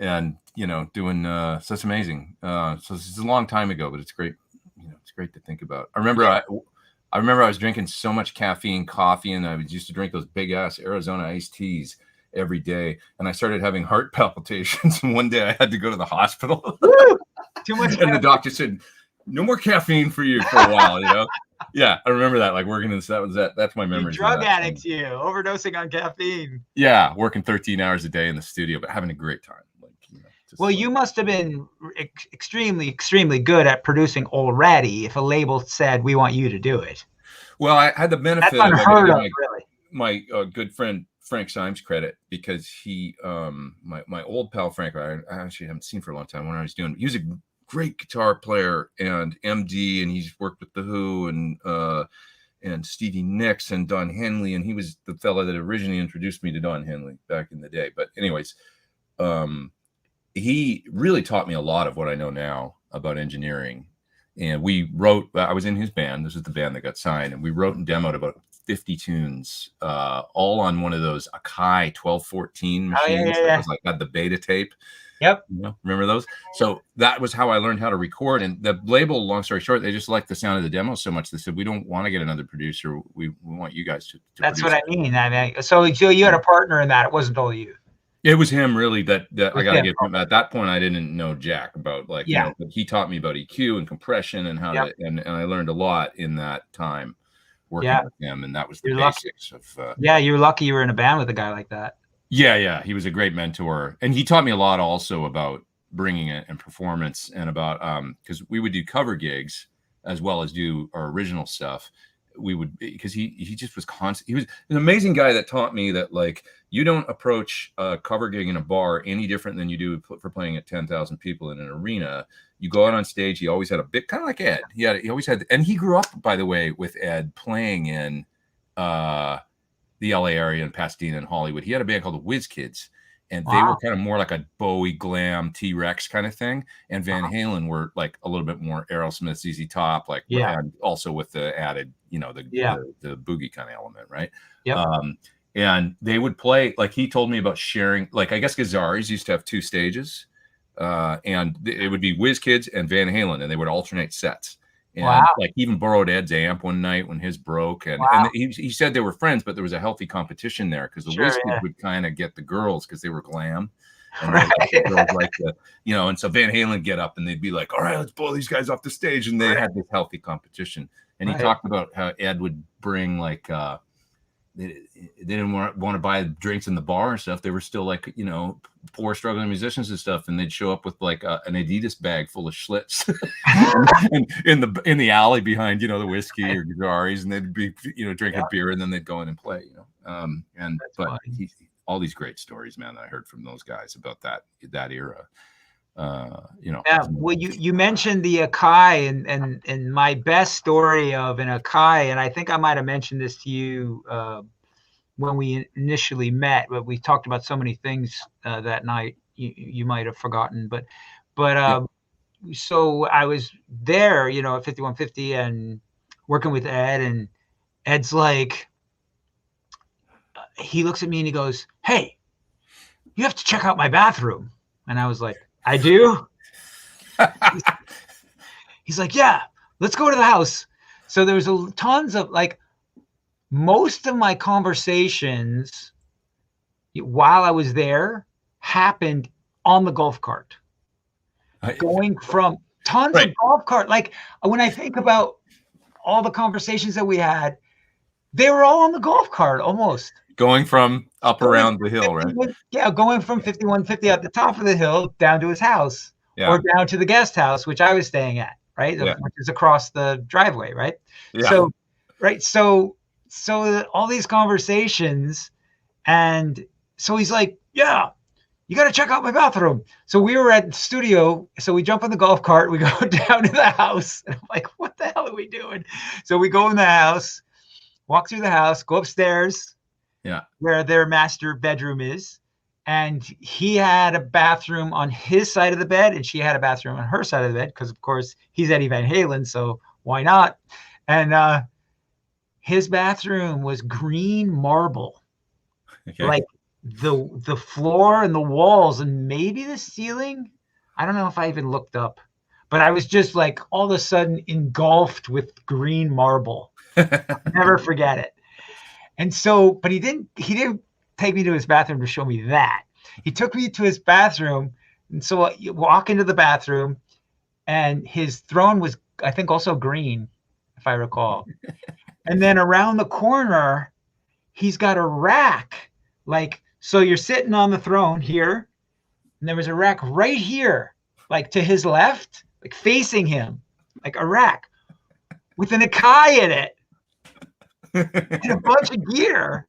and doing. So it's amazing. So this is a long time ago, but it's great. It's great to think about. I remember I was drinking so much caffeine coffee, and I used to drink those big ass Arizona iced teas every day. And I started having heart palpitations. And one day I had to go to the hospital. Too much. And the doctor said, "No more caffeine for you for a while." Yeah, I remember that. Like working in that's my memory. Drug addicts, overdosing on caffeine. Yeah, working 13 hours a day in the studio, but having a great time. Well, you must have been extremely, extremely good at producing already if a label said, we want you to do it. Well, I had the benefit of really. My good friend Frank Symes credit, because he, my old pal Frank, I actually haven't seen for a long time, when I was doing, he was a great guitar player and MD, and he's worked with The Who and Stevie Nicks and Don Henley, and he was the fella that originally introduced me to Don Henley back in the day. But anyways, he really taught me a lot of what I know now about engineering. And I was in his band. This is the band that got signed. And we wrote and demoed about 50 tunes, all on one of those Akai 1214 machines. That was had the beta tape. Yep. Remember those? So that was how I learned how to record. And the label, long story short, they just liked the sound of the demo so much. They said, we don't want to get another producer. We want you guys to That's what I mean. So you had a partner in that. It wasn't all you. It was him, really, that I got to give him. At that point, I didn't know jack about but he taught me about EQ and compression and how to, and I learned a lot in that time working with him, and that was the basics of. You're lucky you were in a band with a guy like that. Yeah, he was a great mentor, and he taught me a lot also about bringing it and performance, and about because we would do cover gigs as well as do our original stuff. We would, because he just was constant. He was an amazing guy that taught me that, like, you don't approach a cover gig in a bar any different than you do for playing at 10,000 people in an arena. You go out on stage. He always had a bit, kind of like Ed. He always had, and he grew up, by the way, with Ed playing in the LA area and Pasadena and Hollywood. He had a band called the Whiz Kids, and they were kind of more like a Bowie glam T-Rex kind of thing. And Van Halen were like a little bit more Aerosmith, ZZ Top, and also with the added, the boogie kind of element, right? Yep. and they would play, like he told me about sharing, like I guess Gazzari's used to have 2 stages, and it would be Whiz Kids and Van Halen, and they would alternate sets. And Wow. like even borrowed Ed's amp one night when his broke, and he said they were friends, but there was a healthy competition there because the Whiz Kids would kind of get the girls because they were glam, and the girls like the, you know, and so Van Halen would get up and they'd be like, all right, let's blow these guys off the stage, and they had this healthy competition. And he talked about how Ed would bring like they didn't want to buy drinks in the bar and stuff. They were still like, you know, poor struggling musicians and stuff, and they'd show up with like an Adidas bag full of Schlitz in the alley behind, you know, the whiskey or Gazzari's, and they'd be, you know, drinking beer, and then they'd go in and play, you know. But all these great stories, man, that I heard from those guys about that era. You know. Yeah, well, you mentioned the Akai, and my best story of an Akai, and I think I might have mentioned this to you when we initially met, but we talked about so many things that night you might have forgotten, but so I was there, you know, at 5150 and working with Ed, and Ed's like, he looks at me and he goes, "Hey, you have to check out my bathroom." And I was like, "I do?" He's like, "Yeah, let's go to the house." So there was tons of, like, most of my conversations while I was there happened on the golf cart. Going from tons of golf cart. Like, when I think about all the conversations that we had, they were all on the golf cart almost. Going from up around the hill, right? Yeah, going from 5150 at the top of the hill down to his house, or down to the guest house, which I was staying at, right? Which is across the driveway, right? Yeah. So all these conversations, and so he's like, "Yeah, you got to check out my bathroom." So we were at the studio, so we jump on the golf cart, we go down to the house, and I'm like, "What the hell are we doing?" So we go in the house, walk through the house, go upstairs, where their master bedroom is, and he had a bathroom on his side of the bed, and she had a bathroom on her side of the bed, because of course he's Eddie Van Halen, so why not? And his bathroom was green marble, like the floor and the walls and maybe the ceiling. I don't know if I even looked up, but I was just like all of a sudden engulfed with green marble. Never forget it. And so, but he didn't take me to his bathroom to show me that. He took me to his bathroom. And so you walk into the bathroom, and his throne was, I think, also green, if I recall. And then around the corner, he's got a rack. Like, so you're sitting on the throne here, and there was a rack right here, like to his left, like facing him, like a rack with an Akai in it. And a bunch of gear.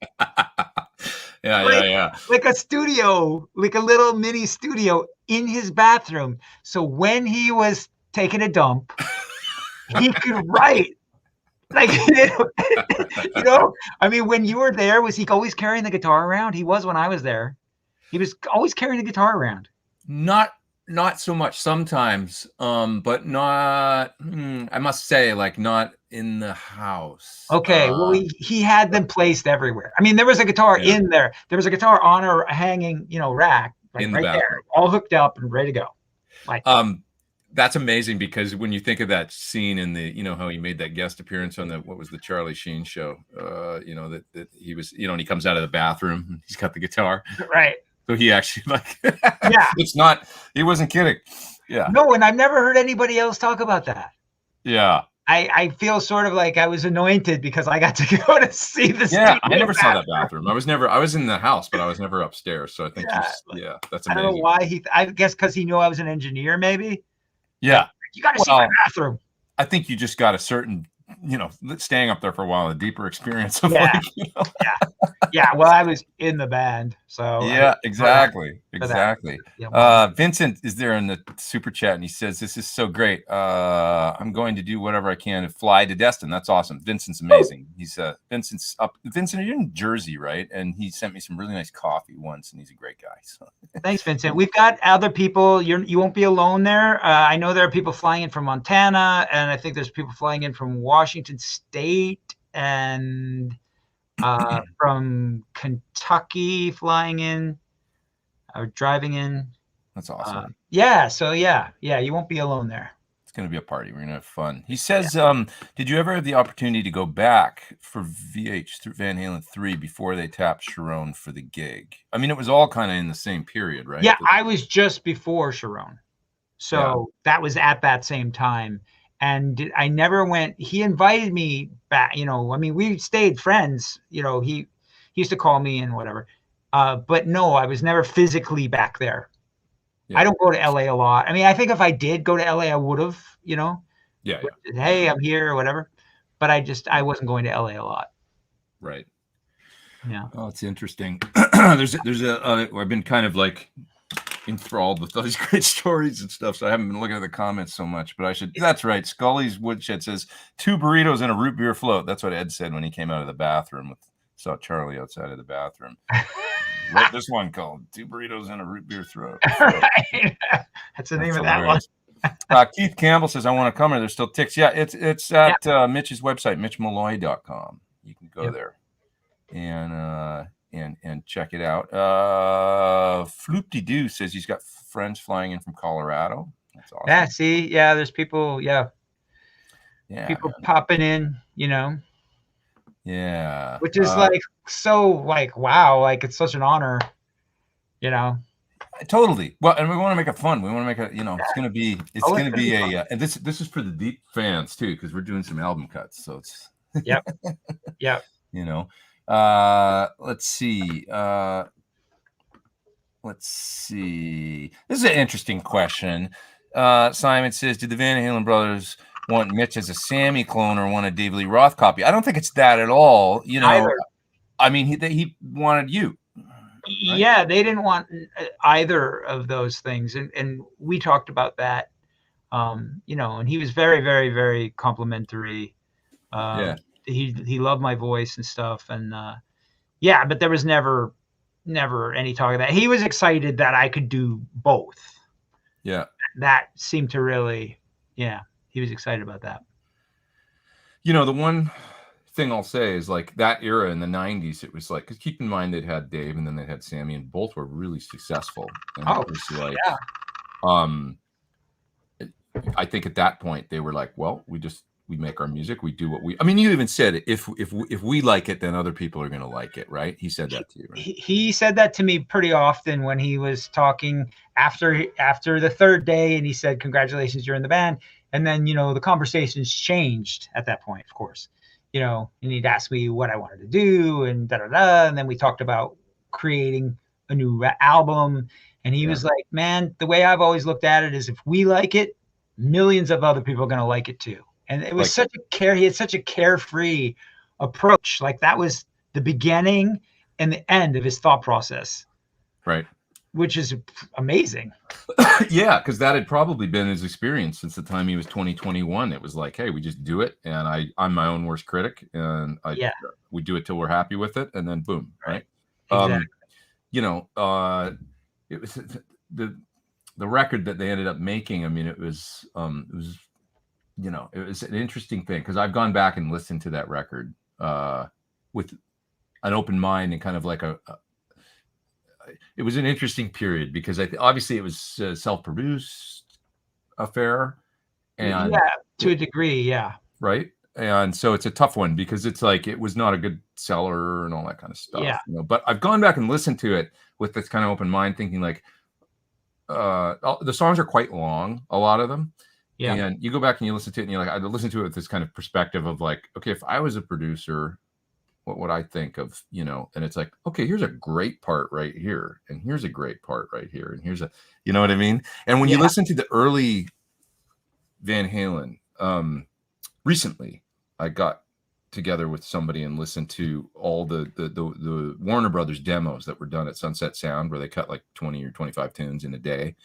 Like a studio, like a little mini studio in his bathroom. So when he was taking a dump, he could write. Like, you know, I mean, when you were there, was he always carrying the guitar around? He was when I was there. He was always carrying the guitar around. Not so much sometimes, but not, I must say, like, not in the house. Okay, well, he had them placed everywhere. I mean, there was a guitar in there. There was a guitar on a hanging, you know, rack, like right there, all hooked up and ready to go. Like, that's amazing, because when you think of that scene in the, you know, how he made that guest appearance on what was the Charlie Sheen show, you know, that he was, you know, and he comes out of the bathroom, he's got the guitar. Right. So he actually, like, it's not, he wasn't kidding. Yeah. No, and I've never heard anybody else talk about that. Yeah. I feel sort of like I was anointed because I got to go to see this. Yeah, I never saw that bathroom. I was in the house, but I was never upstairs. So I think, that's amazing. I don't know why I guess because he knew I was an engineer, maybe. Yeah. Like, you got to see my bathroom. I think you just got a certain, you know, staying up there for a while, a deeper experience of Yeah. Well, I was in the band, so exactly. Vincent is there in the super chat, and he says, "This is so great. I'm going to do whatever I can to fly to Destin." That's awesome. Vincent's amazing. He's Vincent's up. Vincent, you're in Jersey, right? And he sent me some really nice coffee once, and he's a great guy. So thanks, Vincent. We've got other people. You won't be alone there. I know there are people flying in from Montana, and I think there's people flying in from Washington State, and from Kentucky, flying in or driving in. That's awesome. Yeah. So yeah. You won't be alone there. It's going to be a party. We're going to have fun. He says, did you ever have the opportunity to go back for Van Halen 3 before they tapped Sharon for the gig? I mean, it was all kind of in the same period, right? Yeah, I was just before Sharon. So that was at that same time. And I never went. He invited me back. I mean, we stayed friends. He used to call me and whatever. But no, I was never physically back there. Yeah. I don't go to LA a lot. I mean, I think if I did go to LA, I would have, Yeah. Hey, I'm here or whatever. But I wasn't going to LA a lot. Right. Yeah. Oh, it's interesting. I've been kind of like enthralled with those great stories and stuff, so I haven't been looking at the comments so much, but I should. That's right. Scully's Woodshed says 2 burritos and a root beer float. That's what Ed said when he came out of the bathroom. Saw Charlie outside of the bathroom. Wrote this one called 2 burritos and a root beer throat. Right. That's the name of that one. Keith Campbell says, I want to come here. There's still ticks. Yeah, it's at Mitch's website, mitchmalloy.com. You can go there and check it out. Floop-de-doo says he's got friends flying in from Colorado. That's awesome. Yeah, see, there's people, people popping in, Yeah. Which is wow, it's such an honor, Totally. Well, and we want to make it fun. We want to make it, it's going to be and this is for the deep fans too, because we're doing some album cuts. So it's, Yep. Let's see. This is an interesting question. Simon says, did the Van Halen brothers want Mitch as a Sammy clone or want a David Lee Roth copy? I don't think it's that at all. Either. I mean, he wanted you. Right? Yeah, they didn't want either of those things. And we talked about that, and he was very, very, very complimentary. He loved my voice and stuff. And but there was never any talk of that. He was excited that I could do both. Yeah. That seemed to really, he was excited about that. The one thing I'll say is like that era in the 90s, it was like, because keep in mind they'd had Dave and then they had Sammy, and both were really successful. And it was like, I think at that point they were like, well, we make our music, we do what I mean, you even said if we like it, then other people are going to like it, right? He said that to you, right? He said that to me pretty often when he was talking after the third day, and he said, congratulations, you're in the band. And then, the conversations changed at that point, of course, and he'd ask me what I wanted to do and and then we talked about creating a new album. And he was like, man, the way I've always looked at it is if we like it, millions of other people are going to like it too. And it was he had such a carefree approach. Like that was the beginning and the end of his thought process. Right. Which is amazing. Yeah, because that had probably been his experience since the time he was 21. It was like, hey, we just do it. And I'm my own worst critic. And we do it till we're happy with it. And then boom. Right. Exactly. It was the record that they ended up making. I mean, it was an interesting thing because I've gone back and listened to that record with an open mind and kind of like it was an interesting period because obviously it was a self-produced affair, and to a degree, right. And so it's a tough one because it's like it was not a good seller and all that kind of stuff. But I've gone back and listened to it with this kind of open mind, thinking like the songs are quite long, a lot of them. Yeah. And you go back and you listen to it and you're like, I listen to it with this kind of perspective of like, okay, if I was a producer, what would I think of, and it's like, okay, here's a great part right here. And here's a great part right here. And here's you know what I mean? And when you listen to the early Van Halen, recently I got together with somebody and listened to all the Warner Brothers demos that were done at Sunset Sound, where they cut like 20 or 25 tunes in a day.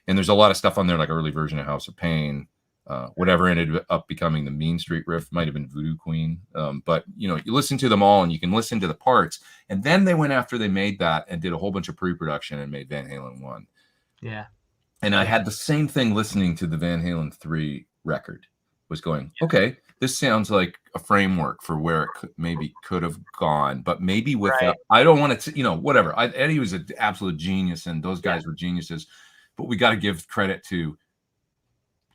And there's a lot of stuff on there, like early version of House of Pain, whatever ended up becoming the Mean Street riff, might have been Voodoo Queen. But, you listen to them all and you can listen to the parts. And then they went after they made that and did a whole bunch of pre-production and made Van Halen 1. Yeah. And I had the same thing listening to the Van Halen 3 record, was going, okay, this sounds like a framework for where it could have gone, but maybe with Right. I don't want to, whatever. Eddie was an absolute genius, and those guys were geniuses. But we got to give credit to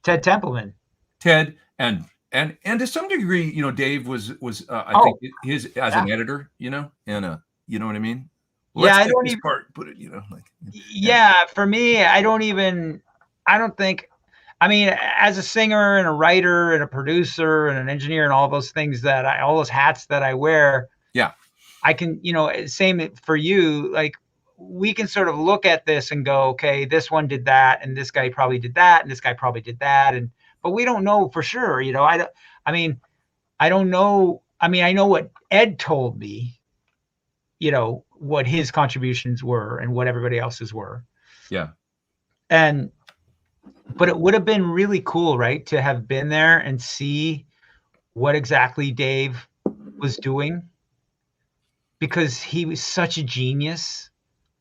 Ted Templeman. Ted and to some degree, Dave was I think his as an editor, and you know what I mean. Let's get this part, put it, for me, I don't think. I mean, as a singer and a writer and a producer and an engineer and all those things all those hats that I wear. Yeah. I can, same for you, like we can sort of look at this and go, okay, this one did that, and this guy probably did that, and this guy probably did that. But we don't know for sure, I don't know. I mean, I know what Ed told me, what his contributions were and what everybody else's were. Yeah. But it would have been really cool, right, to have been there and see what exactly Dave was doing, because he was such a genius.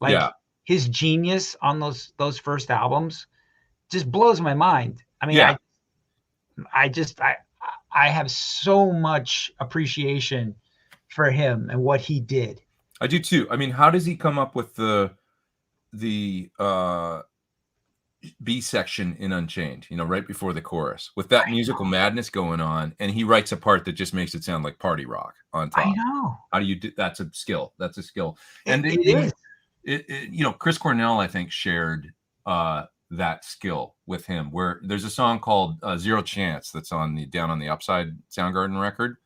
Like his genius on those first albums just blows my mind. I mean, I have so much appreciation for him and what he did. I do too. I mean, how does he come up with the B section in Unchained, right before the chorus, with that musical madness going on, and he writes a part that just makes it sound like party rock on top. I know. How do you do? That's a skill. That's a skill. And it is. Chris Cornell, I think, shared that skill with him, where there's a song called Zero Chance that's on the Down on the Upside Soundgarden record,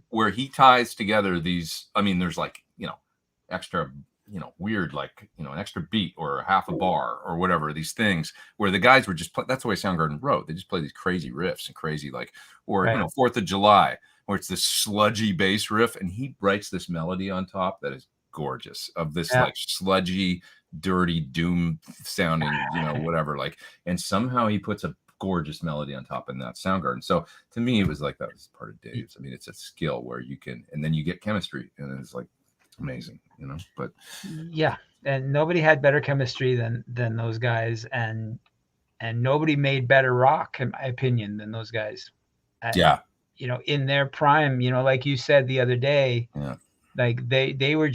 where he ties together these, I mean, there's like, extra, weird, like, an extra beat or a half a bar or whatever, these things where the guys were just, that's the way Soundgarden wrote. They just play these crazy riffs and crazy, like, or, 4th of July, where it's this sludgy bass riff, and he writes this melody on top that is gorgeous, of this like sludgy, dirty doom sounding, whatever, like, and somehow he puts a gorgeous melody on top in that Soundgarden. So to me, it was like, that was part of Dave's. I mean, it's a skill where you can, and then you get chemistry, and it's like amazing, but and nobody had better chemistry than those guys, and nobody made better rock, in my opinion, than those guys. In their prime, like you said the other day, like they were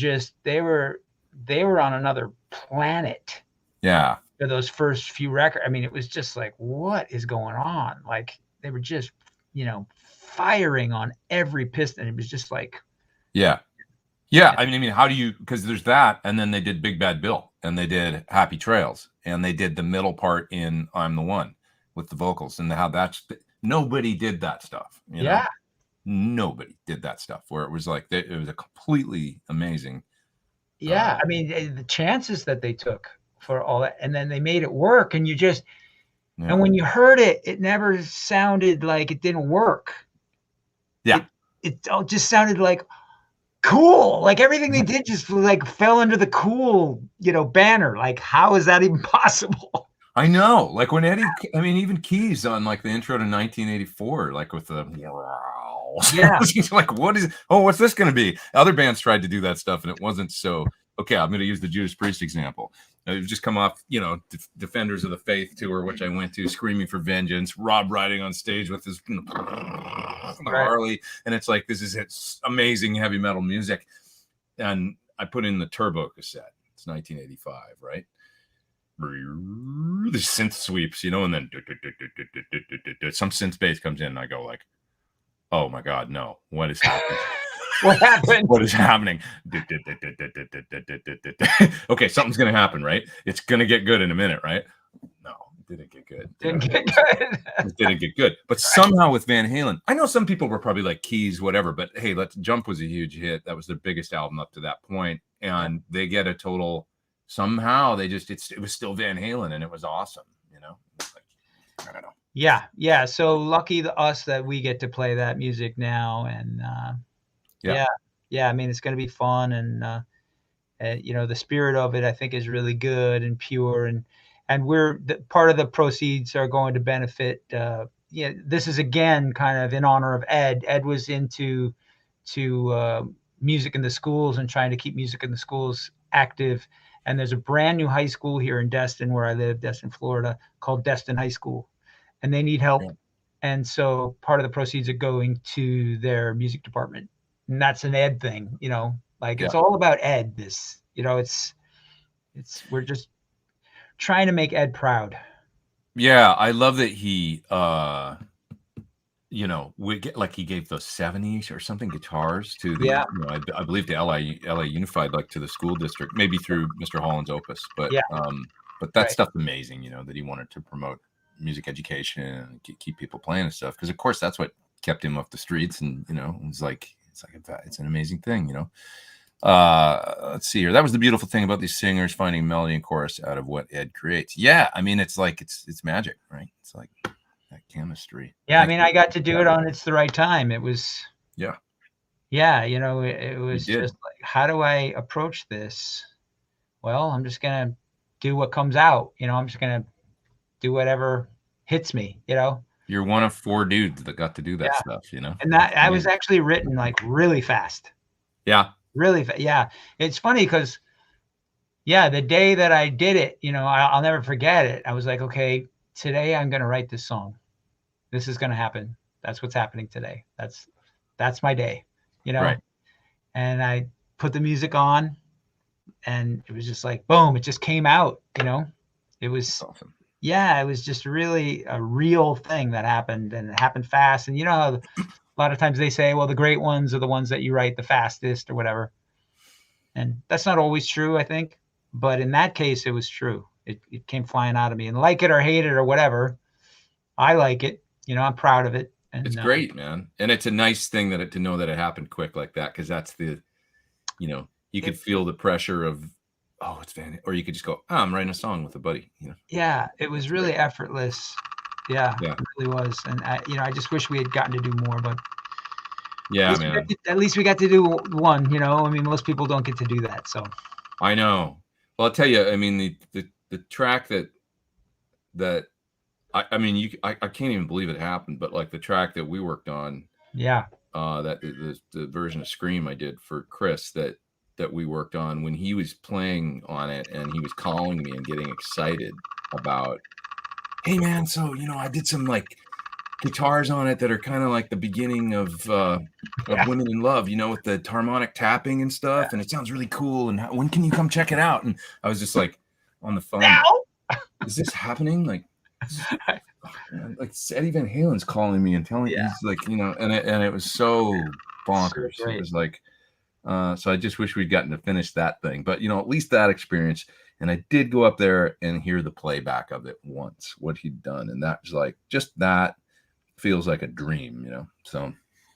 on another planet. For those first few records. I mean, it was just like, what is going on? Like, they were just, firing on every piston. It was just like, I mean, how do you, because there's that, and then they did Big Bad Bill, and they did Happy Trails, and they did the middle part in I'm the One with the vocals, and how nobody did that stuff. Nobody did that stuff, where it was like, it was a completely amazing. I mean, the chances that they took for all that, and then they made it work, and you just, and when you heard it, it never sounded like it didn't work. It just sounded like cool. Like everything they did just like fell under the cool, banner. Like, how is that even possible? I know. Like when Eddie, I mean, even Keys on like the intro to 1984, like with the he's like, what's this going to be? Other bands tried to do that stuff, and it wasn't so. Okay, I'm going to use the Judas Priest example. It just come off, Defenders of the Faith tour, which I went to, Screaming for Vengeance, Rob riding on stage with his Harley, and it's like, this is amazing heavy metal music. And I put in the Turbo cassette. It's 1985, right? The synth sweeps, and then some synth bass comes in, and I go like, oh my God, no, what is happening? What happened? What is happening? Okay, something's gonna happen, right? It's gonna get good in a minute, right? No, it didn't get good. It didn't get good. But somehow with Van Halen, I know some people were probably like Keys, whatever, but hey, Jump was a huge hit. That was their biggest album up to that point, and they get a total. Somehow they just it was still Van Halen, and it was awesome. Like, I don't know. Yeah. So lucky to us that we get to play that music now, and I mean, it's going to be fun, and the spirit of it, I think, is really good and pure, and we're part of the proceeds are going to benefit. This is again kind of in honor of Ed. Ed was into music in the schools and trying to keep music in the schools active. And there's a brand new high school here in Destin, where I live, Destin, Florida, called Destin High School, and they need help. And so part of the proceeds are going to their music department. And that's an Ed thing, you know, like it's all about Ed. This, you know, we're just trying to make Ed proud. Yeah, I love that he you know, we get like he gave those 70s or something guitars to the, Yeah. you know, I believe to LA Unified, like to the school district, maybe through Mr. Holland's Opus, but Yeah. that Right. stuff's amazing, you know, that he wanted to promote music education and keep people playing and stuff, because of course that's what kept him off the streets, and you know, it's an amazing thing, you know. Let's see here. That was the beautiful thing about these singers, finding melody and chorus out of what Ed creates. Yeah, I mean, it's like it's magic, right? It's like that chemistry. Yeah, I mean, I got to do it on It's the Right Time. It was, yeah, you know, it was just like, how do I approach this? Well, I'm just gonna do what comes out, you know. I'm just gonna do whatever hits me, you know. You're one of 4 dudes that got to do that stuff, you know. And that I was actually written like really fast. Yeah, really yeah. It's funny because the day that I did it, you know, I'll never forget it. I was like, okay, today I'm gonna write this song. This is gonna happen. That's what's happening today. That's my day, you know. right. And I put the music on, and it was just like boom, it just came out, you know. It was awesome. Yeah, it was just really a real thing that happened, and it happened fast. And you know how a lot of times they say, well, the great ones are the ones that you write the fastest or whatever. And that's not always true, I think. But in that case, it was true. It came flying out of me. And like it or hate it or whatever, I like it. You know, I'm proud of it. And it's great, man. And it's a nice thing to know that it happened quick like that, because that's the, you know, you could feel the pressure of, oh, it's Van, or you could just go, oh, I'm writing a song with a buddy, you know. Yeah, it was really effortless. Yeah, it really was. And you know, I just wish we had gotten to do more, but yeah, man. At least we got to do one, you know. I mean, most people don't get to do that, so. I know. Well, I'll tell you, I mean, the track that I mean, I can't even believe it happened, but like the track that we worked on, yeah, that the version of Scream I did for Chris that we worked on, when he was playing on it and he was calling me and getting excited about, hey man, so you know, I did some like guitars on it that are kind of like the beginning of Women in Love, you know, with the harmonic tapping and stuff, and it sounds really cool, and when can you come check it out? And I was just like on the phone, now? Is this happening? Like Eddie Van Halen's calling me and telling me, he's like, you know, and it was so bonkers. So it was like, so I just wish we'd gotten to finish that thing, but you know, at least that experience. And I did go up there and hear the playback of it once, what he'd done, and that was like, just that feels like a dream, you know. So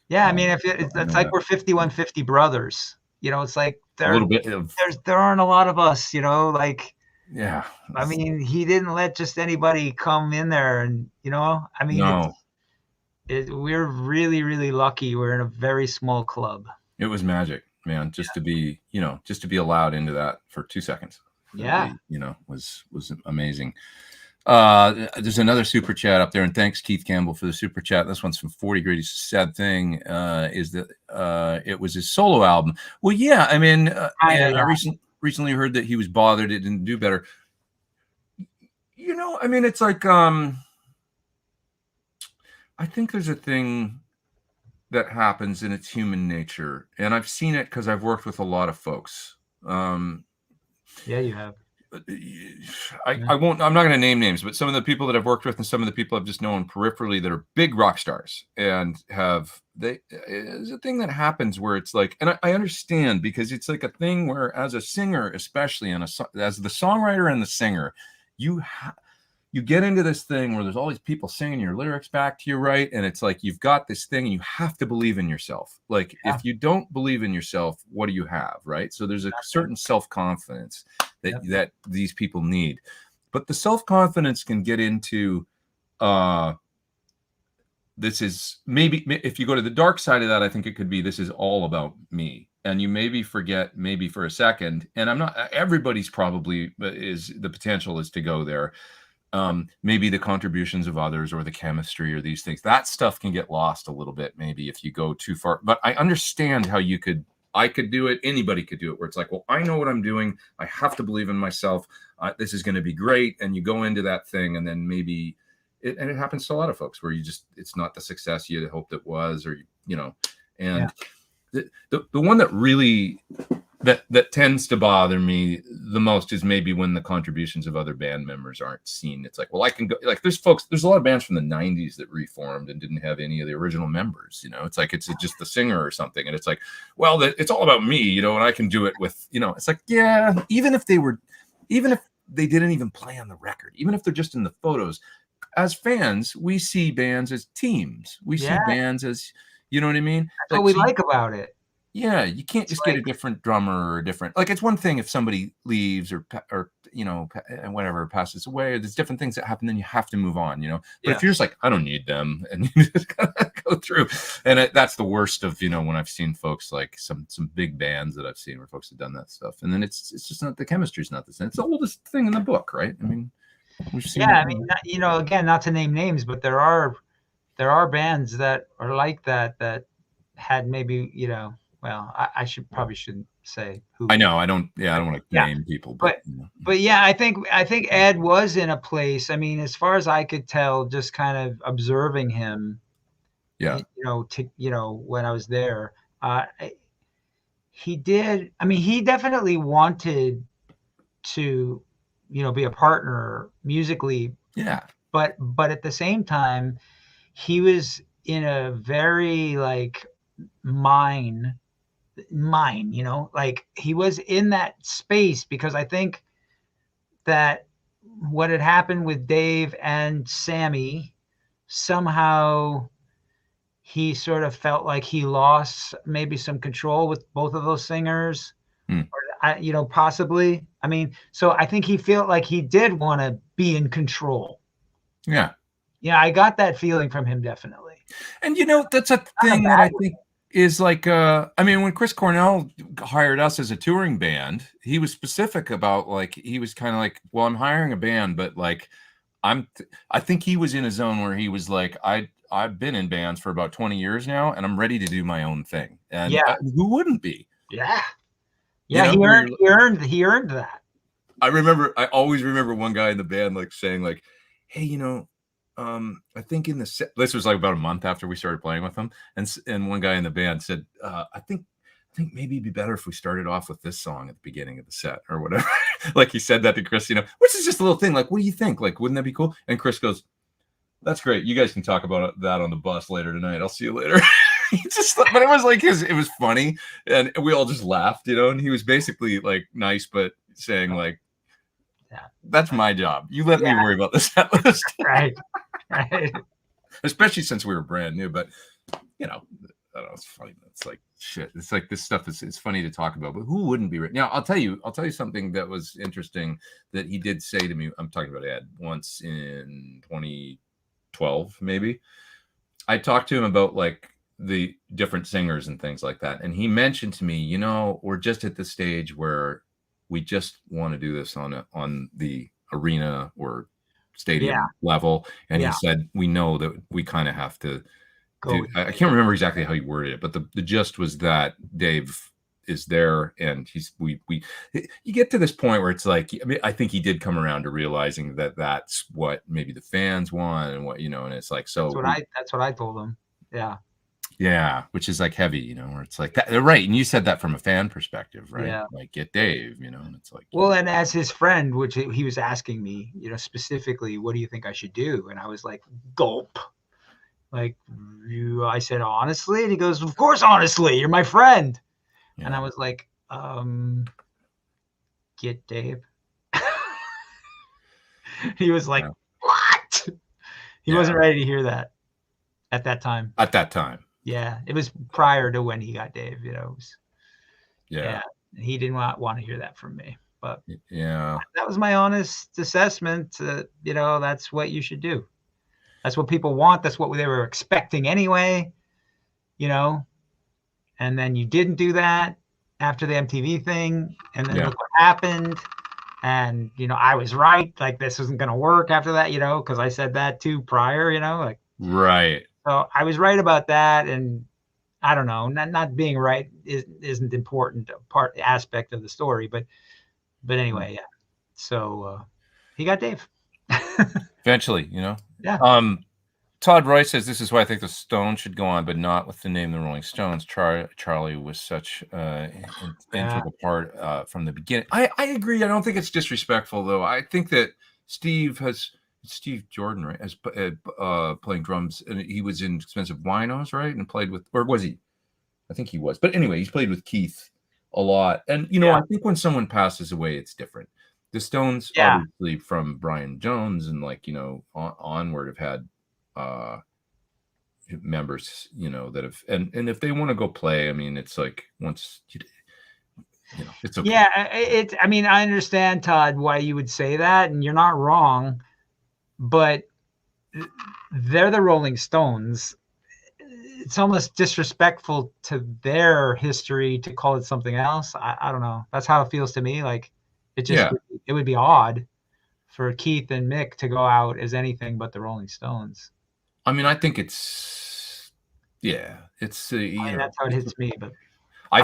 yeah, I mean, if it's like we're 5150 brothers, you know. It's like a little bit of, there aren't a lot of us, you know, like. Yeah, I mean, he didn't let just anybody come in there, and you know, I mean, no, we're really, really lucky. We're in a very small club. It was magic, man. Just to be, you know, just to be allowed into that for 2 seconds. Yeah, you know, was amazing. There's another super chat up there, and thanks Keith Campbell for the super chat. This one's from 40 Grady. Sad thing is that it was his solo album. Well, yeah, I mean, I recently heard that he was bothered it didn't do better. You know, I mean, it's like I think there's a thing that happens, and it's human nature, and I've seen it because I've worked with a lot of folks. Yeah, you have. I won't. I'm not going to name names, but some of the people that I've worked with and some of the people I've just known peripherally that are big rock stars and there's a thing that happens where it's like, and I understand, because it's like a thing where, as a singer, especially, and as the songwriter and the singer, you get into this thing where there's all these people singing your lyrics back to you, right? And it's like, you've got this thing and you have to believe in yourself. Like, if you don't believe in yourself, what do you have, right? So there's a certain self-confidence that these people need. But the self-confidence can get into, this is maybe, if you go to the dark side of that, I think it could be, this is all about me. And you maybe forget, maybe for a second, and I'm not, everybody's probably is, the potential is to go there. Maybe the contributions of others or the chemistry or these things, that stuff can get lost a little bit, maybe if you go too far. But I understand how I could do it. Anybody could do it, where it's like, well, I know what I'm doing. I have to believe in myself. This is going to be great. And you go into that thing, and then maybe and it happens to a lot of folks where it's not the success you had hoped it was, or, and the one that really, that tends to bother me the most is maybe when the contributions of other band members aren't seen. It's like, well, I can go, like, there's a lot of bands from the 90s that reformed and didn't have any of the original members, it's like, it's just the singer or something. And it's like, well, it's all about me, and I can do it with, it's like, yeah, even if they didn't even play on the record, even if they're just in the photos, as fans, we see bands as teams. We see bands as, you know what I mean? That's what we like about it. Yeah, you can't just get a different drummer or a different, like, it's one thing if somebody leaves or and whatever, passes away, there's different things that happen, then you have to move on, but if you're just like, I don't need them, and you just gotta go through, and that's the worst of, when I've seen folks, like some big bands that I've seen where folks have done that stuff, and then it's just not, the chemistry's not the same. It's the oldest thing in the book, right? I mean, we've seen again, not to name names, but there are bands that are like that had maybe, well, I shouldn't say who. I know, I don't want to name people, but yeah, I think Ed was in a place. I mean, as far as I could tell, just kind of observing him, when I was there, he did. I mean, he definitely wanted to, be a partner musically. Yeah. But at the same time, he was in a very like mine, like he was in that space, because I think that what had happened with Dave and Sammy, somehow he sort of felt like he lost maybe some control with both of those singers, or, possibly. I mean, so I think he felt like he did want to be in control. Yeah. Yeah, I got that feeling from him, definitely. And that's a thing that I think is like, I mean, when Chris Cornell hired us as a touring band, he was specific about, like, he was kind of like, well, I'm hiring a band, but like, I think he was in a zone where he was like, I've been in bands for about 20 years now, and I'm ready to do my own thing. And who wouldn't be? Yeah. Yeah. He earned that. I always remember one guy in the band, like, saying, like, hey, I think this was like about a month after we started playing with them, and one guy in the band said, I think maybe it'd be better if we started off with this song at the beginning of the set or whatever. Like, he said that to Chris, which is just a little thing. Like, what do you think? Like, wouldn't that be cool? And Chris goes, that's great. You guys can talk about that on the bus later tonight. I'll see you later. But it was like it was funny, and we all just laughed, and he was basically like nice, but saying like, that's my job. You let me worry about the set list. Right. Especially since we were brand new, but I don't know, it's funny. It's like shit. It's like this stuff it's funny to talk about, but who wouldn't be right now? I'll tell you something that was interesting that he did say to me. I'm talking about Ed once in 2012, maybe. I talked to him about like the different singers and things like that, and he mentioned to me, we're just at the stage where we just want to do this on the arena or stadium level. And he said, we know that we kind of have to do, I can't remember exactly how he worded it, but the gist was that Dave is there, and you get to this point where it's like, I mean, I think he did come around to realizing that that's what maybe the fans want, and what, and it's like, so that's what I told him. Yeah. Yeah, which is like heavy, where it's like that, right? And you said that from a fan perspective, right? Yeah. Like, get Dave, and it's like, well, and as his friend, which he was asking me, specifically, what do you think I should do? And I was like, gulp. Like, I said, honestly, and he goes, of course, honestly, you're my friend. Yeah. And I was like, get Dave. He was like, what? He wasn't ready to hear that at that time. At that time. Yeah, it was prior to when he got Dave, he didn't want to hear that from me, but that was my honest assessment. That's what you should do. That's what people want. That's what they were expecting anyway, and then you didn't do that after the MTV thing, and then look what happened. And, I was right. Like, this isn't going to work after that, because I said that too prior, like. Right. So I was right about that, and I don't know, not being right isn't important aspect of the story, but anyway, yeah. So he got Dave. Eventually, you know. Yeah. Todd Roy says this is why I think the Stones should go on, but not with the name the Rolling Stones. Charlie was such integral part from the beginning. I agree. I don't think it's disrespectful, though. I think that Steve Jordan, right, as playing drums, and he was in Expensive Winos, right, and played with, or was he? I think he was. But anyway, he's played with Keith a lot, and you know, I think when someone passes away, it's different. The Stones, obviously, from Brian Jones and like you know onward, have had members, you know, that have and if they want to go play, I mean, it's like once you know, it's okay. Yeah, I mean, I understand, Todd, why you would say that, and you're not wrong, but they're the Rolling Stones. It's almost disrespectful to their history to call it something else. I don't know. That's how it feels to me. Like it just it would be odd for Keith and Mick to go out as anything but the Rolling Stones. I mean, I think it's it's you know, that's how it hits me, but I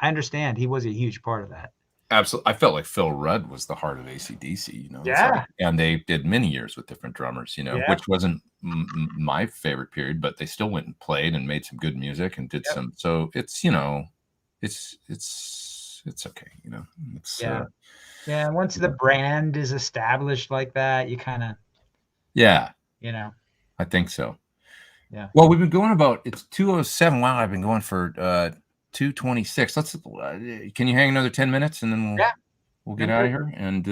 understand he was a huge part of that. Absolutely. I felt like Phil Rudd was the heart of AC/DC, you know. Yeah. And they did many years with different drummers, you know, which wasn't my favorite period, but they still went and played and made some good music and did some. So it's, you know, it's okay, you know. It's once the brand is established like that, you kind of you know. I think so. Yeah. Well, we've been going about, it's 2:07. Wow, I've been going for 2:26. Let's can you hang another 10 minutes and then we'll get out of here? And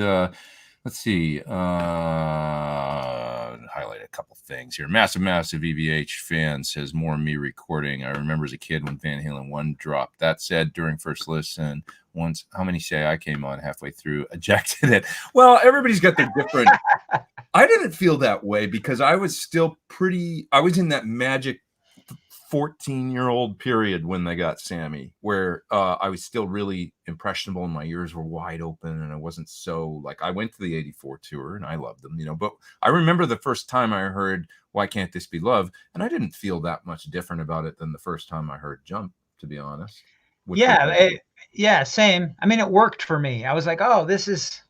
let's see. Highlight a couple things here. Massive EVH fan says more me recording. I remember as a kid when Van Halen 1 dropped. That said, during first listen, once how many say I came on halfway through, ejected it. Well, everybody's got their different. I didn't feel that way because I was still I was in that magic 14-year-old period when they got Sammy, where I was still really impressionable and my ears were wide open and I wasn't so like, I went to the 84 tour and I loved them, you know, but I remember the first time I heard Why Can't This Be Love? And I didn't feel that much different about it than the first time I heard Jump, to be honest. Same. I mean, it worked for me. I was like, oh, this is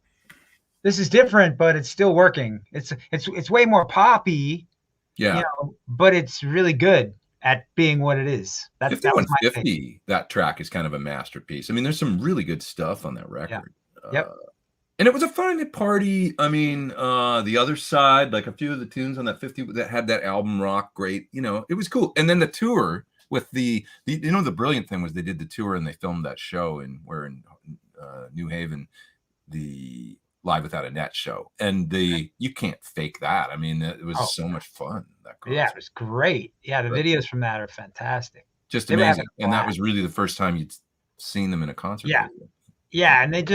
different, but it's still working. It's way more poppy, you know, but it's really good at being what it is. That 5150, that track is kind of a masterpiece. I mean, there's some really good stuff on that record. And it was a fun party. I mean, the other side, like a few of the tunes on that 50 that had that album rock, great, you know, it was cool. And then the tour with the you know, the brilliant thing was they did the tour and they filmed that show in New Haven, the Live Without a Net show, and you can't fake that. I mean, it was so much fun. It was great. Yeah, the videos from that are fantastic. Just amazing. And that was really the first time you'd seen them in a concert. Yeah, and it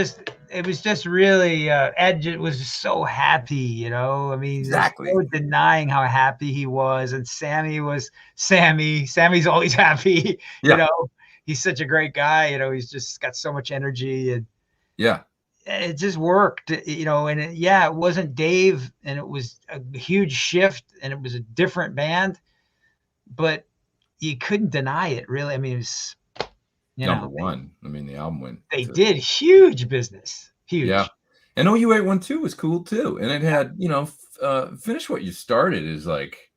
was just really Ed was just so happy, you know. I mean, exactly. No denying how happy he was, and Sammy was Sammy. Sammy's always happy, you know. He's such a great guy, you know. He's just got so much energy, and it just worked, you know. And it wasn't Dave, and it was a huge shift, and it was a different band, but you couldn't deny it, really. I mean, it was number one. I mean, the album went. They did huge business, huge. Yeah, and OU812 was cool too, and it had, you know, Finish What You Started is like,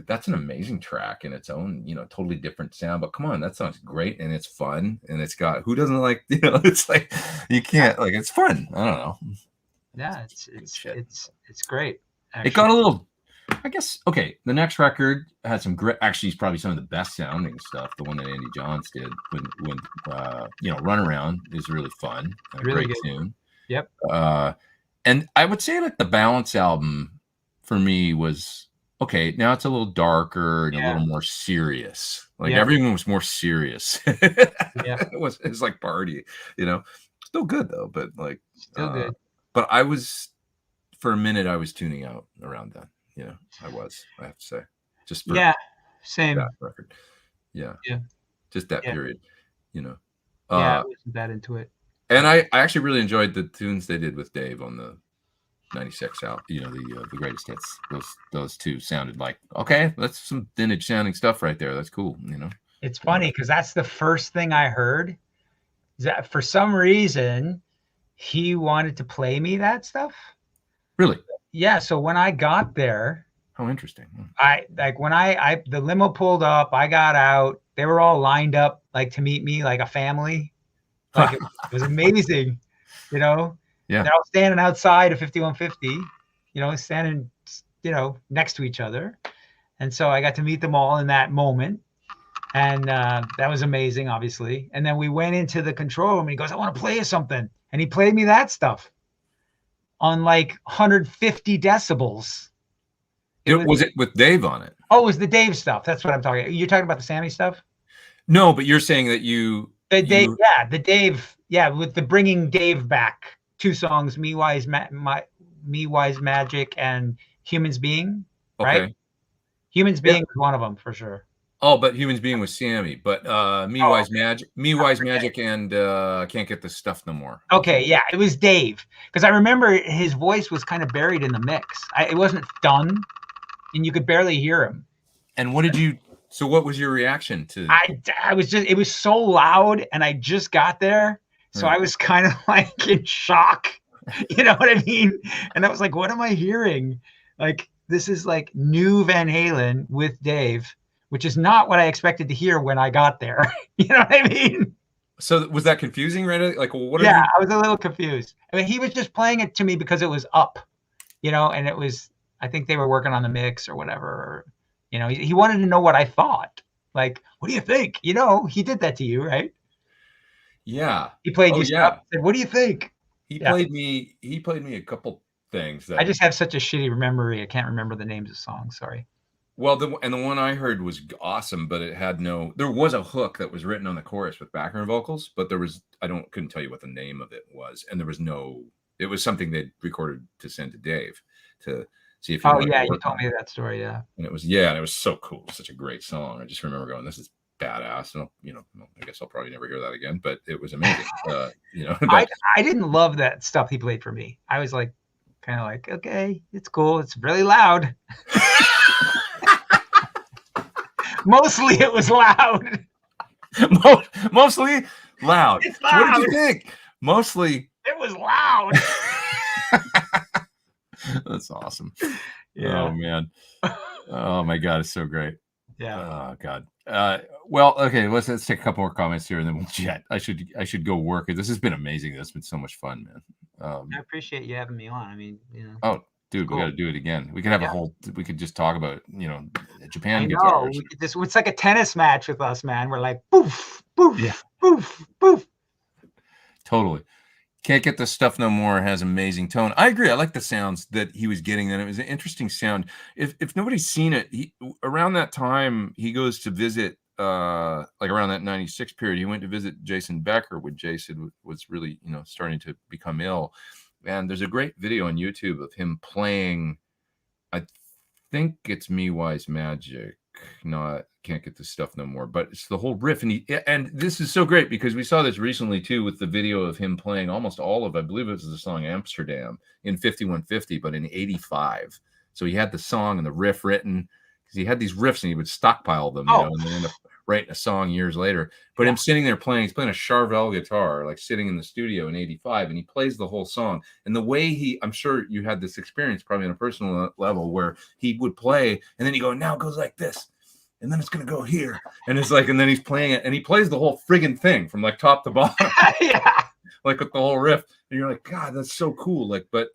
that's an amazing track in its own, you know, totally different sound. But come on, that sounds great and it's fun and it's got, who doesn't like, you know, it's like you can't, like, it's fun. I don't know. Yeah, it's great. Actually. It got a little, I guess. Okay, the next record had some great. Actually, it's probably some of the best sounding stuff. The one that Andy Johns did when you know, Runaround is really fun. Really great good tune. Yep. And I would say like the Balance album for me was. Okay, now it's a little darker and a little more serious. Like everyone was more serious. It was like party, you know. Still good though, but like still good. But I was, for a minute, I was tuning out around then. You know, I have to say, just for same that record. Yeah, just that period. You know, I wasn't that into it. And I actually really enjoyed the tunes they did with Dave on the 96 out, you know, the greatest hits. Those two sounded like, okay, that's some vintage sounding stuff right there. That's cool, you know. It's funny because that's the first thing I heard. Is that for some reason he wanted to play me that stuff. Really? Yeah. So when I got there, How interesting. when the limo pulled up, I got out. They were all lined up like to meet me like a family. Like it was amazing, you know. Yeah. They're all standing outside of 5150, standing, next to each other. And so I got to meet them all in that moment. And that was amazing, obviously. And then we went into the control room and he goes, I want to play you something. And he played me that stuff on like 150 decibels. Was it with Dave on it? Oh, it was the Dave stuff. That's what I'm talking about. You're talking about the Sammy stuff? No, but you're saying that the Dave, with the bringing Dave back. 2 songs, Me Wise Magic and Humans Being, right? Okay. Humans Being was one of them for sure. Oh, but Humans Being was Sammy, but Wise Magic, and Can't Get This Stuff No More. Okay, yeah, it was Dave, because I remember his voice was kind of buried in the mix. It wasn't done, and you could barely hear him. And what was your reaction to? It was so loud, and I just got there, so I was kind of like in shock. You know what I mean? And I was like, what am I hearing? Like, this is like new Van Halen with Dave, which is not what I expected to hear when I got there. You know what I mean? So was that confusing, right? Like, well, what? Yeah, I was a little confused. I mean, he was just playing it to me because it was up, and it was, I think they were working on the mix or whatever. He wanted to know what I thought. Like, what do you think? He did that to you, right? Yeah. He played you stuff. Said, what do you think? He played me a couple things. I just have such a shitty memory. I can't remember the names of songs. Sorry. Well, the one I heard was awesome, but it had there was a hook that was written on the chorus with background vocals, but couldn't tell you what the name of it was. And it was something they'd recorded to send to Dave to see if he you told me that story. Yeah. And it was so cool. Such a great song. I just remember going, this is badass. And, I guess I'll probably never hear that again, but it was amazing. I didn't love that stuff he played for me. I was like, kind of like, okay, it's cool. It's really loud. Mostly it was loud. Mostly loud. It's loud. What did you think? Mostly. It was loud. That's awesome. Yeah. Oh, man. Oh, my God. It's so great. Yeah. Oh, God. Well, okay. Let's take a couple more comments here and then we'll chat. I should go work. This has been amazing. This has been so much fun, man. I appreciate you having me on. I mean, Oh, dude, cool. We got to do it again. We could have we could just talk about, Japan guitars. It's like a tennis match with us, man. We're like, poof, poof, poof, poof. Totally. Can't Get This Stuff No More has amazing tone. I agree. I like the sounds that he was getting. And it was an interesting sound. If nobody's seen it, around that time, he goes to visit, like around that 96 period, he went to visit Jason Becker when Jason was really, starting to become ill. And there's a great video on YouTube of him playing, I think it's Me Wise Magic. No, Can't Get This Stuff No More, but it's the whole riff. And this is so great because we saw this recently too with the video of him playing almost all of, I believe it was the song Amsterdam in 5150, but in 85. So he had the song and the riff written because he had these riffs and he would stockpile them, and then end up writing a song years later. But him sitting there he's playing a Charvel guitar, like sitting in the studio in 85, and he plays the whole song. And the way I'm sure you had this experience probably on a personal level where he would play and then he go, now it goes like this. And then it's going to go here. And it's like, and then he's playing it and he plays the whole friggin' thing from like top to bottom. Yeah. Like with the whole riff. And you're like, God, that's so cool. Like, but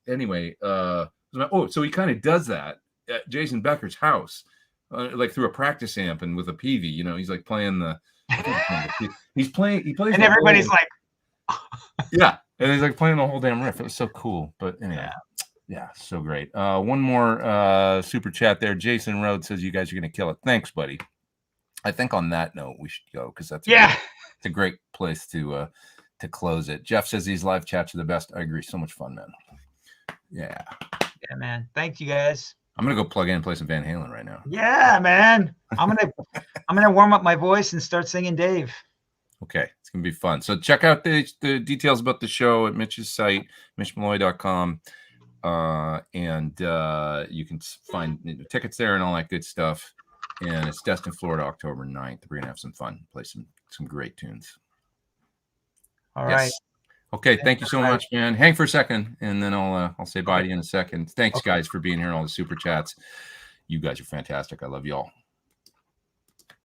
anyway, so he kind of does that at Jason Becker's house, like through a practice amp and with a PV, he's like playing he plays. And everybody's like, yeah. And he's like playing the whole damn riff. It was so cool. But anyway. Yeah, so great. One more super chat there. Jason Rhodes says you guys are going to kill it. Thanks, buddy. I think on that note we should go because it's a great place to close it. Jeff says these live chats are the best. I agree. So much fun, man. Yeah. Yeah, man. Thank you, guys. I'm gonna go plug in and play some Van Halen right now. Yeah, man. I'm gonna warm up my voice and start singing Dave. Okay, it's gonna be fun. So check out the details about the show at Mitch's site, mitchmalloy.com. And you can find tickets there and all that good stuff. And it's Destin, Florida, October 9th. We're gonna have some fun, play some great tunes. All right. Okay, thank you so much, man. Hang for a second, and then I'll say bye to you in a second. Thanks, guys, for being here and all the super chats. You guys are fantastic. I love you all.